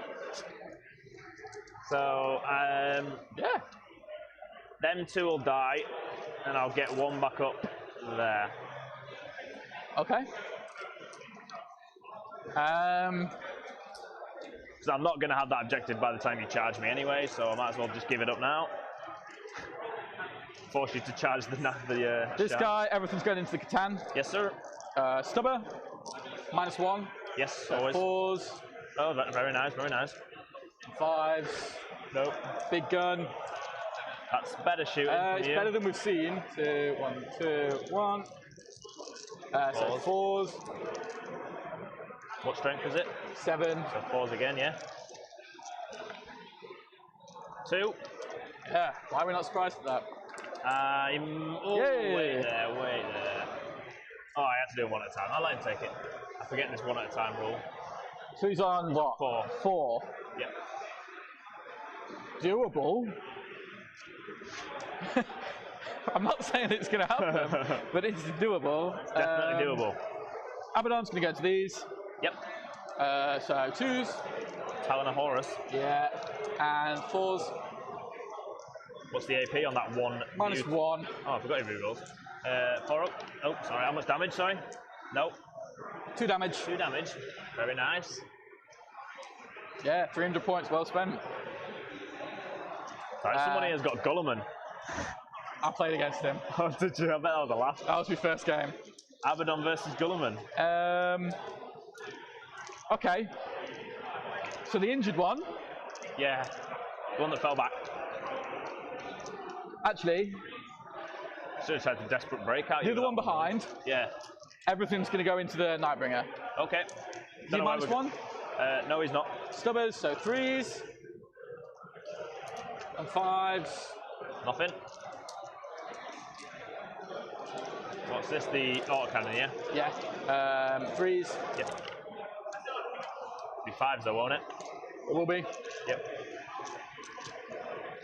Speaker 3: So,
Speaker 4: Yeah.
Speaker 3: them 2 will die, and I'll get 1 back up there.
Speaker 4: Okay.
Speaker 3: So I'm not going to have that objective by the time you charge me anyway, so I might as well just give it up now. Force you to charge the
Speaker 4: This
Speaker 3: charge.
Speaker 4: guy, everything's going into the Catan.
Speaker 3: Yes, sir.
Speaker 4: Stubber, -1.
Speaker 3: Yes,
Speaker 4: So
Speaker 3: always.
Speaker 4: 4s,
Speaker 3: Oh, very nice, very nice.
Speaker 4: 5s.
Speaker 3: Nope.
Speaker 4: Big gun.
Speaker 3: That's better shooting from
Speaker 4: It's
Speaker 3: you.
Speaker 4: better than we've seen. 2, 1, 2, 1. So 4s,
Speaker 3: What strength is it?
Speaker 4: 7.
Speaker 3: So 4s again, yeah. 2.
Speaker 4: Yeah. Why are we not surprised at that?
Speaker 3: Wait there. Oh, I had to do 1 at a time. I'll let him take it. I forget this 1 at a time rule.
Speaker 4: So he's on what?
Speaker 3: 4.
Speaker 4: 4.
Speaker 3: Yep.
Speaker 4: Doable. I'm not saying it's going to happen, but it's doable.
Speaker 3: Definitely doable.
Speaker 4: Abaddon's going to go to these.
Speaker 3: Yep.
Speaker 4: So 2s.
Speaker 3: Talon of Horus.
Speaker 4: Yeah. And 4s.
Speaker 3: What's the AP on that 1?
Speaker 4: -1.
Speaker 3: Oh, I forgot he rerolls. 4 up. Oh, sorry. How much damage? Sorry. Nope.
Speaker 4: 2 damage.
Speaker 3: 2 damage. Very nice.
Speaker 4: Yeah, 300 points, well spent.
Speaker 3: Right, someone here has got Gulliman.
Speaker 4: I played against him.
Speaker 3: Oh, did you? I bet that was a laugh.
Speaker 4: That was my first game.
Speaker 3: Abaddon versus Gulliman.
Speaker 4: Okay. So the injured one,
Speaker 3: Yeah. The one that fell back.
Speaker 4: actually,
Speaker 3: Should have tried to desperate breakout.
Speaker 4: the other one behind,
Speaker 3: Yeah.
Speaker 4: everything's going to go into the Nightbringer.
Speaker 3: Okay.
Speaker 4: Is he -1?
Speaker 3: No, he's not.
Speaker 4: Stubbers, so 3s. And 5s.
Speaker 3: Nothing. What's this? The autocannon, yeah?
Speaker 4: Yeah. 3s.
Speaker 3: Yep. Be 5s though, won't it?
Speaker 4: It will be.
Speaker 3: Yep.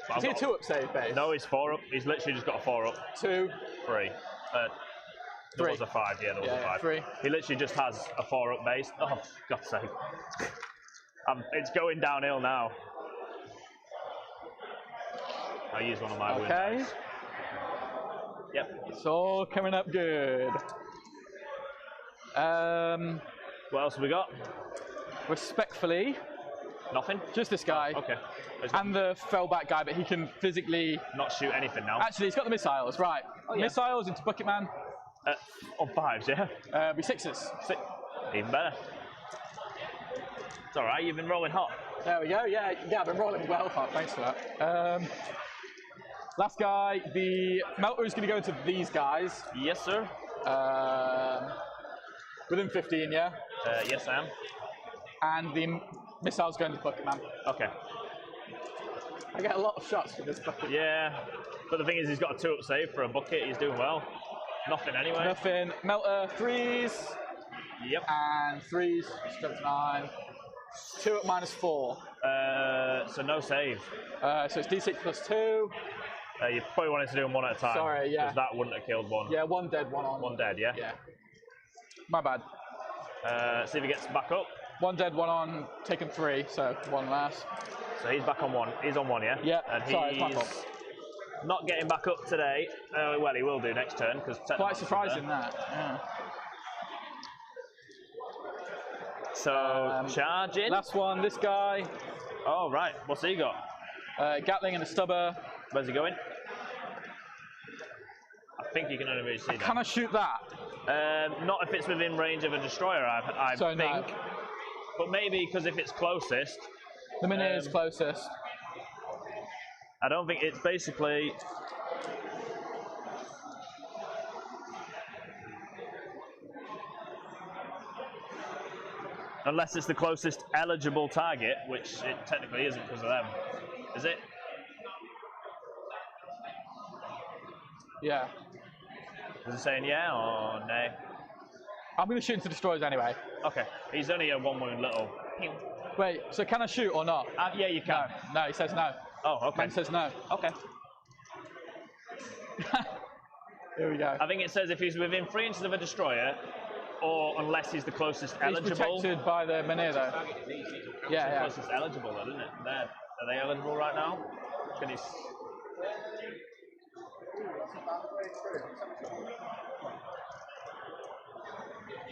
Speaker 3: But
Speaker 4: Is he a 2-up save base?
Speaker 3: No, he's 4 up. He's literally just got a 4 up.
Speaker 4: 2.
Speaker 3: 3. There
Speaker 4: 3.
Speaker 3: was a 5, yeah, there was a 5.
Speaker 4: 3.
Speaker 3: He literally just has a 4 up base. Oh, for God's sake. It's going downhill now. I'll use one of my win
Speaker 4: Okay.
Speaker 3: dice. Yep.
Speaker 4: It's all coming up good.
Speaker 3: What else have we got?
Speaker 4: Respectfully,
Speaker 3: Nothing?
Speaker 4: just this guy.
Speaker 3: Okay.
Speaker 4: And the fell back guy, but he can physically.
Speaker 3: Not shoot anything now.
Speaker 4: Actually, he's got the missiles, right.
Speaker 3: yeah.
Speaker 4: Missiles into Bucket Man.
Speaker 3: On 5s, yeah?
Speaker 4: Be 6s.
Speaker 3: Even better. It's alright, you've been rolling hot.
Speaker 4: There we go. Yeah, I've been rolling well. Oh, thanks for that. Last guy, the melter is going to go into these guys.
Speaker 3: Yes, sir.
Speaker 4: Within 15, yeah.
Speaker 3: Yes, I am.
Speaker 4: And the missile's going to Bucket Man.
Speaker 3: Okay.
Speaker 4: I get a lot of shots with this bucket.
Speaker 3: Yeah, but the thing is, he's got a 2-up save for a bucket. He's doing well. Nothing anyway.
Speaker 4: Nothing. Melter 3s.
Speaker 3: Yep.
Speaker 4: And 3s. Strength 9. 2 at -4.
Speaker 3: So no save.
Speaker 4: So it's D6 +2.
Speaker 3: You probably wanted to do them one at a time.
Speaker 4: Sorry, yeah.
Speaker 3: Because that wouldn't have killed one.
Speaker 4: Yeah, one dead, one on.
Speaker 3: One dead, yeah?
Speaker 4: Yeah. My bad.
Speaker 3: See if he gets back up.
Speaker 4: One dead, one on, taken 3, so 1 last.
Speaker 3: So he's back on 1. He's on 1, yeah?
Speaker 4: Yeah,
Speaker 3: And
Speaker 4: sorry, it's my
Speaker 3: he's
Speaker 4: fault.
Speaker 3: not getting back up today. Well, he will do next turn. Cause
Speaker 4: Quite surprising that. Yeah.
Speaker 3: So, charging.
Speaker 4: Last one, this guy.
Speaker 3: Oh, right. What's he got?
Speaker 4: Gatling and a stubber.
Speaker 3: Where's he going? I think you can only really see that.
Speaker 4: Can I shoot that?
Speaker 3: Not if it's within range of a destroyer, I
Speaker 4: So
Speaker 3: think.
Speaker 4: no.
Speaker 3: But maybe because if it's closest.
Speaker 4: The Minier is closest.
Speaker 3: I don't think it's basically. Unless it's the closest eligible target, which it technically isn't because of them. Is it?
Speaker 4: Yeah.
Speaker 3: Is it saying yeah or no?
Speaker 4: I'm going to shoot into destroyers anyway.
Speaker 3: Okay. He's only a 1 wound little.
Speaker 4: Wait, so can I shoot or not?
Speaker 3: Yeah, you can.
Speaker 4: No, he says no.
Speaker 3: Oh, okay.
Speaker 4: Man says no.
Speaker 3: Okay.
Speaker 4: Here we go.
Speaker 3: I think it says if he's within 3 inches of a destroyer, or unless he's the closest eligible.
Speaker 4: He's protected by the Minier though. Yeah, yeah.
Speaker 3: Closest eligible, though, isn't it? Are they eligible right now? Can he?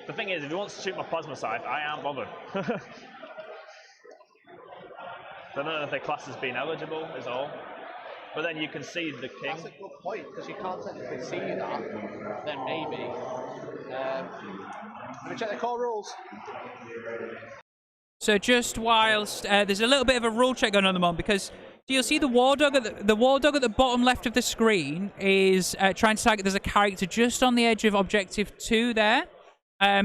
Speaker 3: The thing is, if he wants to shoot my plasma sight, I am bothered. I don't know if their class has been eligible, is all. But then you can see the king.
Speaker 1: That's a good point, because you can't technically see that. Then maybe. Let me check the core rules.
Speaker 2: So just whilst there's a little bit of a rule check going on at the moment, because you'll see the war dog at the war dog at the bottom left of the screen is trying to target. There's a character just on the edge of objective 2 there.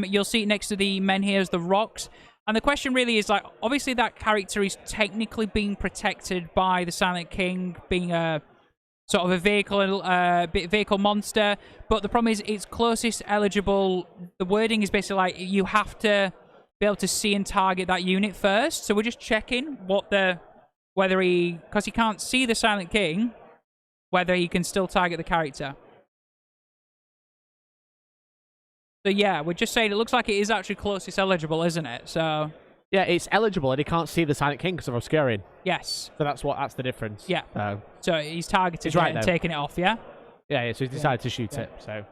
Speaker 2: You'll see it next to the men here as the rocks. And the question really is, like, obviously that character is technically being protected by the Silent King, being a sort of a vehicle monster. But the problem is, it's closest eligible. The wording is basically like you have to be able to see and target that unit first. So we're just checking whether he, because he can't see the Silent King, whether he can still target the character. So yeah, we're just saying it looks like it is actually closest eligible, isn't it? So
Speaker 1: yeah, it's eligible, and he can't see the Silent King because of obscuring.
Speaker 2: Yes.
Speaker 1: So that's the difference.
Speaker 2: Yeah. So he's targeted
Speaker 1: right,
Speaker 2: it and taking it off. Yeah.
Speaker 1: Yeah. So he's decided to shoot it. So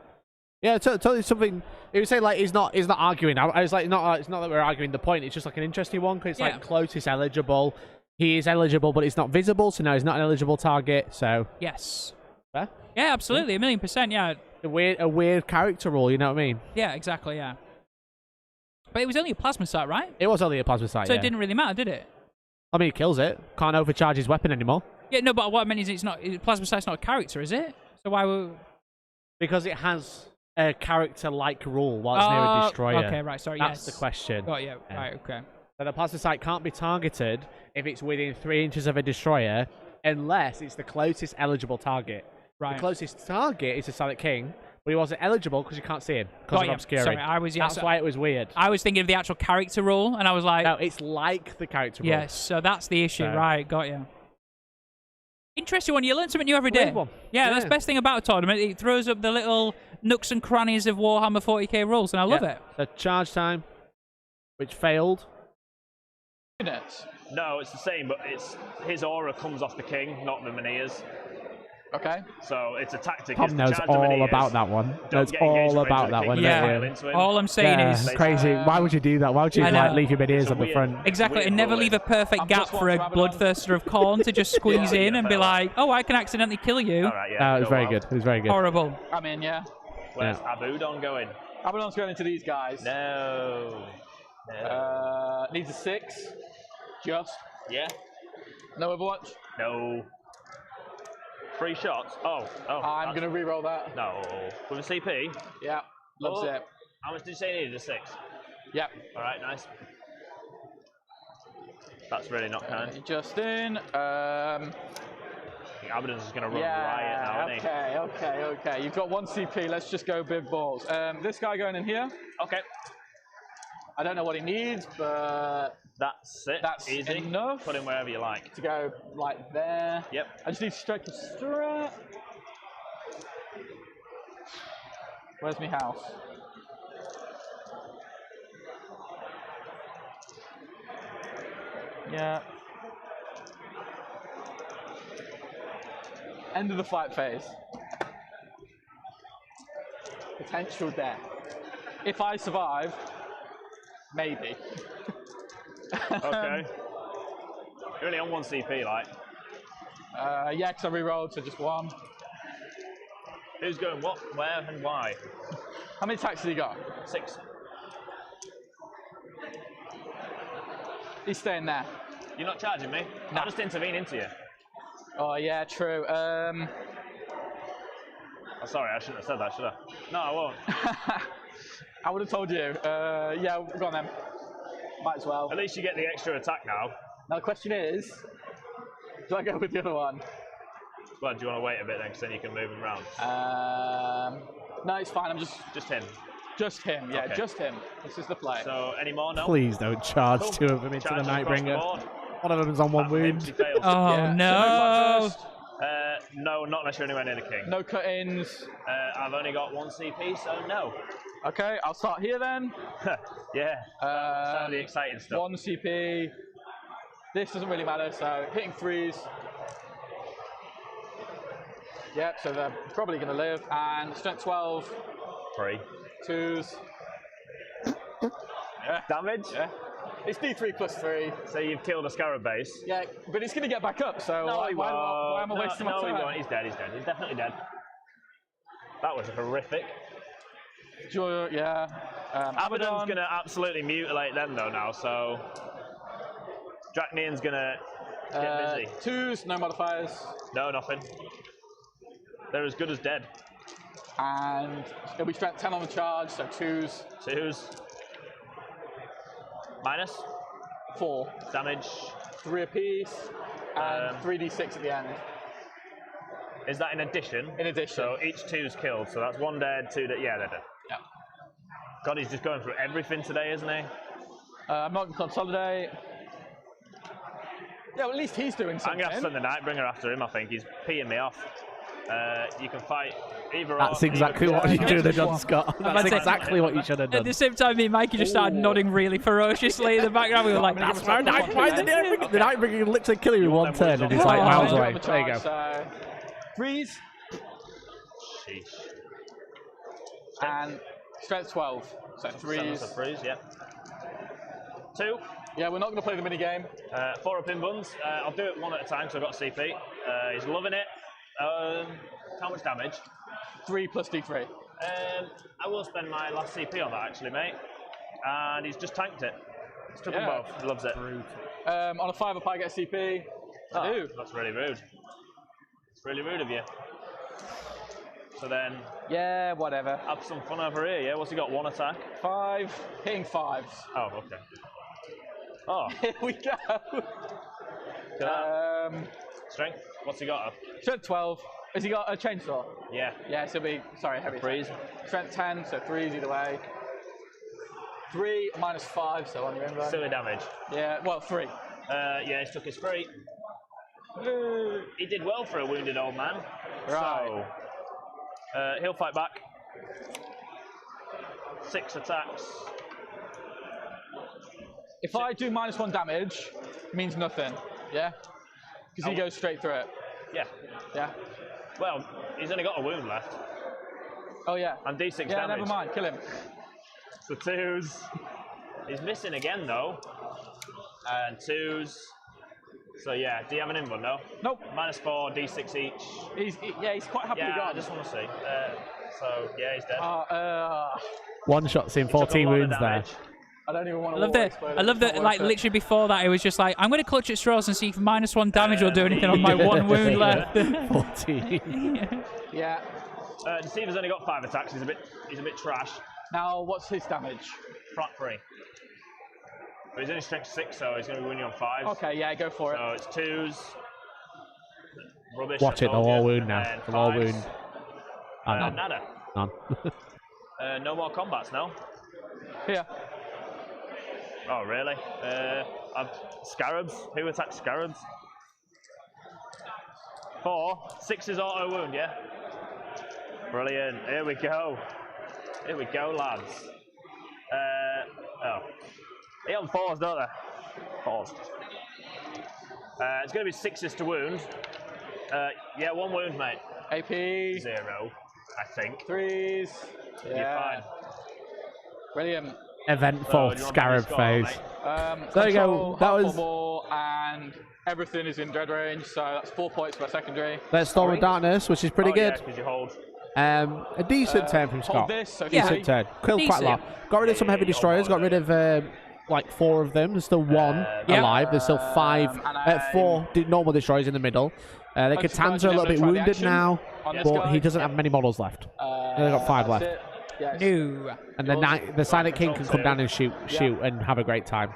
Speaker 1: yeah, totally something. He would say like he's not arguing. I was like, it's not that we're arguing the point. It's just like an interesting one because it's like closest eligible. He is eligible, but it's not visible, so now he's not an eligible target. So
Speaker 2: yes.
Speaker 1: Fair?
Speaker 2: Yeah, absolutely, 1,000,000%. Yeah.
Speaker 1: A weird character rule, you know what I mean?
Speaker 2: Yeah, exactly. Yeah. But it was only a plasma sight, right?
Speaker 1: It was only a plasma sight.
Speaker 2: So it didn't really matter, did it?
Speaker 1: I mean, it kills it. Can't overcharge his weapon anymore.
Speaker 2: Yeah, no, but what I meant is plasma sight's not a character, is it? So why would?
Speaker 1: Because it has a character-like rule while it's near a destroyer.
Speaker 2: Okay, right. Sorry.
Speaker 1: That's the question.
Speaker 2: Oh yeah. Right. Okay.
Speaker 1: So the plasma sight can't be targeted if it's within 3 inches of a destroyer, unless it's the closest eligible target.
Speaker 2: Right.
Speaker 1: The closest target is the Silent King, but he wasn't eligible because you can't see him because of obscuring.
Speaker 2: Sorry,
Speaker 1: that's why it was weird.
Speaker 2: I was thinking of the actual character rule, and I was like,
Speaker 1: no, it's like the character rule.
Speaker 2: Yes, so that's the issue, right? Got you. Interesting one. You learn something new every day. Yeah, that's the best thing about a tournament. It throws up the little nooks and crannies of Warhammer 40k rules, and I love it.
Speaker 1: The charge time, which failed.
Speaker 3: No, it's the same, but his aura comes off the king, not the Miniers.
Speaker 4: Okay.
Speaker 3: So it's a tactic.
Speaker 1: Tom knows all about that one. Knows all about that one.
Speaker 2: Yeah. All I'm saying is
Speaker 1: crazy. Why would you do that? Why would you leave your Miniers on the front?
Speaker 2: Exactly, and never leave a perfect gap for a bloodthirster of Khorne to just squeeze in and be like, "Oh, I can accidentally kill you."
Speaker 3: All right,
Speaker 1: no, it was very good. It was very good.
Speaker 2: Horrible.
Speaker 4: I'm in, yeah.
Speaker 3: Where's Abudon going?
Speaker 4: Abudon's going into these guys.
Speaker 3: No.
Speaker 4: Needs a 6. Just.
Speaker 3: Yeah.
Speaker 4: No Overwatch?
Speaker 3: No. 3 shots? Oh.
Speaker 4: I'm going to re-roll that.
Speaker 3: No. With a CP?
Speaker 4: Yeah. Loves it.
Speaker 3: How much did you say you needed? A 6?
Speaker 4: Yep.
Speaker 3: All right, nice. That's really not kind.
Speaker 4: Justin.
Speaker 3: I think Aberdeen's just going to run riot now, isn't he?
Speaker 4: Okay. You've got 1 CP. Let's just go big balls. This guy going in here.
Speaker 3: Okay.
Speaker 4: I don't know what he needs, but
Speaker 3: That's it.
Speaker 4: that's
Speaker 3: easy.
Speaker 4: enough.
Speaker 3: Put him wherever you like.
Speaker 4: To go like there.
Speaker 3: Yep.
Speaker 4: I just need to strike a strat. Where's my house? Yeah. End of the fight phase. Potential death. If I survive, maybe.
Speaker 3: Okay. You're only on 1 CP, like.
Speaker 4: Yeah, because I re-rolled, so just 1.
Speaker 3: Who's going what, where, and why?
Speaker 4: How many attacks has he got?
Speaker 3: 6.
Speaker 4: He's staying there.
Speaker 3: You're not charging me?
Speaker 4: Nah.
Speaker 3: I'll just intervene into you.
Speaker 4: Oh, yeah, true.
Speaker 3: Oh, sorry, I shouldn't have said that, should I? No, I won't.
Speaker 4: I would have told you. Yeah, go on then. Might as well.
Speaker 3: At least you get the extra attack now.
Speaker 4: Now the question is, do I go with the other one?
Speaker 3: Well, do you want to wait a bit then, because then you can move him around?
Speaker 4: No, it's fine. I'm just
Speaker 3: Just him.
Speaker 4: him. Yeah,
Speaker 3: Okay.
Speaker 4: just him. This is the play.
Speaker 3: So, any more? No?
Speaker 1: Please don't charge
Speaker 3: Cool.
Speaker 1: 2 of them into the
Speaker 3: Charges across
Speaker 1: Nightbringer.
Speaker 3: board.
Speaker 1: One of them's on 1
Speaker 3: That
Speaker 1: wound.
Speaker 3: empty fails.
Speaker 2: Oh
Speaker 4: Yeah,
Speaker 2: no!
Speaker 4: so
Speaker 3: No, not unless you're anywhere near the king.
Speaker 4: no cut-ins.
Speaker 3: I've only got 1 CP, so no.
Speaker 4: Okay, I'll start here then.
Speaker 3: Yeah, some of the exciting stuff.
Speaker 4: 1 CP. This doesn't really matter, so hitting 3s. Yep, so they're probably going to live. And strength 12,
Speaker 3: 3.
Speaker 4: 2s. Yeah.
Speaker 3: Damage?
Speaker 4: Yeah. It's D3 plus 3.
Speaker 3: So you've killed a scarab base.
Speaker 4: Yeah, but it's going to get back up, so
Speaker 3: No,
Speaker 4: why,
Speaker 3: he
Speaker 4: why
Speaker 3: won't.
Speaker 4: am I wasting my
Speaker 3: No,
Speaker 4: time?
Speaker 3: he won't. He's dead, he's dead. He's definitely dead. That was horrific.
Speaker 4: Yeah.
Speaker 3: Abaddon's going to absolutely mutilate them, though, now, so... Dracnian's going to get busy.
Speaker 4: 2s, no modifiers.
Speaker 3: No, nothing. They're as good as dead.
Speaker 4: And it'll be strength 10 on the charge, so 2s.
Speaker 3: 2s. Minus.
Speaker 4: 4.
Speaker 3: Damage.
Speaker 4: 3 apiece. And 3d6 at the end.
Speaker 3: Is that in addition?
Speaker 4: In addition.
Speaker 3: So each 2's killed, so that's 1 dead, 2 dead. Yeah, they're dead.
Speaker 4: Yeah.
Speaker 3: God, he's just going through everything today, isn't he?
Speaker 4: I'm not going to consolidate. Yeah, well, at least he's doing
Speaker 3: I'm
Speaker 4: something.
Speaker 3: going to have to send the Nightbringer after him, I think. He's peeing me off. You can fight either
Speaker 1: That's
Speaker 3: or.
Speaker 1: exactly what you should have done, Scott. That's
Speaker 2: That's it.
Speaker 1: exactly what you should have
Speaker 2: At
Speaker 1: done.
Speaker 2: the same time, me and Mikey just started nodding really ferociously in the background. We were like,
Speaker 1: That's why the Nightbringer can literally kill you in 1 turn and he's like
Speaker 2: Oh,
Speaker 1: miles
Speaker 2: yeah.
Speaker 1: away. There you go.
Speaker 4: So, freeze
Speaker 3: Sheesh.
Speaker 4: and strength 12. So 3s.
Speaker 3: That's a freeze, yeah. 2.
Speaker 4: Yeah, we're not going to play the mini game.
Speaker 3: 4 up in buns. I'll do it 1 at a time, so I've got CP. He's loving it. How much damage?
Speaker 4: 3 plus d3.
Speaker 3: I will spend my last CP on that, actually, mate. And he's just tanked it. He's took them
Speaker 4: Yeah.
Speaker 3: both. He loves it.
Speaker 4: On a 5 up, I get CP. I do.
Speaker 3: That's really rude. It's really rude of you. So then,
Speaker 4: Yeah, whatever.
Speaker 3: have some fun over here, yeah? What's he got? 1 attack?
Speaker 4: 5, hitting 5s.
Speaker 3: Oh, okay. Oh,
Speaker 4: Here we go.
Speaker 3: look at that. Strength? What's he got?
Speaker 4: Strength 12. Has he got a chainsaw?
Speaker 3: Yeah.
Speaker 4: Yeah, so it'll be, sorry, heavy.
Speaker 3: Freeze.
Speaker 4: Strength 10, so 3s either way. 3 minus 5, so on your inbound.
Speaker 3: Silly damage.
Speaker 4: Yeah, well, 3.
Speaker 3: Yeah, he's took his free. He did well for a wounded old man.
Speaker 4: Right.
Speaker 3: So, he'll fight back. 6 attacks.
Speaker 4: If I do minus 1 damage, it means nothing. Yeah? Because he goes straight through it.
Speaker 3: Yeah.
Speaker 4: Yeah?
Speaker 3: Well, he's only got a wound left.
Speaker 4: Oh, yeah.
Speaker 3: And D6
Speaker 4: Yeah,
Speaker 3: damage.
Speaker 4: never mind. Kill him.
Speaker 3: The 2s. He's missing again, though. And 2s. So, yeah. Do you have an input? No?
Speaker 4: Nope.
Speaker 3: Minus 4, D6 each.
Speaker 4: He's quite happily
Speaker 3: Yeah, I
Speaker 4: gone.
Speaker 3: just want to see. So, yeah, he's dead.
Speaker 1: 1 shot's in,
Speaker 3: Took a
Speaker 1: 14
Speaker 3: lot of
Speaker 1: wounds there.
Speaker 3: damage.
Speaker 4: I don't even want to
Speaker 2: I love that. I love that. Like literally before that, it was just like, I'm going to clutch at straws and see if minus 1 damage will do anything on my 1 wound left.
Speaker 1: 14.
Speaker 4: Yeah.
Speaker 3: Deceiver's only got 5 attacks. He's a bit trash.
Speaker 4: Now, what's his damage?
Speaker 3: Frat 3. But he's only strength 6, so he's going to be winning on 5s.
Speaker 4: Okay, yeah, go for it.
Speaker 3: So it's 2s. Rubbish.
Speaker 1: Watch
Speaker 3: I
Speaker 1: it, they'll
Speaker 3: told
Speaker 1: all
Speaker 3: you.
Speaker 1: wound now.
Speaker 3: And
Speaker 1: They'll all
Speaker 3: 5s.
Speaker 1: wound.
Speaker 3: Nada.
Speaker 1: None.
Speaker 3: No more combats, no?
Speaker 4: Here.
Speaker 3: Oh, really? Scarabs. Who attacked Scarabs? 4. 6 is auto wound, yeah? Brilliant. Here we go. Here we go, lads. They on 4s, don't they? 4s. It's going to be 6s to wound. Yeah, 1 wound, mate.
Speaker 4: AP.
Speaker 3: 0, I think.
Speaker 4: 3s. Yeah.
Speaker 3: You're fine.
Speaker 4: Brilliant.
Speaker 1: Eventful
Speaker 3: do you want
Speaker 1: Scarab
Speaker 3: me to score,
Speaker 1: phase.
Speaker 3: mate?
Speaker 1: There you go.
Speaker 4: Control,
Speaker 1: That
Speaker 4: half
Speaker 1: was-
Speaker 4: or more, and everything is in dread range, so that's 4 points for secondary.
Speaker 1: There's Storm of Darkness, which is pretty good.
Speaker 3: Yeah, 'cause you hold.
Speaker 1: A decent turn from
Speaker 4: Hold
Speaker 1: Scott.
Speaker 4: this, so
Speaker 2: Yeah.
Speaker 1: Decent turn. Killed quite a lot. Got rid of some heavy destroyers. Got rid of like 4 of them. There's still 1 alive. There's still 5, 4 normal destroyers in the middle. The Catans are a little bit wounded now, but he doesn't have many models left. They've got 5 left.
Speaker 4: Yes.
Speaker 2: No.
Speaker 1: And the Silent King can come down and shoot and have a great time.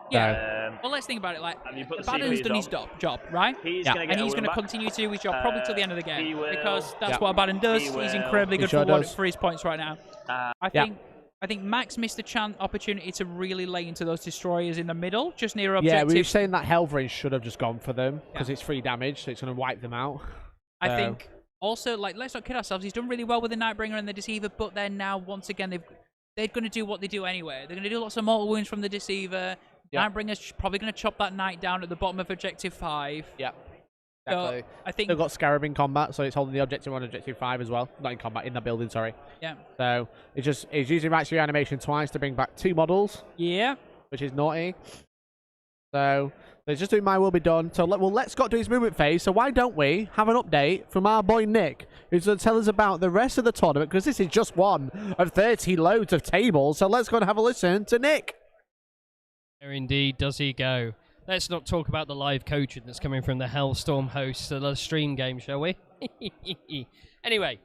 Speaker 2: Yeah. Well, let's think about it. Like,
Speaker 3: And you put the
Speaker 2: Baden's
Speaker 3: CPs
Speaker 2: done his
Speaker 3: on.
Speaker 2: job, right?
Speaker 3: He's
Speaker 1: Yeah.
Speaker 3: going to get
Speaker 2: And
Speaker 3: a
Speaker 2: he's
Speaker 3: wound
Speaker 2: going to
Speaker 3: back.
Speaker 2: continue to do his job probably till the end of the game
Speaker 3: he will.
Speaker 2: because that's
Speaker 1: Yeah.
Speaker 2: what Baden does.
Speaker 3: He
Speaker 2: He's
Speaker 3: will.
Speaker 2: incredibly
Speaker 1: He
Speaker 2: good
Speaker 1: sure does.
Speaker 2: for his points right now. I think Max missed the opportunity to really lay into those destroyers in the middle, just near
Speaker 1: Yeah,
Speaker 2: objective.
Speaker 1: we were saying that Helvrin should have just gone for them because it's free damage, so it's going to wipe them out.
Speaker 2: I think also, like, let's not kid ourselves. He's done really well with the Nightbringer and the Deceiver, but then now once again they're going to do what they do anyway. They're going to do lots of mortal wounds from the Deceiver.
Speaker 1: Yeah.
Speaker 2: Nightbringer's probably going to chop that Knight down at the bottom of objective 5.
Speaker 1: Yeah.
Speaker 2: So
Speaker 1: Exactly.
Speaker 2: I think
Speaker 1: Still got Scarab in combat, so it's holding the objective on objective 5 as well. Not in combat, in that building, sorry.
Speaker 2: yeah,
Speaker 1: So it's using Right Reanimation twice to bring back 2 models,
Speaker 2: yeah.
Speaker 1: which is naughty. So it's just doing My Will Be Done. So let Scott do his movement phase. So why don't we have an update from our boy Nick, who's going to tell us about the rest of the tournament, because this is just one of 30 loads of tables. So let's go and have a listen to Nick.
Speaker 5: There indeed does he go. Let's not talk about the live coaching that's coming from the Hellstorm hosts of the stream game, shall we? Anyway,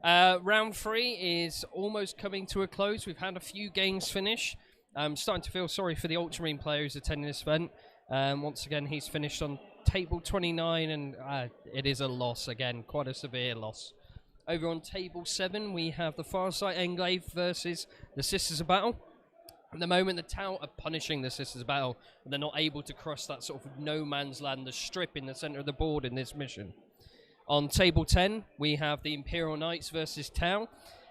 Speaker 5: round 3 is almost coming to a close. We've had a few games finish. I'm starting to feel sorry for the Ultramarine player who's attending this event. Once again, he's finished on table 29, and it is a loss again, quite a severe loss. Over on table 7, we have the Farsight Enclave versus the Sisters of Battle. At the moment, the Tau are punishing the Sisters of Battle, and they're not able to cross that sort of no man's land, the strip in the center of the board in this mission. On table 10, we have the Imperial Knights versus Tau,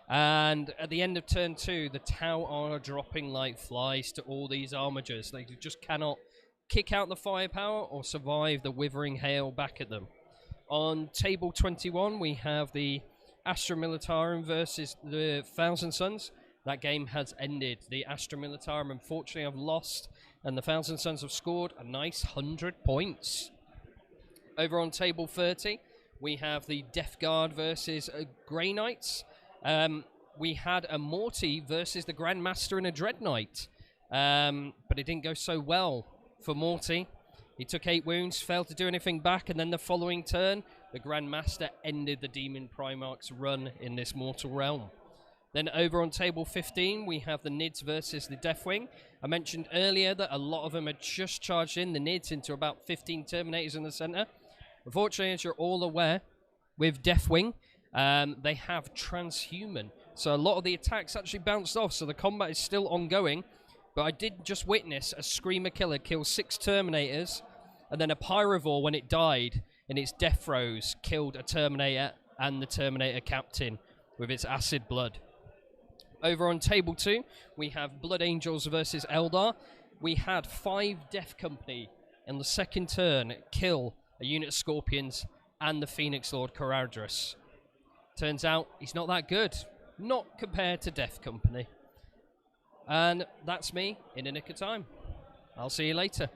Speaker 5: and at the end of turn 2, the Tau are dropping like flies to all these armigers. They just cannot kick out the firepower or survive the withering hail back at them. On table 21, we have the Astra Militarum versus the Thousand Sons. That game has ended. The Astra Militarum unfortunately have lost, and the Thousand Sons have scored a nice 100 points. Over on table 30, we have the Death Guard versus Grey Knights. We had a Morty versus the Grandmaster and a Dread Knight, but it didn't go so well for Morty. He took 8 wounds, failed to do anything back, and then the following turn, the Grandmaster ended the Demon Primarch's run in this mortal realm. Then over on table 15, we have the Nids versus the Deathwing. I mentioned earlier that a lot of them had just charged in the Nids into about 15 Terminators in the center. Unfortunately, as you're all aware, with Deathwing, they have Transhuman. So a lot of the attacks actually bounced off, so the combat is still ongoing. But I did just witness a Screamer Killer kill 6 Terminators, and then a Pyrovore, when it died in its death throes, killed a Terminator and the Terminator Captain with its acid blood. Over on table 2, we have Blood Angels versus Eldar. We had 5 Death Company in the second turn kill a unit of Scorpions and the Phoenix Lord Caradhras. Turns out he's not that good. Not compared to Death Company. And that's me in a nick of time. I'll see you later.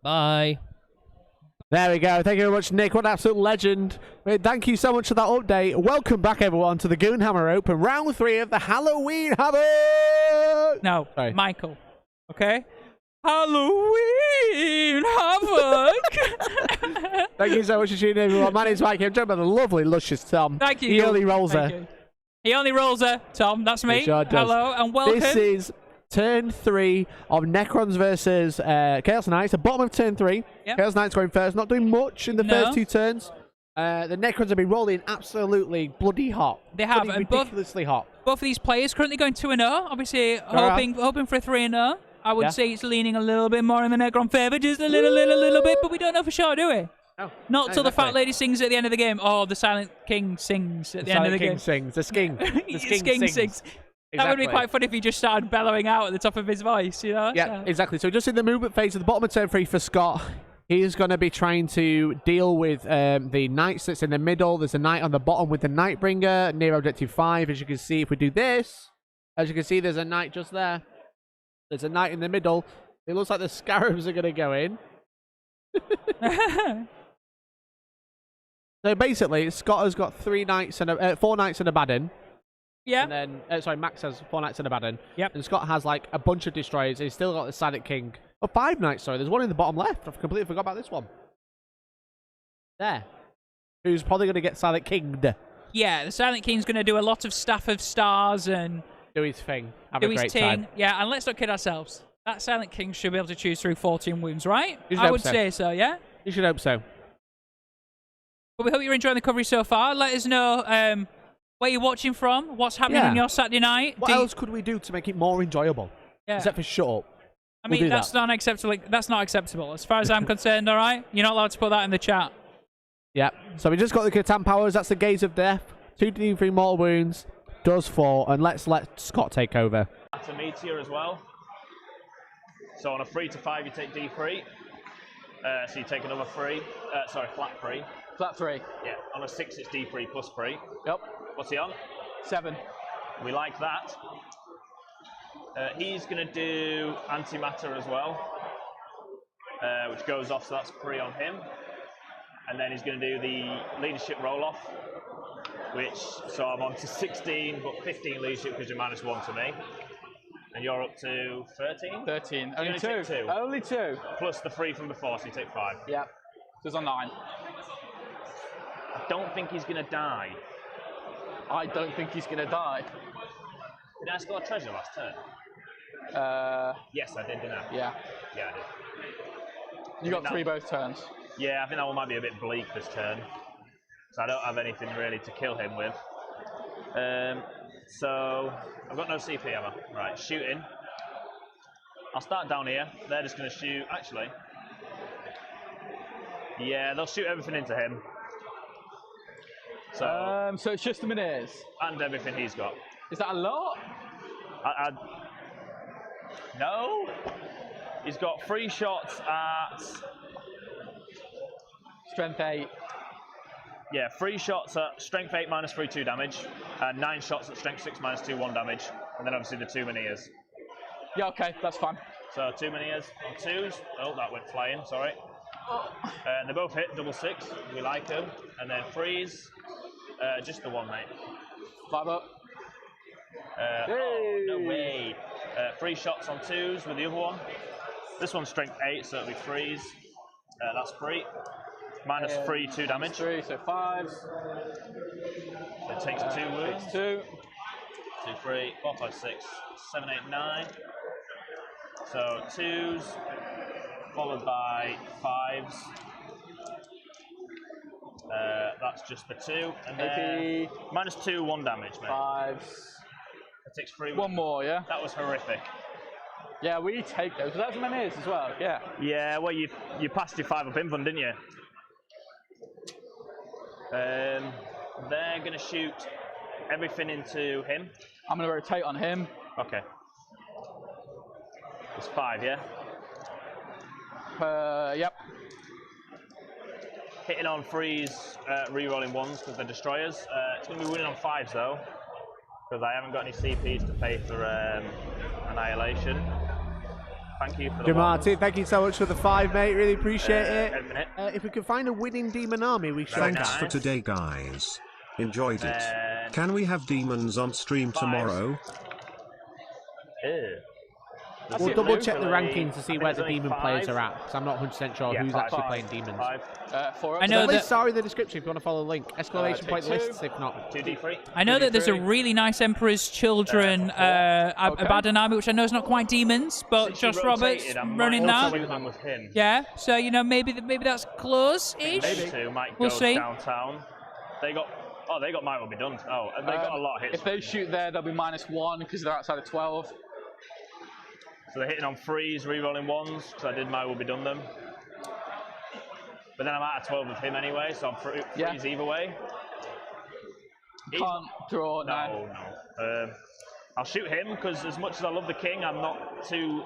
Speaker 5: Bye.
Speaker 1: There we go. Thank you very much, Nick. What an absolute legend. Thank you so much for that update. Welcome back, everyone, to the Goonhammer Open, round 3 of the Halloween Havoc.
Speaker 2: No,
Speaker 1: Sorry.
Speaker 2: Michael. Okay? Halloween Havoc!
Speaker 1: Thank you so much for tuning in, everyone. My name's Mike. I'm joined by the lovely, luscious Tom.
Speaker 2: Thank you.
Speaker 1: He only rolls
Speaker 2: Thank
Speaker 1: her.
Speaker 2: you. He only rolls her, Tom. That's me.
Speaker 1: He sure does.
Speaker 2: Hello and welcome.
Speaker 1: This is turn 3 of Necrons versus Chaos Knights. The bottom of turn 3.
Speaker 2: Yep.
Speaker 1: Chaos Knights going first. Not doing much in the
Speaker 2: No.
Speaker 1: first 2 turns. The Necrons have been rolling absolutely bloody hot.
Speaker 2: They have,
Speaker 1: Bloody
Speaker 2: and both-
Speaker 1: ridiculously hot.
Speaker 2: Both of these players currently going 2-0. Obviously, hoping for a 3-0. I would
Speaker 1: Yeah.
Speaker 2: say it's leaning a little bit more in the Necron favour, just a little bit, but we don't know for sure, do we?
Speaker 1: No.
Speaker 2: Not till the
Speaker 1: exactly.
Speaker 2: fat lady sings at the end of the game. Oh, the Silent King sings at the end of the
Speaker 1: King
Speaker 2: game.
Speaker 1: sings. The Skink. The
Speaker 2: Skink sings. That would be
Speaker 1: Exactly.
Speaker 2: quite funny if he just started bellowing out at the top of his voice, you know?
Speaker 1: Yeah,
Speaker 2: So-
Speaker 1: exactly. So just in the movement phase at the bottom of turn 3 for Scott, he's going to be trying to deal with the knights that's in the middle. There's a knight on the bottom with the Nightbringer near objective 5. As you can see, if we do this, as you can see, there's a knight just there. There's a knight in the middle. It looks like the scarabs are going to go in. So basically, Scott has got 4 knights and a baden.
Speaker 2: Yeah.
Speaker 1: And then, sorry, Max has 4 knights and a baden.
Speaker 2: Yep.
Speaker 1: And Scott has like a bunch of destroyers. He's still got the Silent King. Oh, 5 knights, sorry. There's one in the bottom left. I've completely forgot about this one. There. Who's probably going to get Silent Kinged.
Speaker 2: Yeah, the Silent King's going to do a lot of Staff of Stars and
Speaker 1: Do his thing. Have
Speaker 2: do
Speaker 1: a
Speaker 2: his
Speaker 1: great
Speaker 2: thing.
Speaker 1: time.
Speaker 2: Yeah, and let's not kid ourselves. That Silent King should be able to choose through 14 wounds, right?
Speaker 1: You should
Speaker 2: I
Speaker 1: hope
Speaker 2: would
Speaker 1: so.
Speaker 2: say so, yeah?
Speaker 1: You should hope so.
Speaker 2: But we hope you're enjoying the coverage so far. Let us know where you're watching from, what's happening
Speaker 1: Yeah.
Speaker 2: on your Saturday night.
Speaker 1: What else could we do to make it more enjoyable?
Speaker 2: Yeah.
Speaker 1: Except for shut up.
Speaker 2: I
Speaker 1: We'll
Speaker 2: mean,
Speaker 1: do
Speaker 2: that's
Speaker 1: that.
Speaker 2: not acceptable. That's not acceptable. As far as I'm concerned, all right? You're not allowed to put that in the chat.
Speaker 1: Yeah. So we just got the Catan powers. That's the Gaze of Death. 2d3 mortal wounds. Does 4. And let's let Scott take over.
Speaker 3: That's a meteor as well. So on a 3 to 5, you take D3. So you take another 3. Flat 3.
Speaker 4: Flat 3.
Speaker 3: Yeah. On a 6, it's D3 plus 3.
Speaker 4: Yep.
Speaker 3: What's he on?
Speaker 4: 7.
Speaker 3: We like that. He's going to do antimatter as well, which goes off, so that's 3 on him. And then he's going to do the leadership roll-off, so I'm on to 16, but 15 leadership because you're -1 to me. And you're up to 13?
Speaker 4: 13.
Speaker 3: only
Speaker 4: Only
Speaker 3: take
Speaker 4: 2.
Speaker 3: 2.
Speaker 4: Only 2.
Speaker 3: Plus the 3 from before, so you take 5.
Speaker 4: Yep. So it's on 9.
Speaker 3: I don't think he's going to die.
Speaker 4: I don't think he's going to die.
Speaker 3: Did I score a treasure last turn?
Speaker 4: Yes,
Speaker 3: I did, didn't I?
Speaker 4: Yeah.
Speaker 3: Yeah, I did.
Speaker 4: You got 3 both turns.
Speaker 3: Yeah, I think that one might be a bit bleak this turn. So I don't have anything really to kill him with. So I've got no CP, have I? Right, shooting. I'll start down here. They're just going to shoot. Actually, yeah, they'll shoot everything into him. So
Speaker 4: So it's just the Minis.
Speaker 3: and everything he's got.
Speaker 4: Is that a lot?
Speaker 3: No, he's got 3 shots at.
Speaker 4: Strength 8.
Speaker 3: Yeah, 3 shots at strength 8 -3 2 damage, and 9 shots at strength 6 -2 1 damage, and then obviously the 2 Mineas.
Speaker 4: Yeah, okay, that's fine.
Speaker 3: So 2 Mineas on 2s. Oh, that went flying, sorry. They both hit, double 6. We like them. And then 3s. Just the 1, mate.
Speaker 4: 5 up.
Speaker 3: Oh, no way. 3 shots on 2s with the other one. This one's strength 8, so it'll be 3s. That's 3. -3 2 damage.
Speaker 4: 3, so 5s.
Speaker 3: It takes 2 wounds.
Speaker 4: 2.
Speaker 3: 2, 3, 4, 5, 6, 7, 8, 9. So 2s, followed by 5s. That's just the 2. And then -2, 1 damage, mate.
Speaker 4: 5s.
Speaker 3: It takes 3
Speaker 4: 1 more, yeah?
Speaker 3: That was horrific.
Speaker 4: Yeah, we take those. That's my Minis as well, yeah.
Speaker 3: Yeah, well, you passed your 5 up infant, didn't you? They're going to shoot everything into him.
Speaker 4: I'm going to rotate on him.
Speaker 3: Okay. It's 5, yeah?
Speaker 4: Yep.
Speaker 3: Hitting on 3s, re-rolling 1s because they're destroyers. It's going to be winning on 5s though, because I haven't got any CPs to pay for Annihilation. Thank you for the
Speaker 1: Jamarty,
Speaker 3: ones.
Speaker 1: thank you so much for the 5, mate. Really appreciate it.
Speaker 3: Everything hit.
Speaker 1: If we can find a winning demon army, we shall.
Speaker 3: Very
Speaker 6: Thanks
Speaker 3: nice.
Speaker 6: for today, guys. Enjoyed it.
Speaker 3: And
Speaker 6: Can we have demons on stream
Speaker 3: Fives.
Speaker 6: tomorrow?
Speaker 3: Ew.
Speaker 1: We'll double check the
Speaker 3: Really,
Speaker 1: rankings to see
Speaker 3: I think
Speaker 1: where
Speaker 3: there's
Speaker 1: the
Speaker 3: only
Speaker 1: demon players
Speaker 3: 5.
Speaker 1: are at, because I'm not 100% sure
Speaker 3: Yeah,
Speaker 1: who's
Speaker 3: 5.
Speaker 1: actually playing demons.
Speaker 4: 4 up.
Speaker 2: I know
Speaker 1: The
Speaker 2: that-
Speaker 1: lists are in the description if you want to follow the link. Exclamation
Speaker 4: take
Speaker 1: point
Speaker 4: 2.
Speaker 1: lists if not.
Speaker 3: 2d3.
Speaker 2: I know that there's a
Speaker 4: 2d3.
Speaker 2: really nice Emperor's Children Abaddon army, which I know is not quite demons, but
Speaker 3: Since you
Speaker 2: Josh Roberts
Speaker 3: rotated, I
Speaker 2: running
Speaker 3: might
Speaker 2: that.
Speaker 3: shoot them with him.
Speaker 2: Yeah, so you know maybe that's close-ish.
Speaker 3: These 2 might
Speaker 2: We'll
Speaker 3: go
Speaker 2: see.
Speaker 3: downtown. They got might well be done. Oh, and they got a lot of hits.
Speaker 4: If they shoot there, they'll be -1 because they're outside of 12.
Speaker 3: So they're hitting on 3s, re-rolling 1s, because I did my will be done them. But then I'm out of 12 of him anyway, so I'm freeze either way.
Speaker 4: Can't draw,
Speaker 3: no. I'll shoot him, because as much as I love the king, I'm not too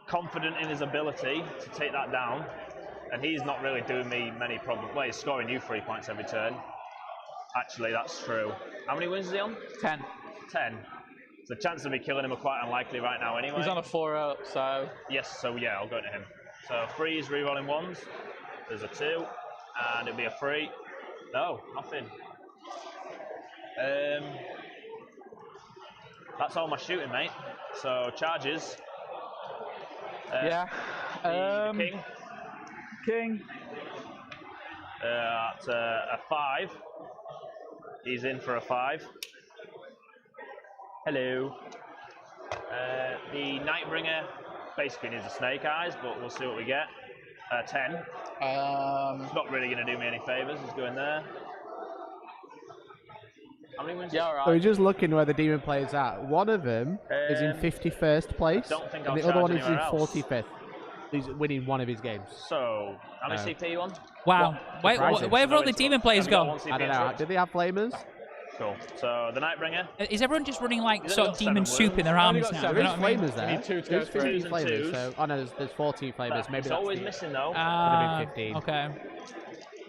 Speaker 3: confident in his ability to take that down. And he's not really doing me many problems. Well, he's scoring you 3 points every turn. Actually, that's true. How many wins is he on?
Speaker 4: 10.
Speaker 3: 10. So the chances of me killing him are quite unlikely right now anyway.
Speaker 4: He's on a 4-0, so...
Speaker 3: Yes, so yeah, I'll go into him. So 3s, re-rolling 1s. There's a 2, and it'll be a 3. No, nothing. That's all my shooting, mate. So charges.
Speaker 4: Yeah.
Speaker 3: The king.
Speaker 4: King.
Speaker 3: At a 5. He's in for a 5. Hello. The Nightbringer basically needs a snake eyes, but we'll see what we get. 10. It's not really going to do me any favours. He's going there. How many wins?
Speaker 4: Yeah, all right.
Speaker 1: So we're just looking where the demon player's at. One of them is in 51st place,
Speaker 3: I don't think
Speaker 1: and
Speaker 3: I'll
Speaker 1: the other
Speaker 3: charge
Speaker 1: one is in
Speaker 3: anywhere else.
Speaker 1: 45th. He's winning one of his games.
Speaker 3: So, how many CP you on?
Speaker 2: Wow. Wait,
Speaker 1: surprising.
Speaker 2: where have all the demon players
Speaker 3: Have you got
Speaker 2: gone?
Speaker 3: 1 CP
Speaker 1: I don't know.
Speaker 3: extra?
Speaker 1: Did they have flamers?
Speaker 3: Cool. So, the Nightbringer.
Speaker 2: Is everyone just running like
Speaker 3: He's
Speaker 2: sort
Speaker 3: only
Speaker 2: of
Speaker 3: got
Speaker 2: demon
Speaker 3: 7
Speaker 2: soup in their
Speaker 4: Only
Speaker 2: arms
Speaker 4: got
Speaker 2: now?
Speaker 4: seven.
Speaker 2: You
Speaker 1: There
Speaker 2: know
Speaker 1: is
Speaker 2: what I mean?
Speaker 1: flamers there.
Speaker 4: We need 2 to
Speaker 1: There's
Speaker 4: go through.
Speaker 1: 15
Speaker 3: Twos and
Speaker 1: flamers.
Speaker 3: twos.
Speaker 1: So, oh no, there's 14 flamers. Maybe
Speaker 3: He's
Speaker 1: that's
Speaker 3: always
Speaker 1: the-
Speaker 3: missing though.
Speaker 1: been 15.
Speaker 2: Okay.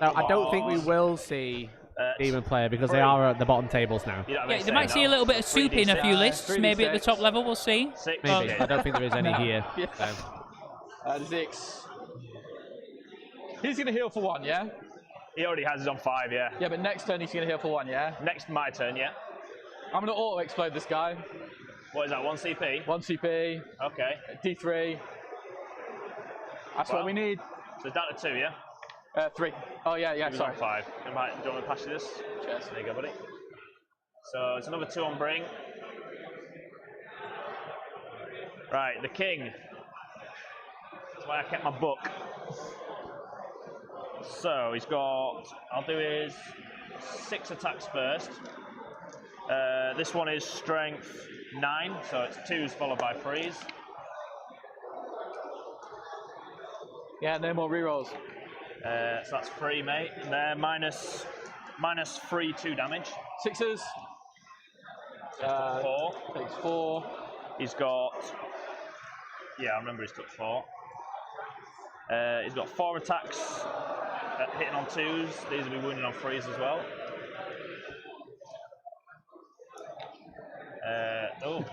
Speaker 1: No, I don't think we will see demon player because they are at the bottom tables now.
Speaker 3: You don't have
Speaker 2: Yeah,
Speaker 3: any
Speaker 2: they might
Speaker 3: say,
Speaker 2: see
Speaker 3: no.
Speaker 2: a little bit of soup in a few
Speaker 3: 3d6.
Speaker 2: lists,
Speaker 4: 3d6.
Speaker 2: maybe at the top level, we'll see.
Speaker 3: 6.
Speaker 1: Maybe. I don't think there is any
Speaker 2: No.
Speaker 1: here.
Speaker 4: Yeah.
Speaker 1: So.
Speaker 4: 6. He's going to heal for 1, yeah?
Speaker 3: He already has his on 5, yeah.
Speaker 4: Yeah, but next turn he's going to heal for 1, yeah?
Speaker 3: Next, my turn, yeah.
Speaker 4: I'm going to auto-explode this guy.
Speaker 3: What is that, 1 CP?
Speaker 4: 1 CP,
Speaker 3: Okay.
Speaker 4: D3. That's what we need.
Speaker 3: So it's down to 2, yeah?
Speaker 4: 3. Oh, yeah,
Speaker 3: He was
Speaker 4: sorry.
Speaker 3: on 5. Do you want me to pass you this?
Speaker 4: Cheers.
Speaker 3: There you go, buddy. So it's another 2 on bring. Right, the king. That's why I kept my book. So he's got, I'll do his 6 attacks first. This one is strength 9, so it's 2s followed by 3s.
Speaker 4: Yeah, no more rerolls.
Speaker 3: So that's 3, mate. And they're minus 3, 2 damage.
Speaker 4: 6s.
Speaker 3: 4.
Speaker 4: Takes 4.
Speaker 3: He's got, yeah, I remember he's took 4. He's got 4 attacks hitting on 2s. These will be wounded on 3s as well.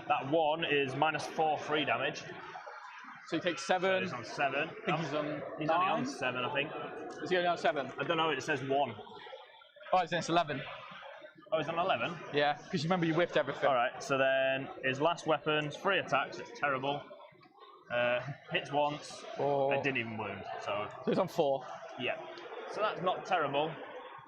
Speaker 3: That 1 is minus 4 free damage.
Speaker 4: So he takes
Speaker 3: So
Speaker 4: 7.
Speaker 3: he's on 7.
Speaker 4: I think he's on
Speaker 3: He's
Speaker 4: 9.
Speaker 3: only on 7, I think.
Speaker 4: Is he only on 7?
Speaker 3: I don't know, it says 1.
Speaker 4: Oh, it's 11.
Speaker 3: Oh, he's on 11?
Speaker 4: Yeah, because you remember you whipped everything.
Speaker 3: Alright, so then his last weapons, 3 attacks, it's terrible. Hits once,
Speaker 4: 4.
Speaker 3: it didn't even wound, so
Speaker 4: So he's on 4.
Speaker 3: yeah. So that's not terrible.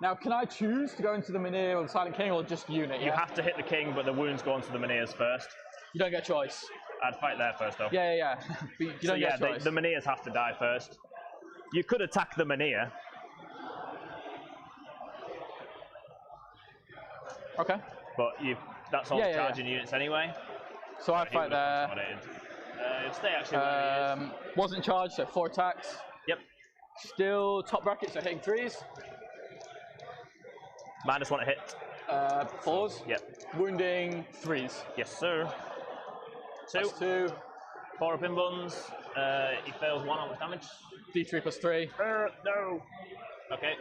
Speaker 4: Now, can I choose to go into the Menhir or the Silent King or just unit?
Speaker 3: You
Speaker 4: Yeah?
Speaker 3: have to hit the king, but the wounds go onto the Menhirs first.
Speaker 4: You don't get a choice.
Speaker 3: I'd fight there first, though.
Speaker 4: Yeah. But you
Speaker 3: So
Speaker 4: don't
Speaker 3: yeah,
Speaker 4: get a choice.
Speaker 3: the Menhirs have to die first. You could attack the Menhir.
Speaker 4: Okay.
Speaker 3: But that's all
Speaker 4: Yeah.
Speaker 3: charging units anyway.
Speaker 4: So I
Speaker 3: He
Speaker 4: fight
Speaker 3: would have
Speaker 4: there.
Speaker 3: consolidated. It'd stay actually where he is.
Speaker 4: Wasn't charged, so 4 attacks.
Speaker 3: Yep.
Speaker 4: Still top bracket, so hitting 3s.
Speaker 3: Minus 1 to hit.
Speaker 4: 4s.
Speaker 3: Yep.
Speaker 4: Wounding 3s.
Speaker 3: Yes, sir. 2.
Speaker 4: That's 2.
Speaker 3: 4 up in buns. He fails 1 on the damage.
Speaker 4: D3 plus 3.
Speaker 3: No. Okay.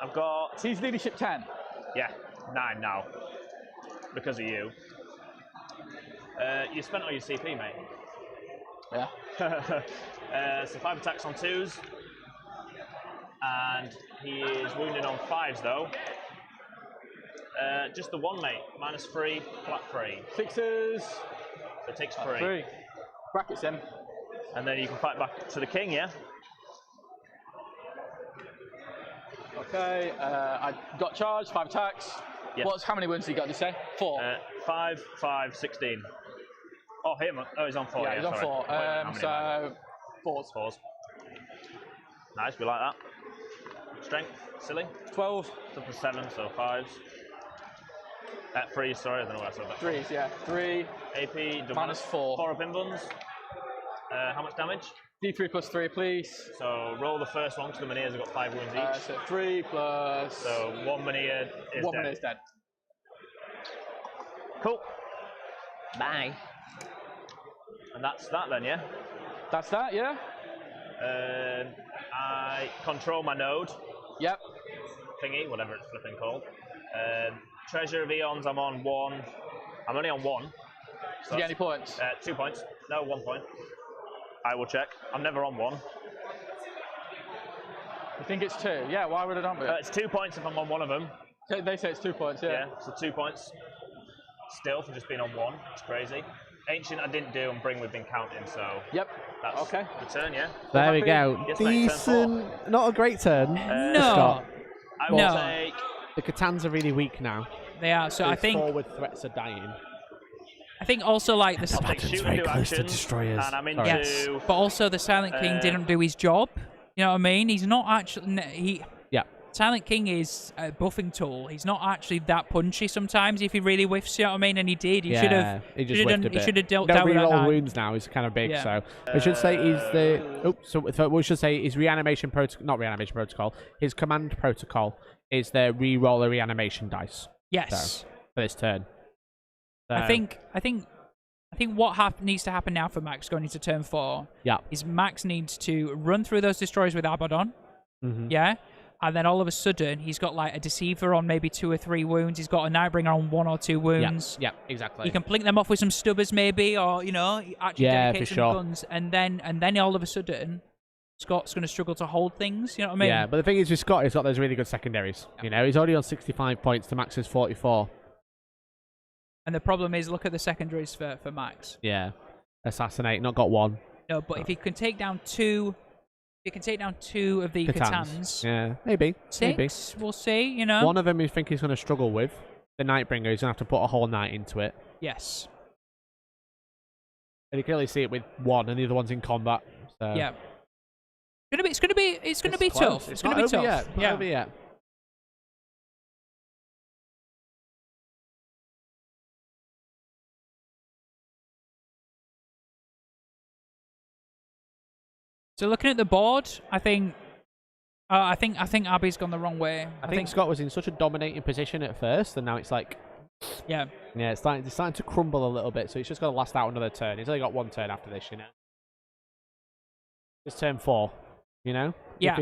Speaker 3: I've got,
Speaker 4: He's leadership 10.
Speaker 3: yeah, 9 now. Because of you. You spent all your CP, mate.
Speaker 4: Yeah.
Speaker 3: So 5 attacks on 2s. And he is wounded on 5s, though. Just the 1, mate. Minus 3, flat 3.
Speaker 4: 6s.
Speaker 3: So it takes 3.
Speaker 4: 3. Brackets him.
Speaker 3: And then you can fight back to the king, yeah?
Speaker 4: Okay. I got charged, 5 attacks.
Speaker 3: Yes.
Speaker 4: How many wounds did he got, did you say? 4.
Speaker 3: 5, 5, 16. Oh, him. Oh, he's on 4.
Speaker 4: yeah, he's on
Speaker 3: sorry.
Speaker 4: 4.
Speaker 3: Wait a minute, how many am I?
Speaker 4: So 4s.
Speaker 3: 4s. Nice, we like that. Strength, silly.
Speaker 4: 12.
Speaker 3: Up to 7, so 5s. 3, sorry, I don't know what I said. That.
Speaker 4: 3s, yeah. 3.
Speaker 3: AP,
Speaker 4: Minus 4.
Speaker 3: 4 up in buns. How much damage?
Speaker 4: D3 plus 3, please.
Speaker 3: So roll the first one because the Minears have got 5 wounds each.
Speaker 4: So 3 plus.
Speaker 3: So 1 Minear is
Speaker 4: one
Speaker 3: dead.
Speaker 4: Minear is dead.
Speaker 3: Cool. Bye. And that's that then, yeah?
Speaker 4: That's that, yeah?
Speaker 3: I control my node.
Speaker 4: Yep.
Speaker 3: Thingy, whatever it's flipping called. Treasure of Eons, I'm on 1. I'm only on 1.
Speaker 4: Did
Speaker 3: So
Speaker 4: you get any points?
Speaker 3: 2 points. No, 1 point. I will check. I'm never on 1.
Speaker 4: I think it's 2. Yeah, why would it not be?
Speaker 3: It's 2 points if I'm on one of them.
Speaker 4: They say it's 2 points, yeah.
Speaker 3: Yeah, so 2 points. Still for just being on 1. It's crazy. Ancient I didn't do, and Bring we've been counting, so
Speaker 4: Yep.
Speaker 3: that's
Speaker 4: Okay.
Speaker 3: the turn, yeah?
Speaker 1: There we go.
Speaker 3: Yes, mate, turn 4.
Speaker 1: Decent. Not a great turn.
Speaker 2: No.
Speaker 1: Scott.
Speaker 3: I will
Speaker 2: No.
Speaker 3: take...
Speaker 1: The Catans are really weak now.
Speaker 2: They are. So I
Speaker 1: Those
Speaker 2: think
Speaker 1: forward threats are dying.
Speaker 2: also like the
Speaker 3: I'll take
Speaker 1: Patton's
Speaker 3: shoot
Speaker 1: very
Speaker 3: and do
Speaker 1: close to
Speaker 3: actions,
Speaker 1: destroyers.
Speaker 3: and I'm into...
Speaker 1: Sorry.
Speaker 2: yes, but also the Silent King didn't do his job. You know what I mean? He's not actually
Speaker 1: Yeah.
Speaker 2: Silent King is a buffing tool. He's not actually that punchy sometimes if he really whiffs, you know what I mean? And he did. He should have.
Speaker 1: He just whiffed a bit.
Speaker 2: He should have dealt
Speaker 1: no
Speaker 2: down with that.
Speaker 1: reroll
Speaker 2: hand.
Speaker 1: wounds now. He's kind of big,
Speaker 2: Yeah.
Speaker 1: so we should say he's the. So we should say his reanimation protocol, not reanimation protocol. His command protocol is the reroll a reanimation dice.
Speaker 2: Yes.
Speaker 1: So, for this turn. So,
Speaker 2: I think what needs to happen now for Max going into turn 4
Speaker 1: Yeah.
Speaker 2: is Max needs to run through those destroyers with Abaddon.
Speaker 1: Mhm.
Speaker 2: Yeah. And then all of a sudden, he's got like a Deceiver on maybe 2 or 3 wounds. He's got a Nightbringer on 1 or 2 wounds.
Speaker 1: Yeah, exactly.
Speaker 2: You can plink them off with some stubbers maybe, or, you know, actually
Speaker 1: Yeah,
Speaker 2: dedicate
Speaker 1: for
Speaker 2: some
Speaker 1: sure.
Speaker 2: guns. And then all of a sudden, Scott's going to struggle to hold things. You know what I mean?
Speaker 1: Yeah, but the thing is with Scott, he's got those really good secondaries. You know, he's already on 65 points to Max's 44.
Speaker 2: And the problem is, look at the secondaries for Max.
Speaker 1: Yeah. Assassinate, not got 1.
Speaker 2: No, but if he can take down 2... If he can take down 2 of the Catans,
Speaker 1: Yeah, maybe.
Speaker 2: 6, we'll see, you know?
Speaker 1: One of them you think he's going to struggle with. The Nightbringer, he's going to have to put a whole night into it.
Speaker 2: Yes.
Speaker 1: And you can only see it with 1, and the other one's in combat. So.
Speaker 2: Yeah. It's gonna be
Speaker 1: close.
Speaker 2: tough. It's gonna
Speaker 1: not
Speaker 2: be
Speaker 1: over
Speaker 2: tough.
Speaker 1: Yet. Not
Speaker 2: Yeah.
Speaker 1: over yet.
Speaker 2: So looking at the board, I think Abby's gone the wrong way.
Speaker 1: I think Scott was in such a dominating position at first, and now it's like,
Speaker 2: yeah.
Speaker 1: yeah, it's starting to crumble a little bit. So he's just got to last out another turn. He's only got 1 turn after this, you know. It's turn 4, you know.
Speaker 2: Yeah.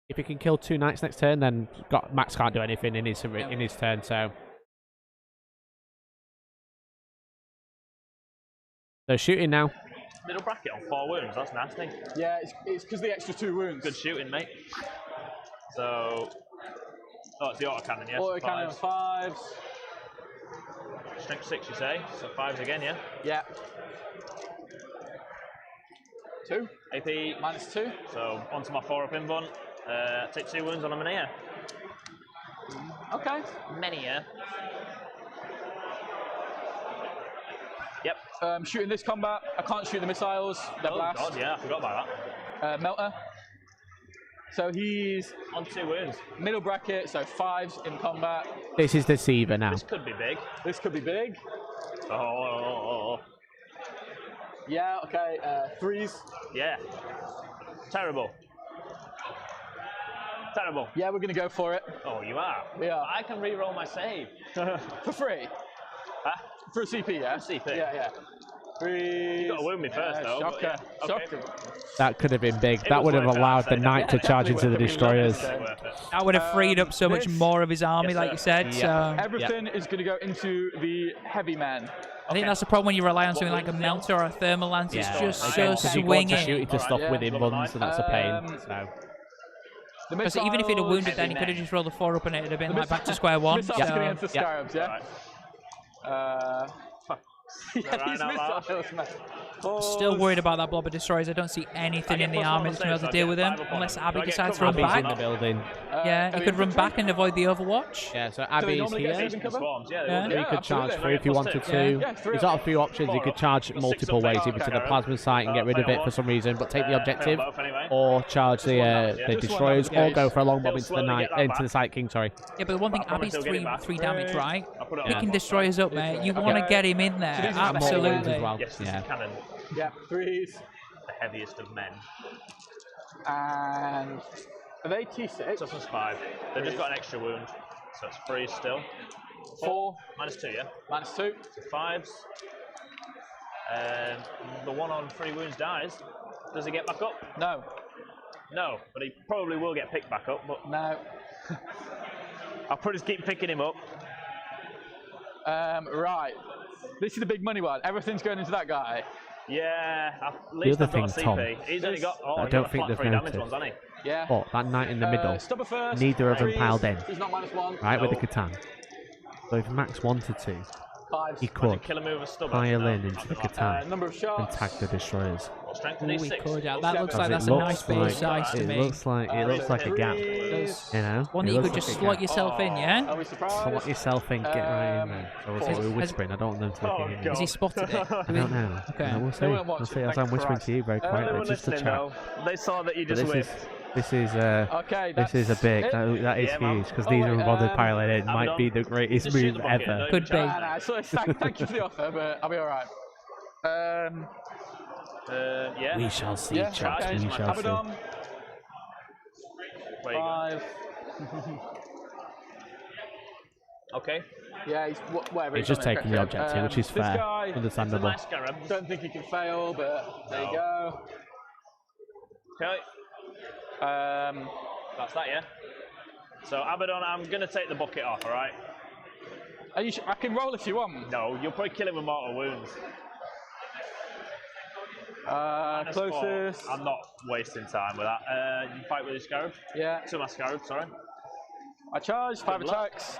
Speaker 1: If he can kill 2 knights next turn, then Max can't do anything in his turn. So they're shooting now.
Speaker 3: Middle bracket on 4 wounds, that's nasty.
Speaker 4: Yeah, it's because the extra 2 wounds.
Speaker 3: Good shooting, mate. So... Oh, it's the autocannon, yeah?
Speaker 4: Autocannon 5s.
Speaker 3: Strength 6, you say? So 5s again, yeah?
Speaker 4: Yeah. 2.
Speaker 3: AP.
Speaker 4: Minus 2.
Speaker 3: So onto my 4 up in bun. Take 2 wounds on a Minear.
Speaker 4: Okay.
Speaker 3: Minear. Yep.
Speaker 4: Shooting this combat. I can't shoot the missiles. They're blast.
Speaker 3: God, yeah, I forgot about that.
Speaker 4: Melter. So he's
Speaker 3: On 2 wounds.
Speaker 4: middle bracket, so 5s in combat.
Speaker 1: This is Deceiver now.
Speaker 3: This could be big.
Speaker 4: This could be big.
Speaker 3: Oh.
Speaker 4: Yeah, okay. 3s.
Speaker 3: Yeah. Terrible. Terrible.
Speaker 4: Yeah, we're going to go for it.
Speaker 3: Oh, you are?
Speaker 4: We are.
Speaker 3: I can re-roll my save.
Speaker 4: For free.
Speaker 3: Huh?
Speaker 4: For a CP, yeah?
Speaker 3: For CP.
Speaker 4: Yeah. 3s.
Speaker 3: You got to wound me first, though. but
Speaker 4: Shocker.
Speaker 3: yeah. Okay.
Speaker 4: Shocker.
Speaker 1: That could have been big.
Speaker 3: It
Speaker 1: That
Speaker 3: was
Speaker 1: would have
Speaker 3: worth it,
Speaker 1: allowed
Speaker 3: I'd
Speaker 1: the
Speaker 3: say.
Speaker 1: knight to
Speaker 4: Yeah,
Speaker 1: charge into the
Speaker 4: definitely
Speaker 1: destroyers.
Speaker 3: Definitely worth it.
Speaker 2: That would have freed up so much
Speaker 4: this-
Speaker 2: more of his army,
Speaker 3: Yes,
Speaker 2: like
Speaker 3: sir.
Speaker 2: you said.
Speaker 1: Yeah.
Speaker 2: So
Speaker 4: Everything is going to go into the heavy man.
Speaker 2: I think that's the problem when you rely on something like a
Speaker 3: wounds?
Speaker 2: melter or a thermal lance.
Speaker 1: Yeah.
Speaker 2: It's just
Speaker 3: Okay.
Speaker 2: so
Speaker 1: Because you go on to
Speaker 2: swinging.
Speaker 1: shooting to stop
Speaker 4: Alright,
Speaker 1: with
Speaker 3: yeah.
Speaker 1: inbuns, and that's a pain.
Speaker 4: Um,
Speaker 1: So
Speaker 4: The
Speaker 2: Because even if he'd have wounded, then he
Speaker 3: Heavy
Speaker 2: could have
Speaker 3: men.
Speaker 2: just rolled a 4 up and it'd have been
Speaker 4: The
Speaker 2: like back to square 1.
Speaker 4: Missiles
Speaker 2: So.
Speaker 4: going against the scarabs, yeah?
Speaker 3: Right.
Speaker 4: Yeah,
Speaker 3: Right
Speaker 4: these
Speaker 3: out loud.
Speaker 4: missiles, man.
Speaker 2: Still worried about that blob of destroyers. I don't see anything in the army that's going to be able to deal with him unless Abby decides to run
Speaker 1: Abby's in
Speaker 2: back.
Speaker 1: the building.
Speaker 2: Yeah, he could run back and avoid the Overwatch.
Speaker 1: Yeah, so
Speaker 4: Do they
Speaker 1: Abby's
Speaker 4: normally get
Speaker 1: here.
Speaker 4: saving cover?
Speaker 3: Swarms, yeah.
Speaker 2: Yeah.
Speaker 1: So he
Speaker 4: Yeah,
Speaker 1: could charge
Speaker 4: absolutely.
Speaker 1: 3 if he wanted to.
Speaker 4: Yeah, 3
Speaker 1: He's got a few options. He could charge multiple ways, either to the plasma site and get rid of it for some reason, but take the objective, or charge the destroyers, or go for a long bomb into the night, into the Sight King. Sorry.
Speaker 2: Yeah, but the one thing,
Speaker 3: But I promise
Speaker 2: Abby's
Speaker 3: he'll get it back.
Speaker 2: three damage, right?
Speaker 3: I'll put it
Speaker 2: Picking
Speaker 3: on.
Speaker 2: destroyers up, mate. You want to
Speaker 4: Okay.
Speaker 2: get him in there.
Speaker 4: So these are more
Speaker 1: wounds
Speaker 2: Absolutely.
Speaker 1: as well.
Speaker 3: Yes, this
Speaker 1: Yeah.
Speaker 3: is cannon.
Speaker 4: Yeah, 3s.
Speaker 3: The heaviest of men.
Speaker 4: And are they T6?
Speaker 3: Toughness 5. They've just got an extra wound, so it's 3 still.
Speaker 4: 4.
Speaker 3: -2, yeah?
Speaker 4: -2.
Speaker 3: So 5s. The one on 3 wounds dies. Does he get back up?
Speaker 4: No.
Speaker 3: No, but he probably will get picked back up. But
Speaker 4: No.
Speaker 3: I'll probably just keep picking him up.
Speaker 4: Right. This is the big money one. Everything's going into that guy.
Speaker 3: Yeah, at least
Speaker 1: other
Speaker 3: I've got a
Speaker 1: thing,
Speaker 3: CP.
Speaker 1: Tom,
Speaker 3: He's only got. Oh,
Speaker 1: I
Speaker 3: he's
Speaker 1: don't
Speaker 3: got a
Speaker 1: think
Speaker 3: flat
Speaker 1: they've
Speaker 3: 3 damage
Speaker 1: noticed.
Speaker 3: ones, hasn't he?
Speaker 4: Yeah.
Speaker 1: But that knight in the middle,
Speaker 4: Stubber first.
Speaker 1: neither of them
Speaker 4: Threes.
Speaker 1: piled in,
Speaker 4: He's not -1.
Speaker 1: right, with the
Speaker 3: No.
Speaker 1: Catan. So if Max wanted to,
Speaker 4: 5s.
Speaker 1: he could
Speaker 3: Kill him with a stubber.
Speaker 1: pile
Speaker 3: No,
Speaker 1: in into
Speaker 3: not
Speaker 1: the
Speaker 3: like that.
Speaker 1: Catan
Speaker 4: Number of
Speaker 1: and
Speaker 4: shots.
Speaker 1: tag the destroyers.
Speaker 3: Well, strength
Speaker 2: Ooh,
Speaker 3: and
Speaker 2: we
Speaker 3: D6.
Speaker 2: could. That looks like
Speaker 1: Because
Speaker 2: that's
Speaker 1: it
Speaker 2: a
Speaker 1: looks
Speaker 2: nice base size to
Speaker 1: it
Speaker 2: me.
Speaker 1: looks like a gap.
Speaker 4: Threes.
Speaker 1: You know,
Speaker 2: One that
Speaker 1: It
Speaker 2: you
Speaker 1: looks
Speaker 2: could just
Speaker 1: like a
Speaker 2: slot
Speaker 1: gap.
Speaker 2: yourself in, yeah?
Speaker 4: Are we surprised?
Speaker 1: Slot yourself in, get right in there. So
Speaker 4: Fours.
Speaker 1: we're whispering. I don't want them to
Speaker 3: Oh,
Speaker 1: hear me.
Speaker 3: God.
Speaker 2: Has he spotted it?
Speaker 1: I don't know.
Speaker 2: Okay.
Speaker 1: No, we'll see.
Speaker 4: won't watch
Speaker 1: We'll
Speaker 4: it,
Speaker 1: see. As
Speaker 4: thank
Speaker 1: I'm whispering
Speaker 4: Christ.
Speaker 1: to you very
Speaker 3: They
Speaker 1: quietly,
Speaker 3: were
Speaker 1: just to
Speaker 3: listening
Speaker 1: chat.
Speaker 3: though. They saw that you
Speaker 1: But
Speaker 3: just
Speaker 1: this
Speaker 3: whipped.
Speaker 1: is
Speaker 4: Okay,
Speaker 1: this is a big.
Speaker 4: it.
Speaker 1: That is
Speaker 3: Yeah, man.
Speaker 1: huge because
Speaker 4: Oh,
Speaker 1: these
Speaker 4: wait,
Speaker 1: are bothered
Speaker 4: um,
Speaker 1: piling in. Might
Speaker 3: Abaddon.
Speaker 1: be the greatest
Speaker 3: Just shoot
Speaker 1: move
Speaker 3: the bucket,
Speaker 1: ever.
Speaker 3: don't
Speaker 2: Could
Speaker 3: even
Speaker 2: be.
Speaker 3: charge.
Speaker 4: Nah, so thank you for the offer, but I'll be alright.
Speaker 3: Yeah.
Speaker 1: We shall see,
Speaker 4: Yeah,
Speaker 1: chaps.
Speaker 4: okay.
Speaker 1: We shall see.
Speaker 4: Abaddon,
Speaker 3: Where you going?
Speaker 4: 5.
Speaker 3: Okay.
Speaker 4: Yeah, he's whatever.
Speaker 1: He's just
Speaker 4: done it,
Speaker 1: taking the
Speaker 4: correct.
Speaker 1: objective, which is
Speaker 4: This
Speaker 1: fair,
Speaker 4: guy,
Speaker 3: It's a
Speaker 1: understandable.
Speaker 3: nice scarab.
Speaker 4: don't think he can fail, but there you
Speaker 3: No.
Speaker 4: go.
Speaker 3: Okay. That's that, yeah. So Abaddon, I'm gonna take the bucket off. All right.
Speaker 4: Are you I can roll if you want.
Speaker 3: No, you'll probably kill him with mortal wounds. Minus 4.
Speaker 4: Closest.
Speaker 3: I'm not wasting time with that. You fight with your scarab.
Speaker 4: Yeah.
Speaker 3: 2 my scarab. Sorry.
Speaker 4: I charge, 5
Speaker 3: Good luck.
Speaker 4: attacks.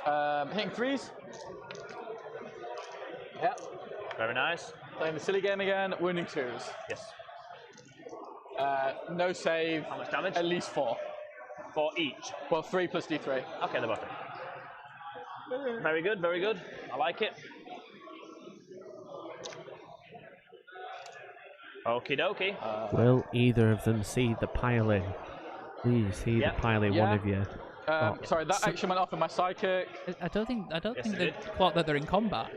Speaker 4: Hitting 3s. Yep.
Speaker 3: Very nice.
Speaker 4: Playing the silly game again. Wounding 2s.
Speaker 3: Yes.
Speaker 4: No save.
Speaker 3: How much damage?
Speaker 4: At least 4.
Speaker 3: 4 each.
Speaker 4: Well, 3 plus D3.
Speaker 3: Okay, the bucket. Very good. Very good. I like it. Okie dokie.
Speaker 1: Will either of them see the piling? Please see
Speaker 3: Yep.
Speaker 1: the piling,
Speaker 4: Yeah.
Speaker 1: one of you.
Speaker 4: Sorry, that action went off in my psychic.
Speaker 2: I don't think
Speaker 3: Yes,
Speaker 2: they
Speaker 3: it did.
Speaker 2: clocked that they're in combat.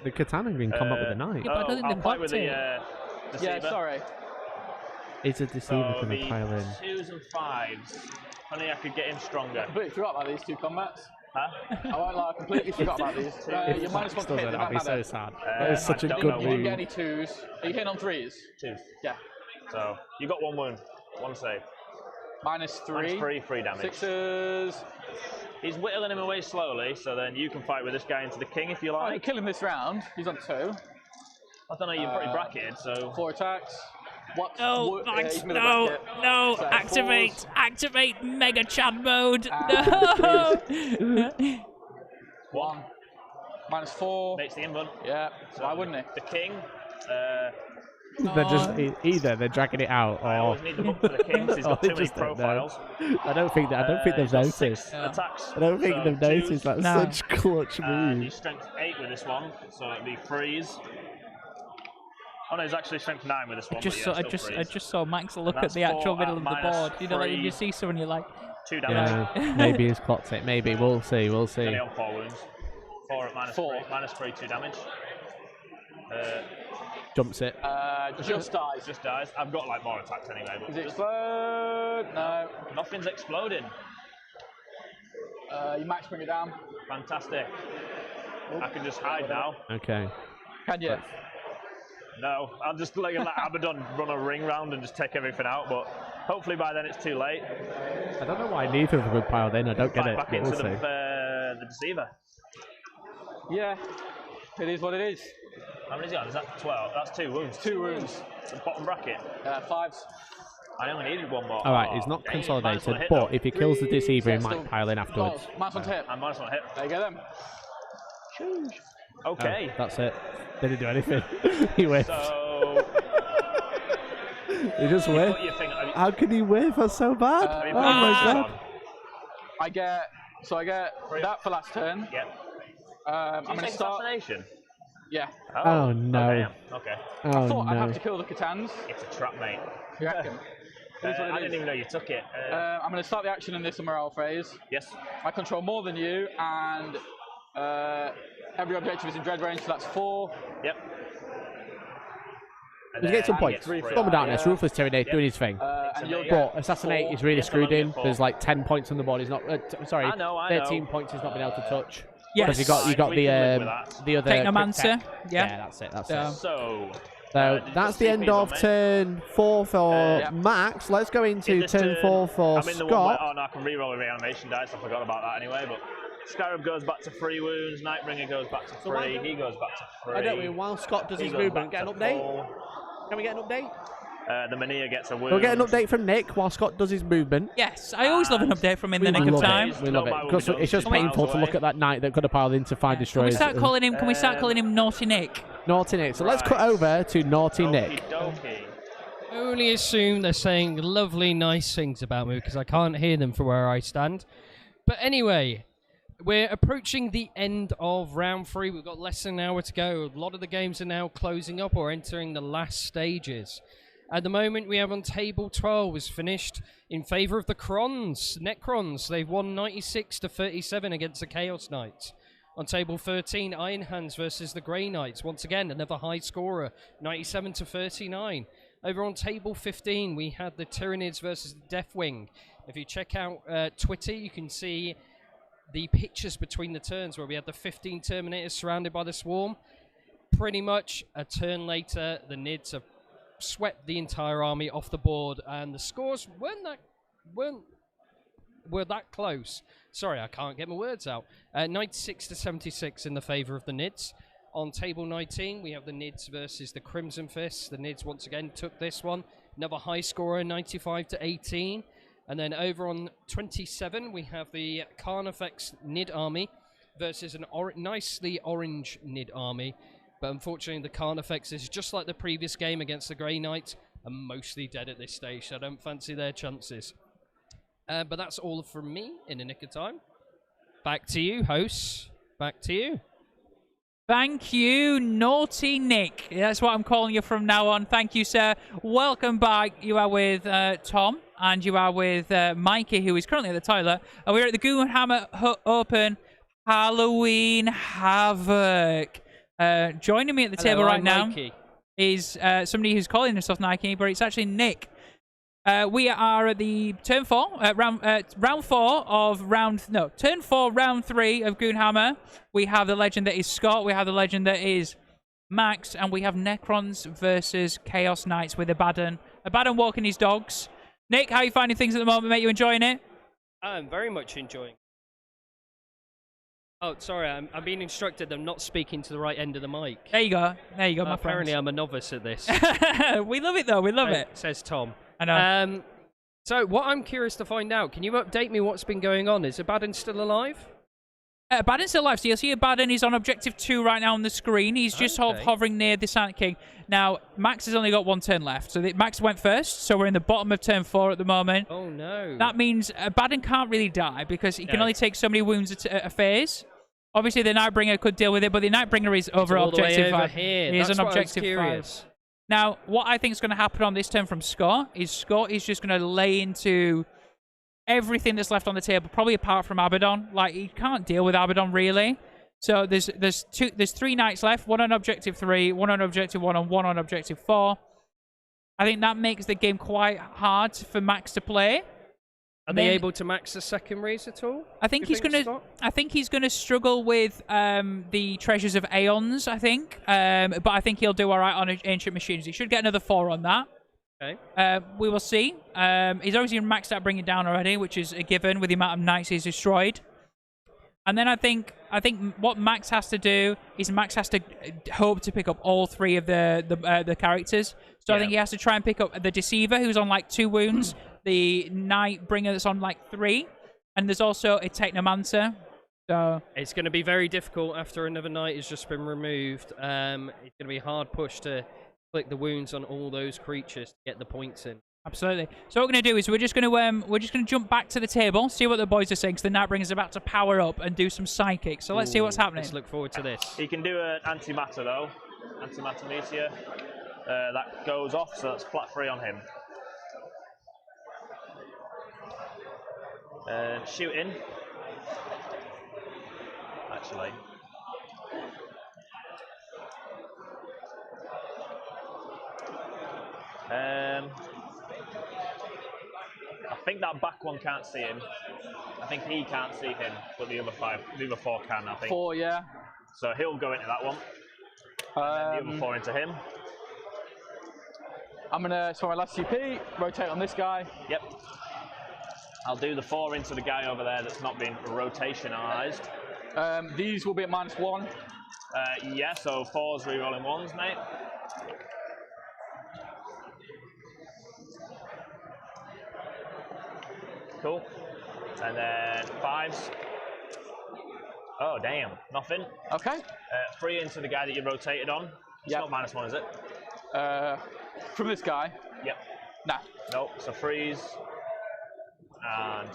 Speaker 1: The Katana in combat with the knight.
Speaker 2: Yeah, but I don't think
Speaker 3: I'll
Speaker 2: they
Speaker 3: fight with
Speaker 2: clocked
Speaker 3: the
Speaker 2: it.
Speaker 3: deceiver.
Speaker 4: Yeah, sorry.
Speaker 1: Is a deceiver
Speaker 3: So
Speaker 1: going
Speaker 3: the
Speaker 1: to pile in?
Speaker 3: 2s and 5s. Honey, I could get him stronger.
Speaker 4: I completely forgot about these 2 combats.
Speaker 3: Huh?
Speaker 4: I won't lie, I completely forgot about these. You're minus 1 to hit,
Speaker 1: I'll
Speaker 4: doesn't
Speaker 1: be so
Speaker 4: matter.
Speaker 1: sad.
Speaker 3: Uh,
Speaker 1: That is such
Speaker 3: I
Speaker 1: a
Speaker 3: don't
Speaker 1: good
Speaker 3: know.
Speaker 4: You didn't get
Speaker 1: move.
Speaker 4: any 2s. Are you hitting on 3s?
Speaker 3: 2s.
Speaker 4: Yeah.
Speaker 3: So you got 1 wound. 1 save.
Speaker 4: Minus 3.
Speaker 3: Minus 3 damage.
Speaker 4: 6s.
Speaker 3: He's whittling him away slowly, so then you can fight with this guy into the king if you
Speaker 4: I can
Speaker 3: like.
Speaker 4: kill him this round. He's on 2.
Speaker 3: I don't know, you've got him bracketed, so.
Speaker 4: 4 attacks. What?
Speaker 2: No,
Speaker 4: What-
Speaker 2: Max,
Speaker 4: he's in the
Speaker 2: no,
Speaker 4: bracket.
Speaker 2: no,
Speaker 4: So,
Speaker 2: activate,
Speaker 4: 4s.
Speaker 2: activate Mega Chad mode.
Speaker 4: Ah,
Speaker 2: No.
Speaker 4: 1. Minus 4.
Speaker 3: Makes the invuln.
Speaker 4: Yeah.
Speaker 3: So
Speaker 4: Why wouldn't he?
Speaker 3: The king.
Speaker 1: They're just either they're dragging it out
Speaker 3: I
Speaker 1: or
Speaker 3: always need the book for the king 'cause he's
Speaker 1: or
Speaker 3: got
Speaker 1: they
Speaker 3: too many
Speaker 1: just don't know.
Speaker 3: profiles.
Speaker 1: I don't think they've
Speaker 3: He's got 6
Speaker 1: noticed.
Speaker 3: attacks.
Speaker 1: I don't think
Speaker 3: So
Speaker 1: they've
Speaker 3: 2s,
Speaker 1: noticed. That's
Speaker 2: No.
Speaker 1: such clutch
Speaker 3: And
Speaker 1: move.
Speaker 3: he's strength 8 with this one, so it'd be freeze. Oh no, he's actually strength 9 with this one.
Speaker 2: I just saw Max look at
Speaker 3: That's
Speaker 2: the actual
Speaker 3: 4
Speaker 2: middle
Speaker 3: at
Speaker 2: of the
Speaker 3: minus
Speaker 2: board. You know, like when you
Speaker 3: 3.
Speaker 2: see someone, you're like,
Speaker 3: 2 damage.
Speaker 1: Yeah, maybe he's clocked it. Maybe we'll see. We'll see.
Speaker 3: Only on 4 wounds. 4 at minus
Speaker 4: 4.
Speaker 3: 3. Minus 3, 2 damage.
Speaker 1: Jumps it.
Speaker 4: Just dies.
Speaker 3: Just dies. I've got like more attacks anyway. But
Speaker 4: Does it
Speaker 3: just-
Speaker 4: explode? No.
Speaker 3: nothing's exploding.
Speaker 4: You max bring it down.
Speaker 3: Fantastic. I can just hide now.
Speaker 1: Okay.
Speaker 4: Can you?
Speaker 3: No, I'm just letting let Abaddon run a ring round and just take everything out, but hopefully by then it's too late.
Speaker 1: I don't know why neither of them have piled in. I don't get
Speaker 3: Fight
Speaker 1: it.
Speaker 3: back
Speaker 1: But
Speaker 3: into
Speaker 1: we'll see.
Speaker 3: the deceiver.
Speaker 4: Yeah. It is what it is.
Speaker 3: How many is he on? Is that 12? That's 2 wounds.
Speaker 4: 2 wounds.
Speaker 3: The bottom bracket.
Speaker 4: 5s.
Speaker 3: I only needed 1 more.
Speaker 1: All right,
Speaker 3: Oh,
Speaker 1: he's not
Speaker 3: dang it. Minus
Speaker 1: consolidated,
Speaker 3: 1 hit,
Speaker 1: but
Speaker 3: though.
Speaker 1: if he kills the deceiver, he
Speaker 4: Yeah,
Speaker 1: might
Speaker 4: still-
Speaker 1: pile in afterwards.
Speaker 4: Oh, minus 1 to hit.
Speaker 3: I'm minus 1 hit.
Speaker 4: There you go then.
Speaker 3: Okay.
Speaker 1: Oh, that's it. Didn't do anything. He whiffed.
Speaker 3: So,
Speaker 1: He just
Speaker 3: put
Speaker 1: whiffed.
Speaker 3: your thing.
Speaker 1: How can he whiff? That's so bad.
Speaker 3: Have you
Speaker 1: Oh
Speaker 3: put
Speaker 1: my
Speaker 3: your
Speaker 1: god.
Speaker 3: on?
Speaker 4: I get that for last turn.
Speaker 3: Yep.
Speaker 4: I'm
Speaker 3: Did
Speaker 4: going
Speaker 3: you
Speaker 4: to
Speaker 3: take
Speaker 4: start.
Speaker 3: assassination?
Speaker 4: Yeah.
Speaker 1: Oh, no.
Speaker 3: Damn. Okay.
Speaker 1: Oh
Speaker 4: Thought I'd have
Speaker 1: no.
Speaker 4: to kill the Catans.
Speaker 3: It's a trap, mate.
Speaker 4: You reckon? It is what it
Speaker 3: I
Speaker 4: is.
Speaker 3: didn't even know you took it.
Speaker 4: I'm going to start the action in this morale phase.
Speaker 3: Yes.
Speaker 4: I control more than you, and Every objective is in dread range, so that's 4.
Speaker 3: Yep. And
Speaker 1: Let's get some
Speaker 3: then
Speaker 1: points.
Speaker 3: he gets
Speaker 1: Storm of Darkness,
Speaker 4: yeah.
Speaker 1: Ruthless Tyranny, doing his thing.
Speaker 4: And you'll
Speaker 1: But
Speaker 4: get
Speaker 1: Assassinate
Speaker 4: 4.
Speaker 1: is really
Speaker 3: Yes,
Speaker 1: screwed
Speaker 3: I'm
Speaker 1: in.
Speaker 3: looking for.
Speaker 1: There's like 10 points on the board. He's not. Sorry,
Speaker 3: I know.
Speaker 1: 13 points he's not been able to touch.
Speaker 2: Yes.
Speaker 1: Because you got
Speaker 3: We can live with that.
Speaker 1: the other
Speaker 2: Technomancer,
Speaker 1: quick tech.
Speaker 2: yeah.
Speaker 1: That's it. That's
Speaker 2: Yeah.
Speaker 1: it.
Speaker 3: So.
Speaker 1: So that's the end
Speaker 3: CPs on
Speaker 1: of
Speaker 3: me.
Speaker 1: turn 4 for
Speaker 4: Yeah.
Speaker 1: Max. Let's go into
Speaker 3: In this
Speaker 1: turn 4 for
Speaker 3: I'm in the one where,
Speaker 1: Scott.
Speaker 3: oh no, I can reroll a reanimation dice. I forgot about that anyway. But Scarab goes back to 3 wounds. Nightbringer goes back to 3. He goes back to 3.
Speaker 1: I don't mean while Scott does
Speaker 3: He
Speaker 1: his
Speaker 3: goes
Speaker 1: movement,
Speaker 3: back
Speaker 1: get an
Speaker 3: to
Speaker 1: update.
Speaker 3: 4.
Speaker 1: Can we get an update?
Speaker 3: The Mania gets a wound.
Speaker 1: We'll get an update from Nick while Scott does his movement.
Speaker 2: Yes, I always love an update from in the nick of
Speaker 1: love
Speaker 2: time.
Speaker 1: it. We love it.
Speaker 3: Nobody will
Speaker 1: Because
Speaker 3: be done
Speaker 1: it's just
Speaker 3: 50 miles
Speaker 1: painful to look
Speaker 3: away.
Speaker 1: at that knight that could have piled into 5
Speaker 2: Can we
Speaker 1: destroyers.
Speaker 2: start calling him? Can we start calling him Naughty Nick?
Speaker 1: Naughty Nick. So let's cut
Speaker 3: Right.
Speaker 1: over to Naughty Nick.
Speaker 3: Okey-dokey.
Speaker 5: I only assume they're saying lovely, nice things about me because I can't hear them from where I stand. But anyway, we're approaching the end of round 3. We've got less than an hour to go. A lot of the games are now closing up or entering the last stages. At the moment, we have on table 12 is finished in favour of the Necrons. They've won 96 to 37 against the Chaos Knights. On table 13, Iron Hands versus the Grey Knights. Once again, another high scorer, 97 to 39. Over on table 15, we had the Tyranids versus the Deathwing. If you check out Twitter, you can see the pictures between the turns where we had the 15 Terminators surrounded by the Swarm. Pretty much a turn later, the Nids have swept the entire army off the board, and the scores were that close. Sorry, I can't get my words out. 96 to 76 in the favour of the Nids. On table 19, we have the Nids versus the Crimson Fists. The Nids once again took this one. Another high scorer, 95 to 18. And then over on 27, we have the Carnifex Nid army versus an nicely orange Nid army. But unfortunately, the Carnifex is just like the previous game against the Grey Knight, are mostly dead at this stage, so I don't fancy their chances. But that's all from me in a nick of time. Back to you, hosts. Back to you.
Speaker 2: Thank you, Naughty Nick. That's what I'm calling you from now on. Thank you, sir. Welcome back. You are with Tom, and you are with Mikey, who is currently at the toilet. And we're at the Goonhammer Open Halloween Havoc. Joining me at the table right now
Speaker 5: Mikey.
Speaker 2: is somebody who's calling himself Nike, but it's actually Nick. We are at the turn 4, round 4 of turn 4, round 3 of Goonhammer. We have the legend that is Scott, we have the legend that is Max, and we have Necrons versus Chaos Knights with Abaddon. Abaddon walking his dogs. Nick, how are you finding things at the moment, mate? You enjoying it?
Speaker 5: I'm very much enjoying. Oh, sorry, I'm being instructed I'm not speaking to the right end of the mic.
Speaker 2: There you go, my
Speaker 5: Apparently
Speaker 2: friends.
Speaker 5: I'm a novice at this.
Speaker 2: We love it, though. We love it.
Speaker 5: Says Tom.
Speaker 2: I know.
Speaker 5: So what I'm curious to find out, can you update me what's been going on? Is Abaddon still alive?
Speaker 2: Abaddon's still alive. So you'll see Abaddon is on objective 2 right now on the screen. He's just hovering near the Silent King. Now, Max has only got 1 turn left. So Max went first, so we're in the bottom of turn 4 at the moment.
Speaker 5: Oh, no.
Speaker 2: That means Abaddon can't really die because he can only take so many wounds a phase. Obviously, the Nightbringer could deal with it, but the Nightbringer is over
Speaker 5: all the way
Speaker 2: objective
Speaker 5: over
Speaker 2: 5.
Speaker 5: here.
Speaker 2: He is
Speaker 5: That's
Speaker 2: on
Speaker 5: what I was
Speaker 2: objective 5.
Speaker 5: curious.
Speaker 2: Now, what I think is going to happen on this turn from Scott is just going to lay into everything that's left on the table, probably apart from Abaddon. Like, he can't deal with Abaddon, really. So there's 3 knights left, 1 on objective 3, 1 on objective 1, and 1 on objective 4. I think that makes the game quite hard for Max to play.
Speaker 5: Are they able to max the secondaries at all?
Speaker 2: I think he's gonna struggle with the treasures of Aeons. I think, but I think he'll do all right on ancient machines. He should get another 4 on that.
Speaker 5: Okay.
Speaker 2: We will see. He's obviously maxed out bringing down already, which is a given with the amount of knights he's destroyed. And then I think what Max has to do is Max has to hope to pick up all 3 of the characters. So I think he has to try and pick up the Deceiver, who's on like 2 wounds, the Nightbringer that's on like 3, and there's also a Technomancer. So
Speaker 5: it's going to be very difficult after another knight has just been removed. It's going to be a hard push to click the wounds on all those creatures to get the points in.
Speaker 2: Absolutely. So what we're going to do is we're just going to jump back to the table, see what the boys are saying, because the Nightbringer's about to power up and do some psychic. So let's see what's happening.
Speaker 5: Let's look forward to this.
Speaker 3: He can do an antimatter though, antimatter meteor. That goes off, so that's flat 3 on him. Shooting. actually. I think that back one can't see him. I think he can't see him, but the other four can, I think.
Speaker 4: 4, yeah.
Speaker 3: So he'll go into that one. And then the other 4 into him.
Speaker 4: I'm going to, so my last CP, rotate on this guy.
Speaker 3: Yep. I'll do the 4 into the guy over there that's not been rotationized.
Speaker 4: These will be at -1.
Speaker 3: Yeah, so 4's rerolling 1s, mate. Cool. And then 5s. Oh, damn. Nothing.
Speaker 4: Okay.
Speaker 3: 3 into the guy that you rotated on. It's
Speaker 4: Yep.
Speaker 3: not -1, is it?
Speaker 4: From this guy.
Speaker 3: Yep.
Speaker 4: Nah.
Speaker 3: Nope. So 3s. And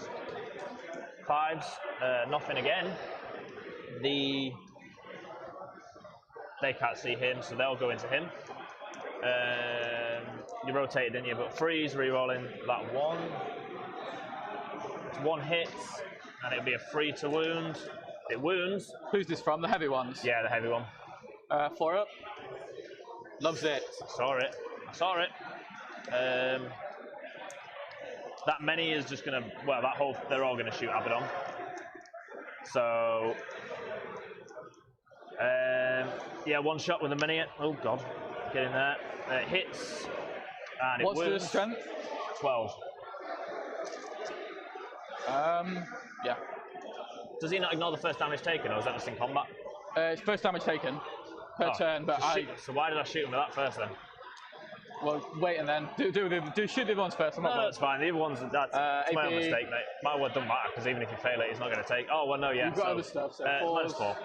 Speaker 3: 5s. Nothing again. They can't see him, so they'll go into him. You rotated, didn't you? But 3's rerolling that 1. It's 1 hit, and it'll be a 3 to wound. It wounds.
Speaker 4: Who's this from? The heavy ones?
Speaker 3: Yeah, the heavy one.
Speaker 4: 4 up. Loves it.
Speaker 3: I saw it. That many is just gonna. Well, they're all gonna shoot Abaddon. So. Yeah, 1 shot with a mini. Oh god, get in there. It hits, and it
Speaker 4: What's the
Speaker 3: wounds.
Speaker 4: strength?
Speaker 3: 12.
Speaker 4: Yeah.
Speaker 3: Does he not ignore the first damage taken, or is that just in combat?
Speaker 4: It's first damage taken per turn, but
Speaker 3: So why did I shoot him with that first then?
Speaker 4: well, wait and then shoot the other ones first. I'm not
Speaker 3: No,
Speaker 4: bothered.
Speaker 3: that's fine. The other ones, that's my own
Speaker 4: AP.
Speaker 3: mistake, mate. My word doesn't matter, because even if you fail it, he's not going to take. Oh, well, no, yeah.
Speaker 4: You've got other stuff, so
Speaker 3: -4.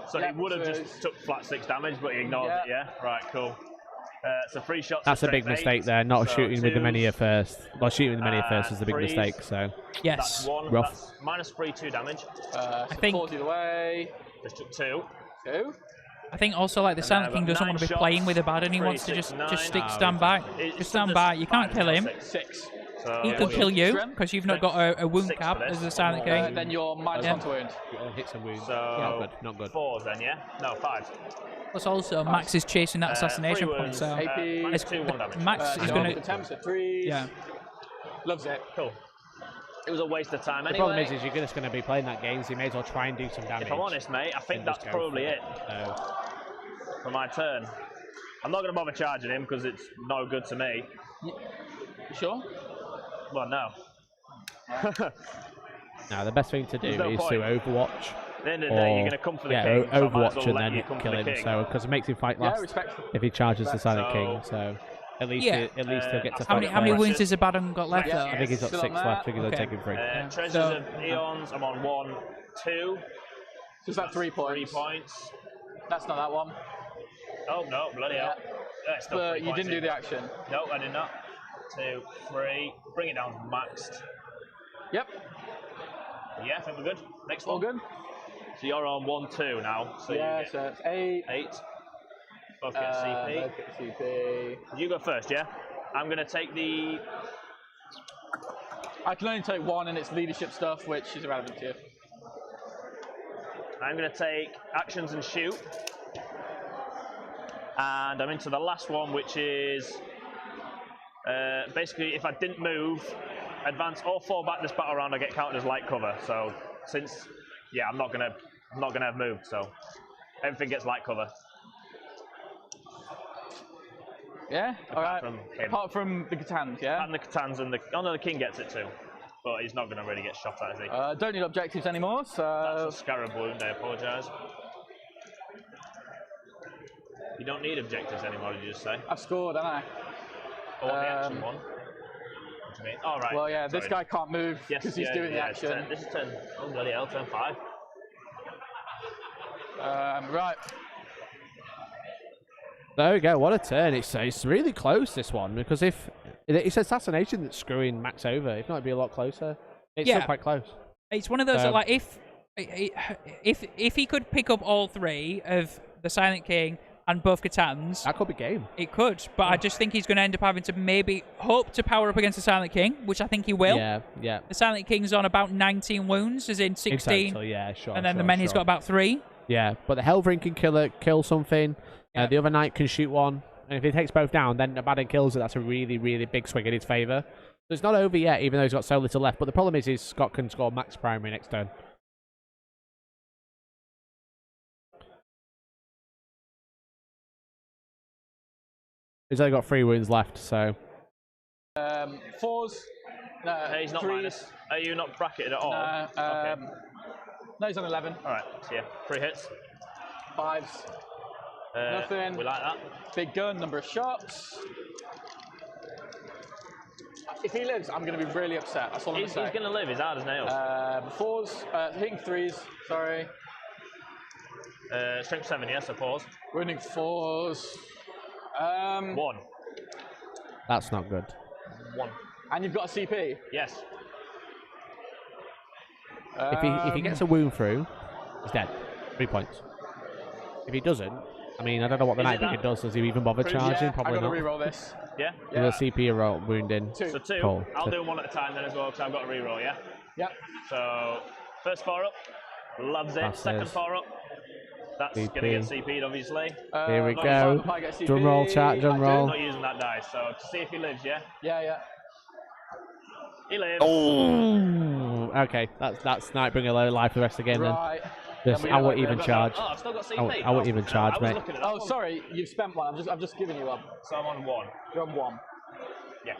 Speaker 3: So
Speaker 4: Yeah,
Speaker 3: he would have
Speaker 4: so
Speaker 3: just took flat 6 damage, but he ignored it, yeah? Right, cool. So 3 shots.
Speaker 1: That's a big
Speaker 3: strength
Speaker 1: mistake
Speaker 3: 8,
Speaker 1: there, not
Speaker 3: so
Speaker 1: shooting with the
Speaker 3: 2s,
Speaker 1: many at first. Well, shooting with the many at first is the big
Speaker 3: threes.
Speaker 1: mistake, so.
Speaker 2: Yes.
Speaker 3: That's 1.
Speaker 1: Rough.
Speaker 3: That's -3, 2 damage.
Speaker 4: I
Speaker 2: think-
Speaker 4: 40 the way.
Speaker 3: Just took 2.
Speaker 4: 2.
Speaker 2: I think also like the
Speaker 3: And
Speaker 2: Silent
Speaker 3: then
Speaker 2: King
Speaker 3: I've got
Speaker 2: doesn't want to
Speaker 3: 9
Speaker 2: be playing
Speaker 3: shots,
Speaker 2: with Abaddon. He
Speaker 3: 3,
Speaker 2: wants to
Speaker 3: 6,
Speaker 2: just
Speaker 3: 9.
Speaker 2: stand back. Just stand back. You can't kill him.
Speaker 3: 6. So
Speaker 2: He
Speaker 3: yeah,
Speaker 2: could kill you
Speaker 4: Strength?
Speaker 2: because you've not got a wound
Speaker 3: 6
Speaker 2: cap
Speaker 3: for this.
Speaker 2: as a Silent King.
Speaker 4: Then you're -1 to wound.
Speaker 1: Hits and wounds.
Speaker 3: So
Speaker 1: Not good, not good.
Speaker 3: 4s then, yeah? No, 5s.
Speaker 2: Plus also Max is chasing that assassination
Speaker 3: 3
Speaker 2: point,
Speaker 3: wounds,
Speaker 2: so
Speaker 4: AP.
Speaker 3: -2, 1 damage.
Speaker 2: Max is
Speaker 4: So
Speaker 2: going
Speaker 4: the
Speaker 2: to.
Speaker 4: temps at 3s.
Speaker 2: Yeah.
Speaker 4: Loves it.
Speaker 3: Cool. It was a waste of time
Speaker 1: The
Speaker 3: anyway.
Speaker 1: problem is you're just going to be playing that game, so you may as well try and do some damage.
Speaker 3: If I'm honest, mate, I think
Speaker 1: and just
Speaker 3: that's
Speaker 1: go
Speaker 3: probably
Speaker 1: for
Speaker 3: it
Speaker 1: So,
Speaker 3: for my turn. I'm not going to bother charging him because it's no good to me.
Speaker 4: You sure?
Speaker 3: Well, no.
Speaker 1: now, the best thing to do
Speaker 3: There's no
Speaker 1: is
Speaker 3: point.
Speaker 1: to Overwatch.
Speaker 3: At the end of the day, you're going to come for the
Speaker 1: yeah,
Speaker 3: king. so I might as
Speaker 1: Overwatch
Speaker 3: well
Speaker 1: and
Speaker 3: let
Speaker 1: then
Speaker 3: you come
Speaker 1: kill
Speaker 3: for the
Speaker 1: him.
Speaker 3: king.
Speaker 1: So, because it makes him fight
Speaker 4: Yeah,
Speaker 1: last
Speaker 4: respectful.
Speaker 1: if he charges the Silent
Speaker 3: So-
Speaker 1: King. So, at least
Speaker 3: he'll
Speaker 1: get to
Speaker 2: How many
Speaker 1: fight
Speaker 2: wounds
Speaker 1: first.
Speaker 2: has Abaddon got left
Speaker 4: Yeah.
Speaker 2: though?
Speaker 1: I think he's got
Speaker 4: Still
Speaker 1: 6
Speaker 4: on
Speaker 1: left. I
Speaker 4: that?
Speaker 1: think he's
Speaker 2: Okay.
Speaker 1: taking 3.
Speaker 3: Treasures
Speaker 2: So-
Speaker 3: of Eons, I'm on 1, 2.
Speaker 4: So is that 3 points?
Speaker 3: 3 points.
Speaker 4: That's not that one.
Speaker 3: Oh, no, bloody hell. Yeah, it's still
Speaker 4: But
Speaker 3: 3
Speaker 4: you
Speaker 3: points
Speaker 4: didn't do
Speaker 3: in.
Speaker 4: the action.
Speaker 3: No, I did not. 2, 3. Bring it down to maxed.
Speaker 4: Yep.
Speaker 3: Yeah, I think we're good. Next
Speaker 4: All
Speaker 3: one.
Speaker 4: good?
Speaker 3: So you're on 1, 2 now. So
Speaker 4: Yeah,
Speaker 3: you get
Speaker 4: so it's 8.
Speaker 3: 8. Both get CP.
Speaker 4: Both get CP.
Speaker 3: You go first, yeah? I'm going to take the...
Speaker 4: I can only take 1 and it's leadership stuff, which is irrelevant to you.
Speaker 3: I'm going to take actions and shoot. And I'm into the last one, which is... basically, if I didn't move, advance or fall back this battle round, I get counted as light cover. So, since... Yeah, I'm not gonna have moved, so everything gets light cover.
Speaker 4: Yeah? Alright.
Speaker 3: from him.
Speaker 4: Apart from the Catans, yeah?
Speaker 3: And the Catans and the... Oh no, the King gets it too. But he's not going to really get shot at, is he?
Speaker 4: Don't need objectives anymore, so...
Speaker 3: That's a scarab wound, I apologise. You don't need objectives anymore, did you just say?
Speaker 4: I've scored, haven't I?
Speaker 3: Oh, on the action one? What do you mean? Oh, right.
Speaker 4: Well, yeah, this
Speaker 3: Sorry.
Speaker 4: guy can't move
Speaker 3: Yes,
Speaker 4: because he's doing the
Speaker 3: yeah, it's
Speaker 4: action.
Speaker 3: This is turn... Oh, bloody hell, turn 5.
Speaker 4: Right.
Speaker 1: There we go. What a turn! It's really close, this one, because if it's assassination that's screwing Max over, if not, it'd be a lot closer. It's
Speaker 2: Yeah.
Speaker 1: still quite close.
Speaker 2: It's one of those that,
Speaker 1: Um,
Speaker 2: like if he could pick up all 3 of the Silent King, and both Catans.
Speaker 1: That could be game.
Speaker 2: It could, but I just think he's going to end up having to maybe hope to power up against the Silent King, which I think he will.
Speaker 1: Yeah, yeah.
Speaker 2: The Silent King's on about 19 wounds, as in 16.
Speaker 1: In total, yeah, sure.
Speaker 2: And then
Speaker 1: sure,
Speaker 2: the Many's
Speaker 1: sure.
Speaker 2: got about 3.
Speaker 1: Yeah, but the Hellvring can kill something.
Speaker 2: Yeah.
Speaker 1: The other knight can shoot one. And if he takes both down, then Abaddon kills it. That's a really, really big swing in his favour. So it's not over yet, even though he's got so little left. But the problem is Scott can score max primary next turn. He's only got 3 wounds left, so...
Speaker 4: 4s. No,
Speaker 3: He's not
Speaker 4: 3s.
Speaker 3: minus. Are you not bracketed at all?
Speaker 4: No,
Speaker 3: Okay.
Speaker 4: no, he's on 11.
Speaker 3: Alright, so yeah, 3 hits.
Speaker 4: 5s. Nothing.
Speaker 3: We like that.
Speaker 4: Big gun, number of shots. If he lives, I'm going to be really upset. That's all I'm going
Speaker 3: He's
Speaker 4: to say.
Speaker 3: going to live, he's hard as nails.
Speaker 4: 4s, hitting 3s, sorry.
Speaker 3: Strength 7, yes, I pause.
Speaker 4: Winning 4s.
Speaker 3: 1.
Speaker 1: That's not good.
Speaker 3: 1.
Speaker 4: And you've got a CP.
Speaker 3: Yes.
Speaker 1: If he gets a wound through, he's dead. 3 points. If he doesn't, I mean, I don't know what the
Speaker 3: Is it
Speaker 1: Night Vision
Speaker 3: that?
Speaker 1: does. Does he even bother charging?
Speaker 4: Yeah,
Speaker 1: Probably
Speaker 4: I've got
Speaker 1: not.
Speaker 4: to reroll this.
Speaker 3: Yeah?
Speaker 1: With a CP roll wounding.
Speaker 4: 2.
Speaker 3: So 2.
Speaker 1: Cool.
Speaker 3: I'll do 1 at a time then as well, because I've got a reroll, yeah?
Speaker 4: Yep.
Speaker 3: So, first 4 up. Loves it.
Speaker 1: Passes.
Speaker 3: Second 4 up. That's going to get
Speaker 1: CP.
Speaker 3: CP'd, obviously.
Speaker 1: Here we
Speaker 4: not
Speaker 1: go.
Speaker 4: if I get CP.
Speaker 1: Drum roll, chat, drum
Speaker 4: I do.
Speaker 1: roll.
Speaker 3: Not using that dice, so to see if he lives, yeah?
Speaker 4: Yeah.
Speaker 3: He lives.
Speaker 1: Oh, okay. That's Nightbringer low life for the rest of the game
Speaker 4: Right.
Speaker 1: then. Just,
Speaker 4: Then we
Speaker 1: I
Speaker 4: get
Speaker 1: won't
Speaker 4: like
Speaker 1: even
Speaker 4: the-
Speaker 1: charge.
Speaker 3: Oh, I've still got CP.
Speaker 1: I won't even charge,
Speaker 3: I was
Speaker 1: mate.
Speaker 3: looking at that
Speaker 4: Oh,
Speaker 3: one.
Speaker 4: sorry, you've spent 1. I've just given you 1.
Speaker 3: So I'm on 1.
Speaker 4: You're on 1.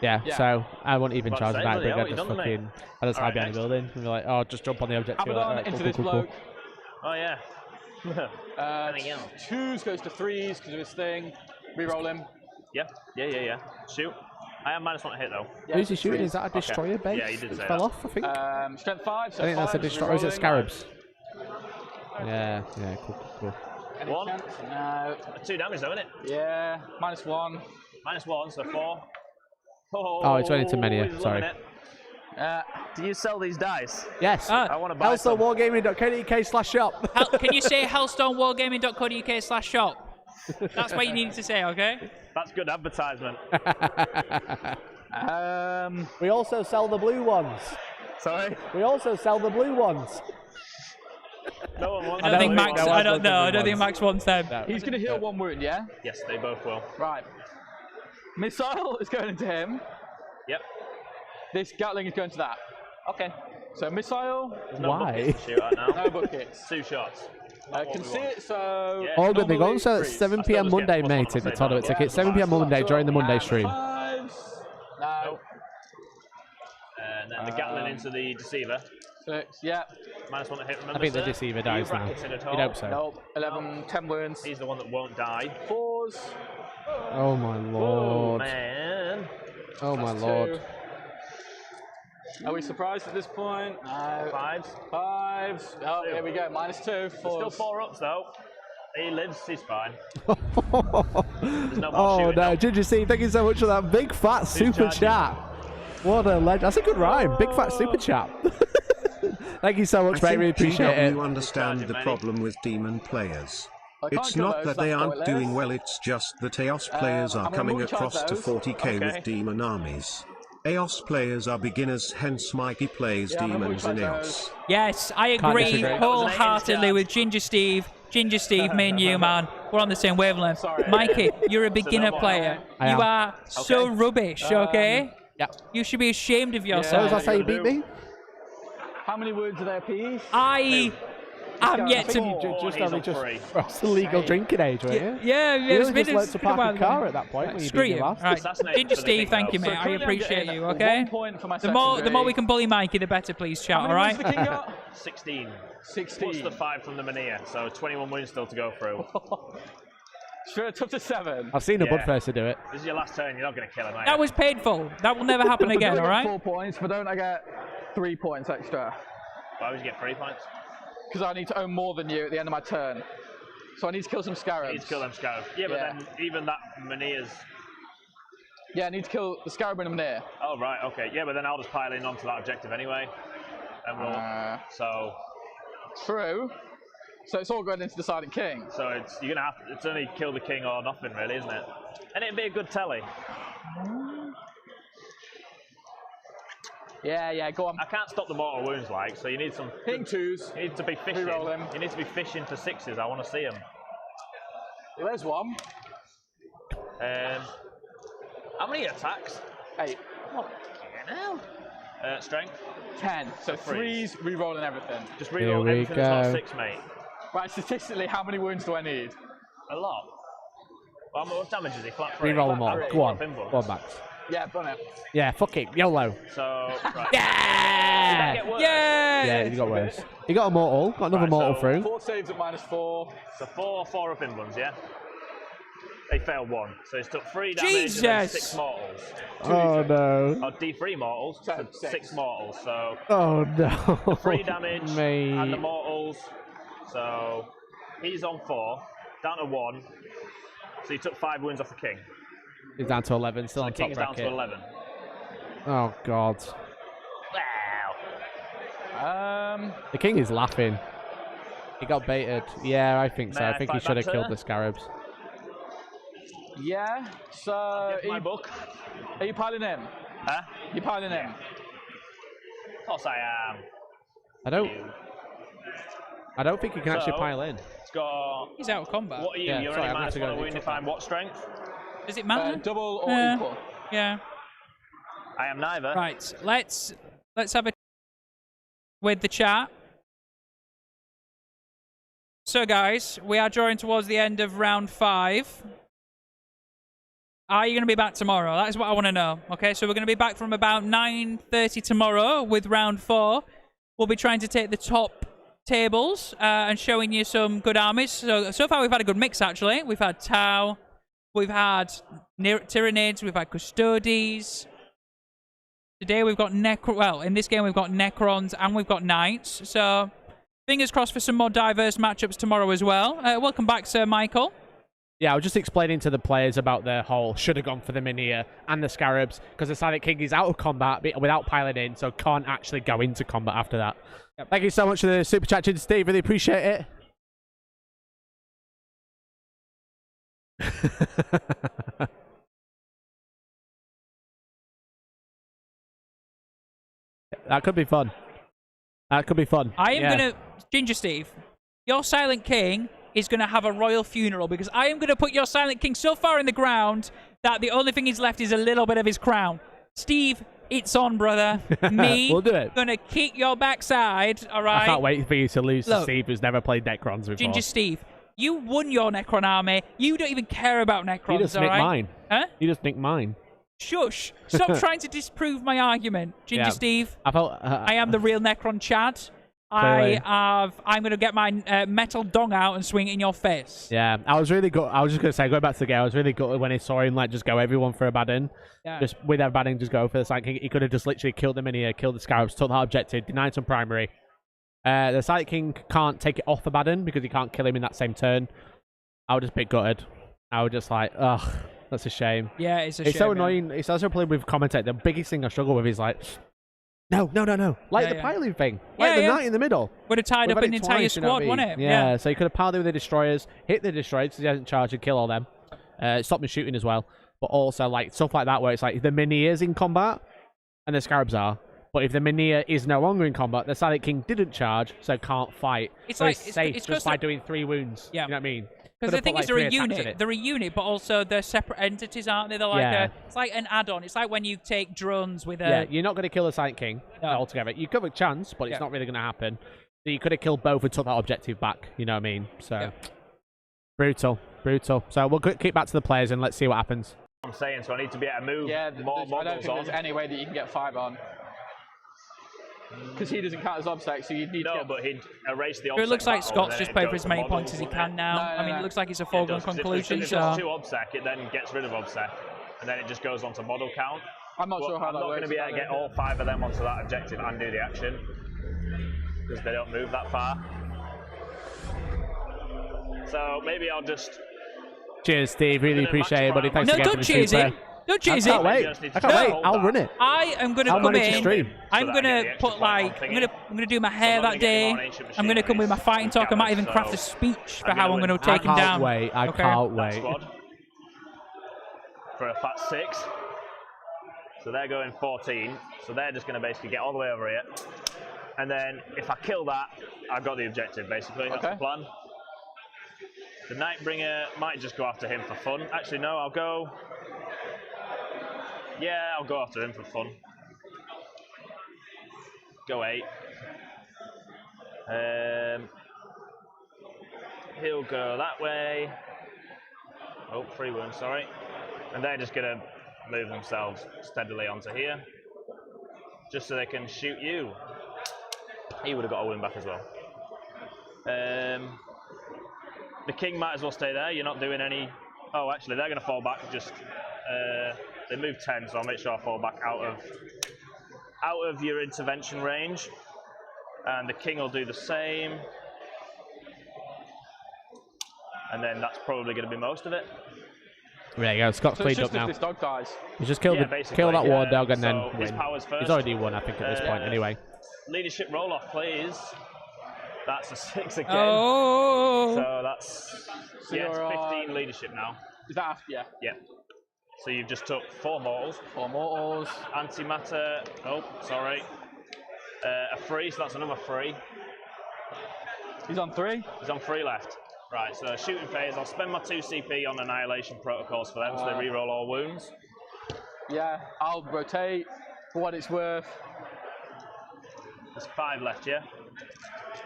Speaker 1: Yeah,
Speaker 4: Yeah.
Speaker 1: so I won't even
Speaker 3: Well,
Speaker 1: charge
Speaker 3: say,
Speaker 1: the
Speaker 3: bloody hell,
Speaker 1: Nightbringer.
Speaker 3: you
Speaker 1: Just
Speaker 3: done, mate.
Speaker 1: fucking. I just hide
Speaker 3: Alright,
Speaker 1: behind the
Speaker 3: next.
Speaker 1: building and be like, oh, just jump on the objective.
Speaker 4: Abaddon
Speaker 1: Like,
Speaker 4: into
Speaker 1: cool,
Speaker 4: this
Speaker 1: cool, cool,
Speaker 4: bloke.
Speaker 3: Oh, yeah. Anything else?
Speaker 4: 2s goes to 3s because of his thing. Reroll him.
Speaker 3: Yeah. Shoot. I have -1 to hit, though.
Speaker 4: Yeah,
Speaker 1: Who's he shooting?
Speaker 4: 3s.
Speaker 1: Is that a destroyer base?
Speaker 3: Yeah, he did
Speaker 1: It
Speaker 3: say
Speaker 1: fell
Speaker 3: that.
Speaker 1: off, I think.
Speaker 4: Strength 5. So
Speaker 1: I think that's a
Speaker 4: 5s,
Speaker 1: destroyer. Is it
Speaker 4: rerolling.
Speaker 1: Scarabs? Yeah, cool.
Speaker 4: Any
Speaker 3: 1.
Speaker 4: chance? No.
Speaker 3: 2 damage, though, isn't it?
Speaker 4: Yeah. -1.
Speaker 3: -1, so 4.
Speaker 1: Oh, it's went into Mania,
Speaker 3: he's
Speaker 1: sorry.
Speaker 3: loving it. Do you sell these dice?
Speaker 1: Yes.
Speaker 3: I want to buy some.
Speaker 1: Hellstormwargaming.co.uk/shop.
Speaker 2: Can you say hellstormwargaming.co.uk/shop? That's what you need to say, okay?
Speaker 3: That's good advertisement.
Speaker 1: We also sell the blue ones.
Speaker 3: Sorry?
Speaker 1: We also sell the blue ones.
Speaker 3: No one wants
Speaker 2: I don't think
Speaker 3: that.
Speaker 2: Max.
Speaker 1: No,
Speaker 2: I
Speaker 1: I
Speaker 2: don't
Speaker 1: don't
Speaker 2: know. I
Speaker 1: think
Speaker 2: don't think
Speaker 1: he
Speaker 2: Max wants them.
Speaker 1: No.
Speaker 4: He's going to heal 1 wound, yeah?
Speaker 3: Yes, they both will.
Speaker 4: Right. Missile is going into him.
Speaker 3: Yep.
Speaker 4: This Gatling is going to that.
Speaker 3: Okay.
Speaker 4: So missile,
Speaker 3: There's no
Speaker 1: Why?
Speaker 3: buckets to shoot at now.
Speaker 4: no buckets.
Speaker 3: 2 shots.
Speaker 4: I can see it, so...
Speaker 3: Yeah.
Speaker 1: All good. They go on
Speaker 4: normally
Speaker 1: sale at
Speaker 4: threes.
Speaker 1: 7
Speaker 3: I still
Speaker 1: p.m.
Speaker 3: just get
Speaker 1: Monday,
Speaker 3: +1
Speaker 1: mate.
Speaker 3: on
Speaker 1: In the
Speaker 3: the
Speaker 1: tournament
Speaker 3: same
Speaker 1: ticket.
Speaker 3: time.
Speaker 1: 7 p.m. Monday during the Monday stream.
Speaker 4: 5s. No.
Speaker 3: And then the Gatling into the Deceiver.
Speaker 4: 6, yeah.
Speaker 3: -1 to hit, remember,
Speaker 1: I think the
Speaker 3: sir?
Speaker 1: Deceiver
Speaker 3: Are you
Speaker 1: dies now.
Speaker 3: bracketed at all?
Speaker 1: You'd hope so.
Speaker 4: Nope. 11, 10 wounds.
Speaker 3: He's the one that won't die.
Speaker 4: 4s.
Speaker 1: Oh my
Speaker 3: Oh,
Speaker 1: lord.
Speaker 3: man.
Speaker 1: Oh my
Speaker 4: That's
Speaker 1: lord.
Speaker 4: 2. Are we surprised at this point? No.
Speaker 3: 5s.
Speaker 4: 5s. Oh, here we go. -2. 4s.
Speaker 3: Still 4 ups, though. He lives, he's fine. There's no more
Speaker 1: Oh
Speaker 3: shooting
Speaker 1: no,
Speaker 3: now.
Speaker 1: Ginger Steve, thank you so much for that big fat super
Speaker 3: charging?
Speaker 1: chat. What a legend. That's a good rhyme. Big fat super chat. Thank you so much, mate. Really appreciate it.
Speaker 6: You understand the
Speaker 3: Charging,
Speaker 6: problem with demon players.
Speaker 4: I can't
Speaker 6: It's
Speaker 4: kill
Speaker 6: not
Speaker 4: those,
Speaker 6: that they
Speaker 4: that's
Speaker 6: aren't
Speaker 4: pointless.
Speaker 6: doing well, it's just that EOS players
Speaker 4: I'm
Speaker 6: are
Speaker 4: gonna
Speaker 6: coming
Speaker 4: multi-charge
Speaker 6: across to
Speaker 4: those.
Speaker 6: 40k
Speaker 3: Okay.
Speaker 6: with demon armies. EOS players are beginners, hence Mikey plays
Speaker 4: Yeah, I'm gonna
Speaker 6: demons in
Speaker 4: multi-charge
Speaker 6: EOS.
Speaker 2: Yes, I
Speaker 1: Can't
Speaker 2: agree
Speaker 1: disagree.
Speaker 2: wholeheartedly with Ginger Steve. Ginger Steve, me and you, man. We're on the same wavelength.
Speaker 4: Sorry.
Speaker 2: Mikey, you're a beginner
Speaker 3: more.
Speaker 2: player.
Speaker 1: I
Speaker 2: You
Speaker 1: am.
Speaker 2: are so rubbish, okay?
Speaker 1: Yeah.
Speaker 2: You should be ashamed of
Speaker 1: So
Speaker 2: yourself.
Speaker 1: that's how you beat me?
Speaker 4: How many wounds are there apiece?
Speaker 2: I am yet to.
Speaker 3: Just
Speaker 1: only
Speaker 3: on
Speaker 1: just
Speaker 3: free.
Speaker 1: crossed the legal drinking age, weren't you?
Speaker 2: Yeah,
Speaker 1: You
Speaker 2: it's
Speaker 1: only
Speaker 2: been
Speaker 1: just learnt to
Speaker 2: been a
Speaker 1: park
Speaker 2: while
Speaker 1: a
Speaker 2: ago.
Speaker 1: car at that point when you
Speaker 2: Screw
Speaker 1: beat me
Speaker 2: you.
Speaker 1: last.
Speaker 2: Right.
Speaker 3: Assassinated
Speaker 2: Ginger
Speaker 3: for the
Speaker 2: Steve,
Speaker 3: king,
Speaker 2: thank you,
Speaker 3: though.
Speaker 2: mate. I
Speaker 4: currently I'm
Speaker 2: appreciate
Speaker 4: getting
Speaker 2: you,
Speaker 4: 1
Speaker 2: okay?
Speaker 4: point for my
Speaker 2: The more
Speaker 4: secondary.
Speaker 2: we can bully Mikey, the better, please, chat,
Speaker 4: How many wounds
Speaker 2: alright?
Speaker 4: has the king got?
Speaker 3: 16.
Speaker 4: 16.
Speaker 3: Plus the 5 from the Mania, so 21 wounds still to go through.
Speaker 4: Straight up to 7.
Speaker 1: I've seen a
Speaker 3: Yeah.
Speaker 1: Budfurster do it.
Speaker 3: This is your last turn, you're not going to kill him, are you?
Speaker 2: That was painful. That will never happen again,
Speaker 4: Don't I get
Speaker 2: alright?
Speaker 4: 4 points, but don't I get 3 points extra?
Speaker 3: Why would you get 3 points?
Speaker 4: Because I need to own more than you at the end of my turn. So I need to kill some scarabs.
Speaker 3: You need to kill them scarabs. Yeah, but
Speaker 4: Yeah.
Speaker 3: then even that Mania's...
Speaker 4: Yeah, I need to kill the scarab and Manir.
Speaker 3: Oh, right, okay. Yeah, but then I'll just pile in onto that objective anyway. And we'll... so...
Speaker 4: True. So it's all going into the Silent King.
Speaker 3: So you're gonna have to, it's only kill the king or nothing, really, isn't it? And it'd be a good telly.
Speaker 4: Yeah, go on.
Speaker 3: I can't stop the mortal wounds, like, so you need some.
Speaker 4: Hitting 2s.
Speaker 3: You need to be fishing.
Speaker 4: Reroll him.
Speaker 3: You need to be fishing for 6s. I want to see them.
Speaker 4: There's one.
Speaker 3: How many attacks?
Speaker 4: 8.
Speaker 3: What? Hell. Strength.
Speaker 4: 10. So
Speaker 3: Freeze.
Speaker 4: 3s, re-rolling everything.
Speaker 3: Just
Speaker 1: Here
Speaker 3: reroll
Speaker 1: we
Speaker 3: everything that's
Speaker 1: go.
Speaker 3: not 6, mate.
Speaker 4: Right, statistically, how many wounds do I need?
Speaker 3: A lot. Well, how much damage is he? Flat 3.
Speaker 1: Reroll them all.
Speaker 3: I've got
Speaker 1: Go on.
Speaker 3: pinball.
Speaker 1: Go on, Max.
Speaker 4: Yeah, done it.
Speaker 1: Yeah, fuck it. YOLO.
Speaker 3: So, right.
Speaker 1: Yeah!
Speaker 3: Get worse.
Speaker 1: Yeah, you got worse. You got a mortal. Got another
Speaker 3: Right,
Speaker 1: mortal
Speaker 3: so-
Speaker 1: through.
Speaker 4: 4 saves at -4.
Speaker 3: So 4 up in ones, yeah? They failed 1. So he's took 3 damage and then
Speaker 2: Jesus!
Speaker 3: 6 mortals.
Speaker 1: Oh no.
Speaker 3: Oh, D3 mortals, so 6 mortals. So
Speaker 1: Oh no.
Speaker 3: 3 damage
Speaker 1: Mate.
Speaker 3: and the mortals. So he's on 4, down to 1. So he took 5 wounds off the king.
Speaker 1: He's down to 11, still
Speaker 3: So
Speaker 1: on
Speaker 3: the
Speaker 1: top
Speaker 3: king's down to
Speaker 1: bracket.
Speaker 3: 11.
Speaker 1: Oh god.
Speaker 3: Wow.
Speaker 1: The king is laughing. He got baited. Yeah, I think so.
Speaker 3: May
Speaker 1: I
Speaker 3: I
Speaker 1: think he
Speaker 3: fight
Speaker 1: should have
Speaker 3: back,
Speaker 1: killed
Speaker 3: sir?
Speaker 1: the scarabs.
Speaker 4: Yeah, so
Speaker 3: Get my book.
Speaker 4: are you piling in?
Speaker 3: Huh?
Speaker 4: You piling in?
Speaker 3: Of course I am.
Speaker 1: I don't think he can actually
Speaker 3: So-
Speaker 1: pile in.
Speaker 3: It's got.
Speaker 2: He's out of combat.
Speaker 3: What are you?
Speaker 1: Yeah,
Speaker 3: You're
Speaker 1: sorry,
Speaker 3: only
Speaker 1: I'm
Speaker 3: minus
Speaker 1: gonna have to
Speaker 3: 1
Speaker 1: go
Speaker 3: wound
Speaker 1: check
Speaker 3: if I'm what strength?
Speaker 2: Does it matter?
Speaker 4: Double or
Speaker 2: Yeah.
Speaker 4: equal?
Speaker 2: Yeah.
Speaker 3: I am neither.
Speaker 2: Right. Let's have a with the chat. So guys, we are drawing towards the end of round 5. Are you going to be back tomorrow? That is what I want to know. Okay, so we're going to be back from about 9:30 tomorrow with round 4. We'll be trying to take the top tables and showing you some good armies. So far we've had a good mix actually. We've had Tau, we've had Tyranids, we've had Custodes. Today we've got in this game we've got Necrons and we've got Knights. So fingers crossed for some more diverse matchups tomorrow as well. Welcome back, Sir Michael.
Speaker 1: Yeah, I was just explaining to the players about the whole should have gone for the Minia and the Scarabs because the Silent King is out of combat without piling in, so can't actually go into combat after that. Yep. Thank you so much for the super chat, Steve. Really appreciate it. That could be fun. That could be fun.
Speaker 2: I am going to... Ginger Steve, your Silent King is going to have a royal funeral because I am going to put your Silent King so far in the ground that the only thing he's left is a little bit of his crown. Steve, it's on, brother. Me,
Speaker 1: We'll do it.
Speaker 2: going to kick your backside, all right?
Speaker 1: I can't wait for you to lose to
Speaker 2: Look,
Speaker 1: Steve, who's never played Necrons before.
Speaker 2: Ginger Steve, you won your Necron army. You don't even care about Necrons,
Speaker 1: You just
Speaker 2: all
Speaker 1: nicked
Speaker 2: right?
Speaker 1: mine.
Speaker 2: Huh?
Speaker 1: You just nicked mine.
Speaker 2: Shush. Stop trying to disprove my argument. Ginger
Speaker 1: Yeah.
Speaker 2: Steve,
Speaker 1: I felt.
Speaker 2: I am the real Necron Chad.
Speaker 1: Clearly.
Speaker 2: I'm going to get my metal dong out and swing it in your face.
Speaker 1: Yeah, I was really good. I was just going to say, going back to the game, I was really good when I saw him like just go everyone for a bad-in.
Speaker 2: Yeah.
Speaker 1: Just with a bad-in, just go for the Silent King. He could have just literally killed the Minia, killed the Scarabs, took that objective, denied some primary. The Silent King can't take it off the bad-in because he can't kill him in that same turn. I would just be gutted. I would just like, ugh, that's a shame.
Speaker 2: Yeah, it's a shame.
Speaker 1: It's so
Speaker 2: yeah.
Speaker 1: annoying. It's also playing with commentator. The biggest thing I struggle with is like, no. Like
Speaker 2: Yeah,
Speaker 1: the
Speaker 2: yeah.
Speaker 1: piling thing. Like
Speaker 2: Yeah,
Speaker 1: the
Speaker 2: yeah.
Speaker 1: knight in the middle.
Speaker 2: Would have tied
Speaker 1: We've
Speaker 2: up
Speaker 1: had
Speaker 2: an
Speaker 1: it
Speaker 2: entire
Speaker 1: twice, you know what
Speaker 2: squad,
Speaker 1: I mean?
Speaker 2: wouldn't it?
Speaker 1: Yeah, so he could have piled in with the destroyers, hit the destroyers because he hasn't charged and kill all them. Stop me shooting as well. But also like stuff like that where it's like the Minia is in combat and the Scarabs are. But if the Minia is no longer in combat, the Silent King didn't charge, so can't fight.
Speaker 2: It's
Speaker 1: so
Speaker 2: like-
Speaker 1: he's
Speaker 2: it's-
Speaker 1: safe
Speaker 2: it's
Speaker 1: just
Speaker 2: 'cause
Speaker 1: by
Speaker 2: they're-
Speaker 1: doing 3 wounds.
Speaker 2: Yeah.
Speaker 1: You know what I mean?
Speaker 2: Because
Speaker 1: Could
Speaker 2: the
Speaker 1: have
Speaker 2: thing
Speaker 1: put,
Speaker 2: is,
Speaker 1: like,
Speaker 2: they're a
Speaker 1: 3 attacks in
Speaker 2: unit.
Speaker 1: it.
Speaker 2: They're a unit, but also they're separate entities, aren't they? They're like
Speaker 1: Yeah.
Speaker 2: it's like an add-on. It's like when you take drones with a.
Speaker 1: Yeah, you're not going to kill the Silent King
Speaker 2: No.
Speaker 1: altogether. You could have a chance, but it's
Speaker 2: Yeah.
Speaker 1: not really going to happen. So you could have killed both and took that objective back. You know what I mean? So
Speaker 2: Yeah.
Speaker 1: brutal. So we'll keep back to the players and let's see what happens.
Speaker 3: I'm saying, so I need to be able to move
Speaker 4: Yeah,
Speaker 3: more
Speaker 4: I don't
Speaker 3: models
Speaker 4: think
Speaker 3: on.
Speaker 4: there's any way that you can get 5 on. Because he doesn't count as obsec, so you'd need to
Speaker 3: No,
Speaker 4: get...
Speaker 3: but he'd erase the
Speaker 2: So it looks
Speaker 3: obsec
Speaker 2: like
Speaker 3: battle,
Speaker 2: Scott's
Speaker 3: and
Speaker 2: just
Speaker 3: then
Speaker 2: played
Speaker 3: it
Speaker 2: for
Speaker 3: goes
Speaker 2: as
Speaker 3: to
Speaker 2: many
Speaker 3: models,
Speaker 2: points as he
Speaker 3: doesn't
Speaker 2: can
Speaker 3: it?
Speaker 2: now.
Speaker 4: No,
Speaker 2: I mean,
Speaker 4: no.
Speaker 2: it looks like it's a
Speaker 3: It
Speaker 2: foregone
Speaker 3: does, 'cause
Speaker 2: conclusion.
Speaker 3: If
Speaker 2: So
Speaker 3: there's 2 obsec, it then gets rid of obsec, and then it just goes on to model count.
Speaker 4: I'm not sure how
Speaker 3: I'm
Speaker 4: that
Speaker 3: not
Speaker 4: works.
Speaker 3: going to be able to get all 5 of them onto that objective and do the action because they don't move that far. So maybe I'll just.
Speaker 1: Cheers, Steve. Really
Speaker 3: Gonna
Speaker 1: appreciate it, buddy.
Speaker 3: match
Speaker 1: Thanks
Speaker 2: no,
Speaker 1: again for
Speaker 2: don't
Speaker 1: the
Speaker 2: cheers
Speaker 1: super.
Speaker 2: him. Don't
Speaker 1: I
Speaker 2: chase
Speaker 1: can't
Speaker 2: it.
Speaker 1: wait.
Speaker 3: You just need to
Speaker 1: I can't
Speaker 3: try
Speaker 1: wait.
Speaker 3: and
Speaker 1: I'll
Speaker 3: hold
Speaker 1: run
Speaker 3: that.
Speaker 1: it.
Speaker 2: I am gonna
Speaker 1: I'll
Speaker 2: come
Speaker 1: manage the
Speaker 2: in.
Speaker 1: stream.
Speaker 2: I'm
Speaker 3: So that I get
Speaker 2: gonna
Speaker 3: the extra
Speaker 2: put
Speaker 3: point
Speaker 2: like
Speaker 3: on
Speaker 2: I'm
Speaker 3: thingy.
Speaker 2: gonna do my hair
Speaker 3: I'm
Speaker 2: that
Speaker 3: gonna get him on
Speaker 2: day.
Speaker 3: ancient
Speaker 2: I'm gonna come with my
Speaker 3: machineries
Speaker 2: fighting
Speaker 3: and
Speaker 2: talk. I might even
Speaker 3: gathers,
Speaker 2: craft a
Speaker 3: so
Speaker 2: speech for
Speaker 3: I'm
Speaker 2: how
Speaker 3: gonna
Speaker 2: I'm gonna
Speaker 3: win.
Speaker 2: take him down.
Speaker 1: Wait. I
Speaker 2: Okay.
Speaker 1: can't
Speaker 3: That
Speaker 1: wait.
Speaker 3: squad for a fat 6. So they're going 14. So they're just going to basically get all the way over here. And then if I kill that, I've got the objective basically. That's
Speaker 4: Okay.
Speaker 3: the plan. The Nightbringer might just go after him for fun. Actually, no, I'll go. Yeah, I'll go after him for fun. Go 8. He'll go that way. Oh, 3 wounds, sorry. And they're just going to move themselves steadily onto here. Just so they can shoot you. He would have got a wound back as well. The king might as well stay there. You're not doing any... Oh, actually, they're going to fall back. Just they move 10, so I'll make sure I fall back out of your intervention range. And the king will do the same. And then that's probably going to be most of it.
Speaker 1: There you go. Scott's
Speaker 4: So it's
Speaker 1: cleaned up
Speaker 4: just if
Speaker 1: now.
Speaker 4: this dog dies.
Speaker 1: He's just killed,
Speaker 3: basically,
Speaker 1: kill that war
Speaker 3: yeah.
Speaker 1: dog and
Speaker 3: So
Speaker 1: then
Speaker 3: his
Speaker 1: win.
Speaker 3: powers first.
Speaker 1: He's already won, I think, at this point, anyway.
Speaker 3: Leadership roll-off, please. That's a 6 again.
Speaker 2: Oh.
Speaker 3: So that's
Speaker 4: So
Speaker 3: yeah,
Speaker 4: you're
Speaker 3: it's 15
Speaker 4: on-
Speaker 3: leadership now.
Speaker 4: Is that after? Yeah.
Speaker 3: Yeah. So you've just took 4 mortals.
Speaker 4: 4 mortals.
Speaker 3: Antimatter. Oh, sorry. A 3, so that's another 3.
Speaker 4: He's on 3.
Speaker 3: He's on 3 left. Right, so shooting phase. I'll spend my 2 CP on annihilation protocols for them, so they reroll all wounds.
Speaker 4: Yeah, I'll rotate for what it's worth.
Speaker 3: There's 5 left, yeah?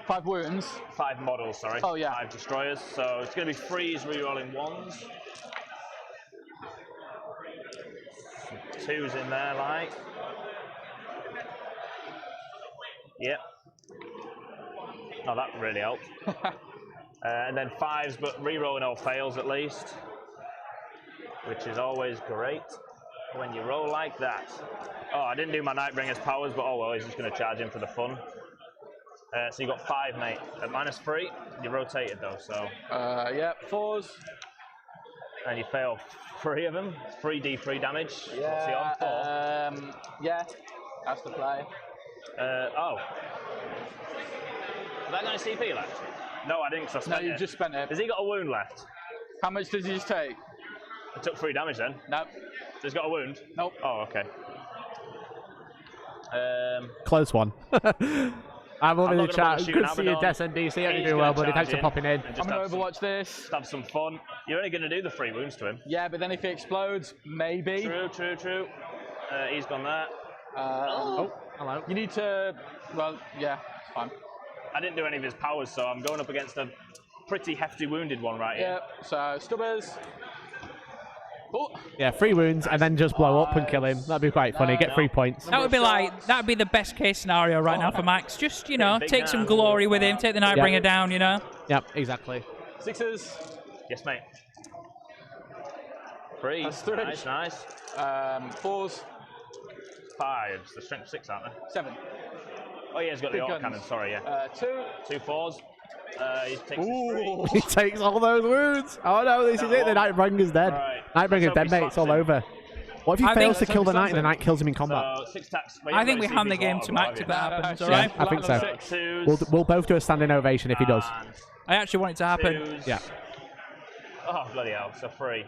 Speaker 4: 5 wounds.
Speaker 3: 5 models, sorry.
Speaker 4: Oh, yeah.
Speaker 3: 5 destroyers. So it's going to be 3s rerolling 1s. Some 2s in there, like. Yep. Oh, that really helped. And then 5s, but rerolling all fails at least. Which is always great when you roll like that. Oh, I didn't do my Nightbringer's powers, but oh well, he's just going to charge in for the fun. So you got 5, mate. At -3, you rotated though, so.
Speaker 4: Yeah, 4s.
Speaker 3: And you fail 3 of them. 3d3 damage. What's he on? 4.
Speaker 4: Yeah, that's the play.
Speaker 3: Oh. Have I got any CP left? No, I didn't, because I
Speaker 4: No,
Speaker 3: spent
Speaker 4: you
Speaker 3: it.
Speaker 4: just spent it.
Speaker 3: Has he got a wound left?
Speaker 4: How much did you just take?
Speaker 3: I took 3 damage then.
Speaker 4: Nope.
Speaker 3: So he's got a wound?
Speaker 4: Nope.
Speaker 3: Oh, okay.
Speaker 1: Close one. I'm over
Speaker 3: I'm
Speaker 1: the
Speaker 3: not gonna bother
Speaker 1: chat.
Speaker 3: shooting
Speaker 1: Good to see you,
Speaker 3: Abaddon.
Speaker 1: Des and DC. Hope you're
Speaker 3: He's
Speaker 1: doing well,
Speaker 3: gonna
Speaker 1: buddy. Thanks for
Speaker 3: charge
Speaker 1: popping in.
Speaker 3: and just
Speaker 4: I'm going
Speaker 3: have
Speaker 4: to overwatch this.
Speaker 3: Just have some fun. You're only going to do the 3 wounds to him.
Speaker 4: Yeah, but then if he explodes, maybe.
Speaker 3: True. He's gone there.
Speaker 1: Oh, hello.
Speaker 4: You need to. Well, yeah, it's fine.
Speaker 3: I didn't do any of his powers, so I'm going up against a pretty hefty wounded one right
Speaker 4: Yeah,
Speaker 3: here.
Speaker 4: so Stubbers. Oh,
Speaker 1: Yeah, 3 wounds and then just blow up and kill him. That'd be quite funny. Get 3 points.
Speaker 2: That would be like that'd be the best case scenario right now for Max. Just
Speaker 3: Big
Speaker 2: take some
Speaker 3: man.
Speaker 2: glory with him, take the Nightbringer down.
Speaker 1: Yep, exactly.
Speaker 4: 6s.
Speaker 3: Yes, mate. 3.
Speaker 4: That's 3.
Speaker 3: Nice.
Speaker 4: 4s.
Speaker 3: 5s. The strength 6, aren't they?
Speaker 4: 7.
Speaker 3: Oh, yeah, he's got the
Speaker 4: Big
Speaker 3: auto
Speaker 4: guns.
Speaker 3: cannon. Sorry, yeah.
Speaker 4: 2.
Speaker 3: 2 4s. He takes his 3.
Speaker 4: Ooh.
Speaker 1: He takes all those wounds. Oh no, this is it. The Nightbringer's dead.
Speaker 3: Right.
Speaker 1: Nightbringer's
Speaker 3: Let's
Speaker 1: dead,
Speaker 3: hope he
Speaker 1: mate. It's all
Speaker 3: slaps
Speaker 1: over. What if he
Speaker 2: I
Speaker 1: fails
Speaker 2: think-
Speaker 1: to kill the
Speaker 4: Let's hope
Speaker 1: knight
Speaker 4: he
Speaker 1: and the
Speaker 4: slaps
Speaker 1: knight kills him in combat?
Speaker 3: So 6 attacks.
Speaker 2: I think we hand the game to Max if that happens. All right.
Speaker 1: I think so.
Speaker 3: 2s.
Speaker 1: We'll both do a standing ovation if he does.
Speaker 3: and
Speaker 2: I actually want it to happen.
Speaker 3: 2s.
Speaker 1: Yeah.
Speaker 3: Oh, bloody hell. So 3.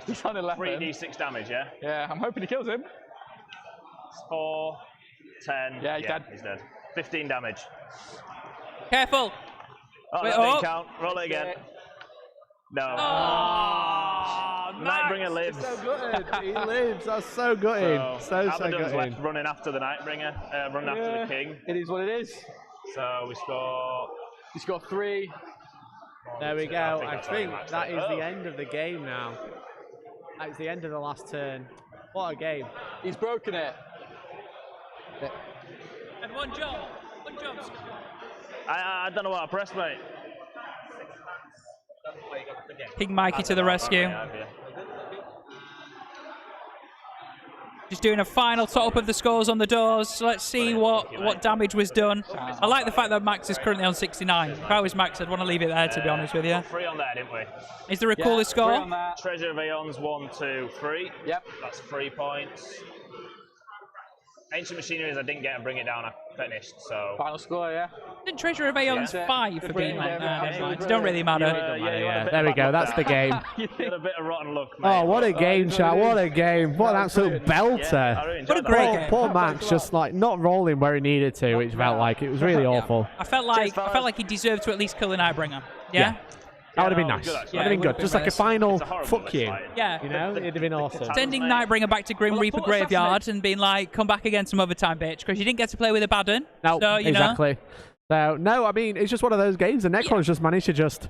Speaker 4: He's on 11.
Speaker 3: 3d6 damage, yeah?
Speaker 4: Yeah, I'm hoping he kills him.
Speaker 3: 4, 10.
Speaker 4: Yeah, he's dead.
Speaker 3: He's dead. 15 damage.
Speaker 2: Careful.
Speaker 3: Oh,
Speaker 2: Wait,
Speaker 3: that
Speaker 2: oh.
Speaker 3: didn't count. Roll it again. No.
Speaker 2: Oh,
Speaker 3: Nightbringer lives.
Speaker 1: So gutted. He lives. That's so gutted. So
Speaker 3: Abaddon's
Speaker 1: gutted.
Speaker 3: left running after the Nightbringer, running after the king.
Speaker 4: It is what it is.
Speaker 3: So we score.
Speaker 4: He's got 3.
Speaker 1: There we go. I
Speaker 3: that's already
Speaker 1: think
Speaker 3: maxed
Speaker 1: that
Speaker 3: it.
Speaker 1: is
Speaker 3: Oh.
Speaker 1: the end of the game now. That's the end of the last turn. What a game.
Speaker 4: He's broken it.
Speaker 2: And one job. One job.
Speaker 3: I don't know what I pressed, mate.
Speaker 2: King Mikey to the rescue. Just doing a final top-up of the scores on the doors. So let's see what damage was done. I like the fact that Max is currently on 69. If I was Max, I'd want to leave it there, to be honest with you.
Speaker 3: 3 on there, didn't we?
Speaker 2: Is there a cooler score?
Speaker 3: Treasure of Aeons, 1, 2, 3.
Speaker 4: Yep.
Speaker 3: That's 3 points. Ancient Machineries, I didn't get and bring it down. I finished, so.
Speaker 4: Final score, yeah.
Speaker 2: Didn't Treasure of Aeons 5 for being like that?
Speaker 4: Yeah,
Speaker 2: It don't really matter.
Speaker 1: Yeah, there we go. That's the game.
Speaker 3: You had a bit of rotten luck, mate.
Speaker 1: Oh, what a game, chat. What a game. What an absolute belter.
Speaker 3: I really
Speaker 2: What a
Speaker 3: enjoyed
Speaker 2: great
Speaker 3: that.
Speaker 2: game.
Speaker 1: Poor Max just like not rolling where he needed to, which felt like it was really awful.
Speaker 2: I felt like he deserved to at least kill the Nightbringer. Yeah?
Speaker 1: That would have been
Speaker 3: no,
Speaker 1: nice.
Speaker 3: good,
Speaker 1: That
Speaker 3: actually.
Speaker 1: would have been good. Just like a final
Speaker 3: It's a horrible
Speaker 1: fuck you.
Speaker 3: misfight.
Speaker 2: Yeah.
Speaker 1: You know, it'd have been awesome.
Speaker 2: Sending Nightbringer back to Grim
Speaker 4: Well, I
Speaker 2: Reaper
Speaker 4: thought
Speaker 2: Graveyard and being like, come back again some other time, bitch, because you didn't get to play with a bad one.
Speaker 1: No,
Speaker 2: So, you
Speaker 1: exactly. So, no, I mean, it's just one of those games. The Necrons just managed to just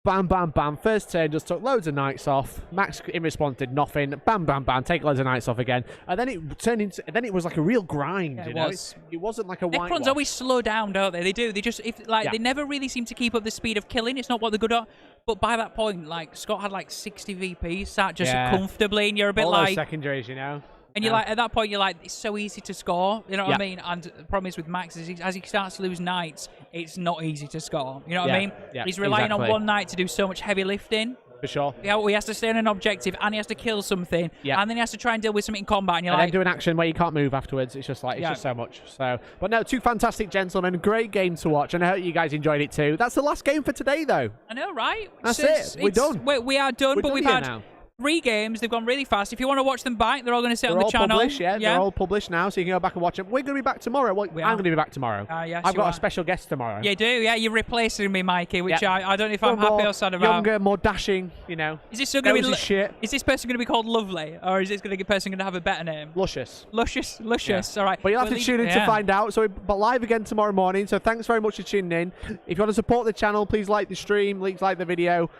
Speaker 1: bam, bam, bam. First turn, just took loads of nights off. Max, in response, did nothing. Bam, bam, bam. Take loads of nights off again. And then it turned into, then it was like a real grind,
Speaker 2: Yeah,
Speaker 1: you
Speaker 2: it
Speaker 1: know?
Speaker 2: was.
Speaker 1: It wasn't like a
Speaker 2: Necrons
Speaker 1: whitewash.
Speaker 2: always slow down, don't they? They do. They just, they never really seem to keep up the speed of killing. It's not what they're good at. But by that point, like, Scott had like 60 VP sat just
Speaker 1: Yeah.
Speaker 2: comfortably, and you're a bit
Speaker 1: All
Speaker 2: like,
Speaker 1: those secondaries, you know?
Speaker 2: and you're like, at that point, you're like, it's so easy to score. You know what I
Speaker 1: Yeah.
Speaker 2: mean? And the problem is with Max, is as he starts to lose knights, it's not easy to score. You know what I
Speaker 1: Yeah,
Speaker 2: mean?
Speaker 1: yeah,
Speaker 2: He's relying
Speaker 1: exactly.
Speaker 2: on one knight to do so much heavy lifting.
Speaker 1: For sure.
Speaker 2: Yeah, he has to stay on an objective, and he has to kill something,
Speaker 1: Yeah.
Speaker 2: and then he has to try and deal with something in combat, and you're
Speaker 1: And
Speaker 2: like,
Speaker 1: then do an action where you can't move afterwards. It's just like, it's just so much. So, but no, 2 fantastic gentlemen. Great game to watch, and I hope you guys enjoyed it too. That's the last game for today, though.
Speaker 2: I know, right?
Speaker 1: That's
Speaker 2: It's-
Speaker 1: it. We're done.
Speaker 2: We are done,
Speaker 1: We're
Speaker 2: but
Speaker 1: done
Speaker 2: we've
Speaker 1: here
Speaker 2: had
Speaker 1: now.
Speaker 2: 3 games. They've gone really fast. If you want to watch them back, they're all going to sit
Speaker 1: They're
Speaker 2: on the
Speaker 1: all
Speaker 2: channel.
Speaker 1: published, yeah. They're all published now, so you can go back and watch them. We're going to be back tomorrow. Well,
Speaker 2: We
Speaker 1: I'm
Speaker 2: are.
Speaker 1: going to be back tomorrow.
Speaker 2: Yes,
Speaker 1: I've
Speaker 2: you
Speaker 1: got
Speaker 2: are.
Speaker 1: a special guest tomorrow.
Speaker 2: You do, yeah. You're replacing me, Mikey, which
Speaker 1: Yeah.
Speaker 2: I don't know if I'm
Speaker 1: More
Speaker 2: happy or sad about.
Speaker 1: Younger, more dashing, you know.
Speaker 2: Is this still going to be
Speaker 1: Goes as shit.
Speaker 2: Is this person going to be called Lovely, or is this person going to have a better name?
Speaker 1: Luscious.
Speaker 2: Luscious.
Speaker 1: Yeah.
Speaker 2: All right.
Speaker 1: But you'll have
Speaker 2: Well,
Speaker 1: to tune in to find out. So, but live again tomorrow morning. So thanks very much for tuning in. If you want to support the channel, please like the stream, please like the video,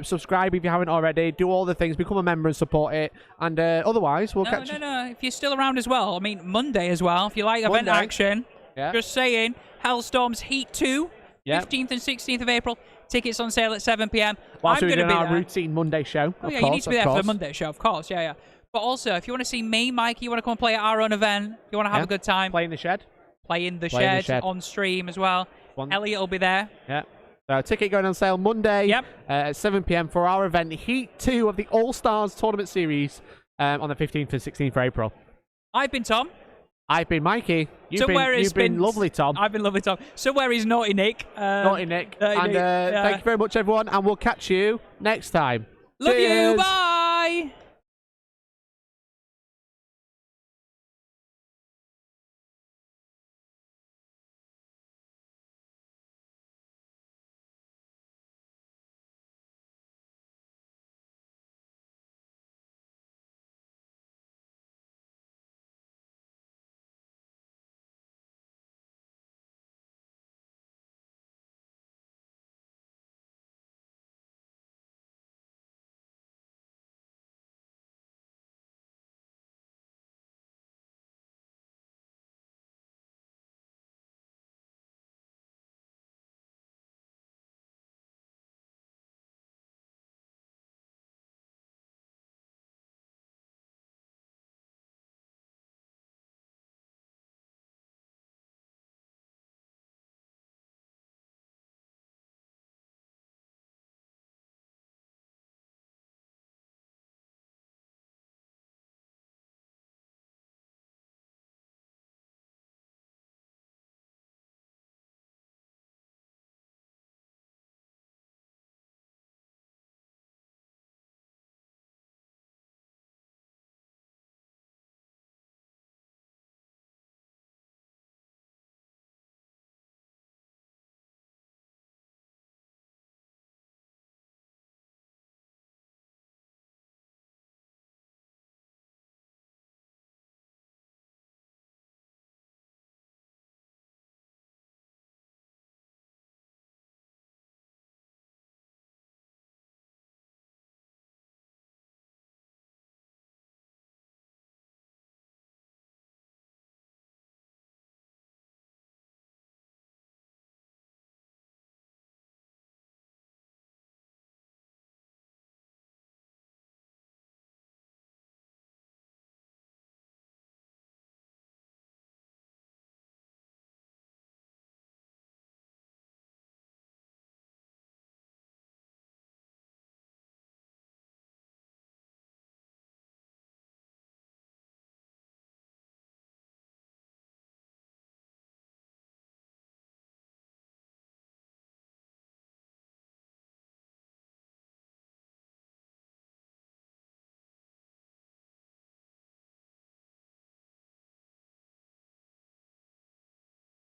Speaker 1: subscribe if you haven't already. Do all the things. Become a member and support it. And otherwise, we'll catch you.
Speaker 2: No. If you're still around as well, I mean Monday as well. If you like event
Speaker 1: Monday.
Speaker 2: action,
Speaker 1: Yeah.
Speaker 2: just saying. Hellstorm's Heat 2,
Speaker 1: Yeah.
Speaker 2: 15th and 16th of April. Tickets on sale at 7 p.m.
Speaker 1: Whilst
Speaker 2: I'm
Speaker 1: we're
Speaker 2: going to
Speaker 1: doing
Speaker 2: be
Speaker 1: our
Speaker 2: there.
Speaker 1: routine Monday show.
Speaker 2: Oh,
Speaker 1: of
Speaker 2: yeah,
Speaker 1: course,
Speaker 2: you need to be
Speaker 1: of
Speaker 2: there for
Speaker 1: course.
Speaker 2: the Monday show, of course. Yeah. But also, if you want to see me, Mikey, you want to come and play at our own event, you want to have a good time,
Speaker 1: Play in the shed.
Speaker 2: play in the
Speaker 1: Play in the
Speaker 2: shed
Speaker 1: shed.
Speaker 2: on stream as well.
Speaker 1: One-
Speaker 2: Elliot will be there.
Speaker 1: Yeah. So ticket going on sale Monday
Speaker 2: Yep.
Speaker 1: at 7 p.m. for our event, Heat 2 of the All-Stars Tournament Series on the 15th and 16th of April.
Speaker 2: I've been Tom.
Speaker 1: I've been Mikey. You've been lovely, Tom.
Speaker 2: I've been lovely, Tom. Somewhere is Naughty Nick.
Speaker 1: Naughty Nick.
Speaker 2: Naughty
Speaker 1: And
Speaker 2: Nick, yeah.
Speaker 1: thank you very much, everyone, and we'll catch you next time.
Speaker 2: Love
Speaker 1: Cheers.
Speaker 2: you. Bye.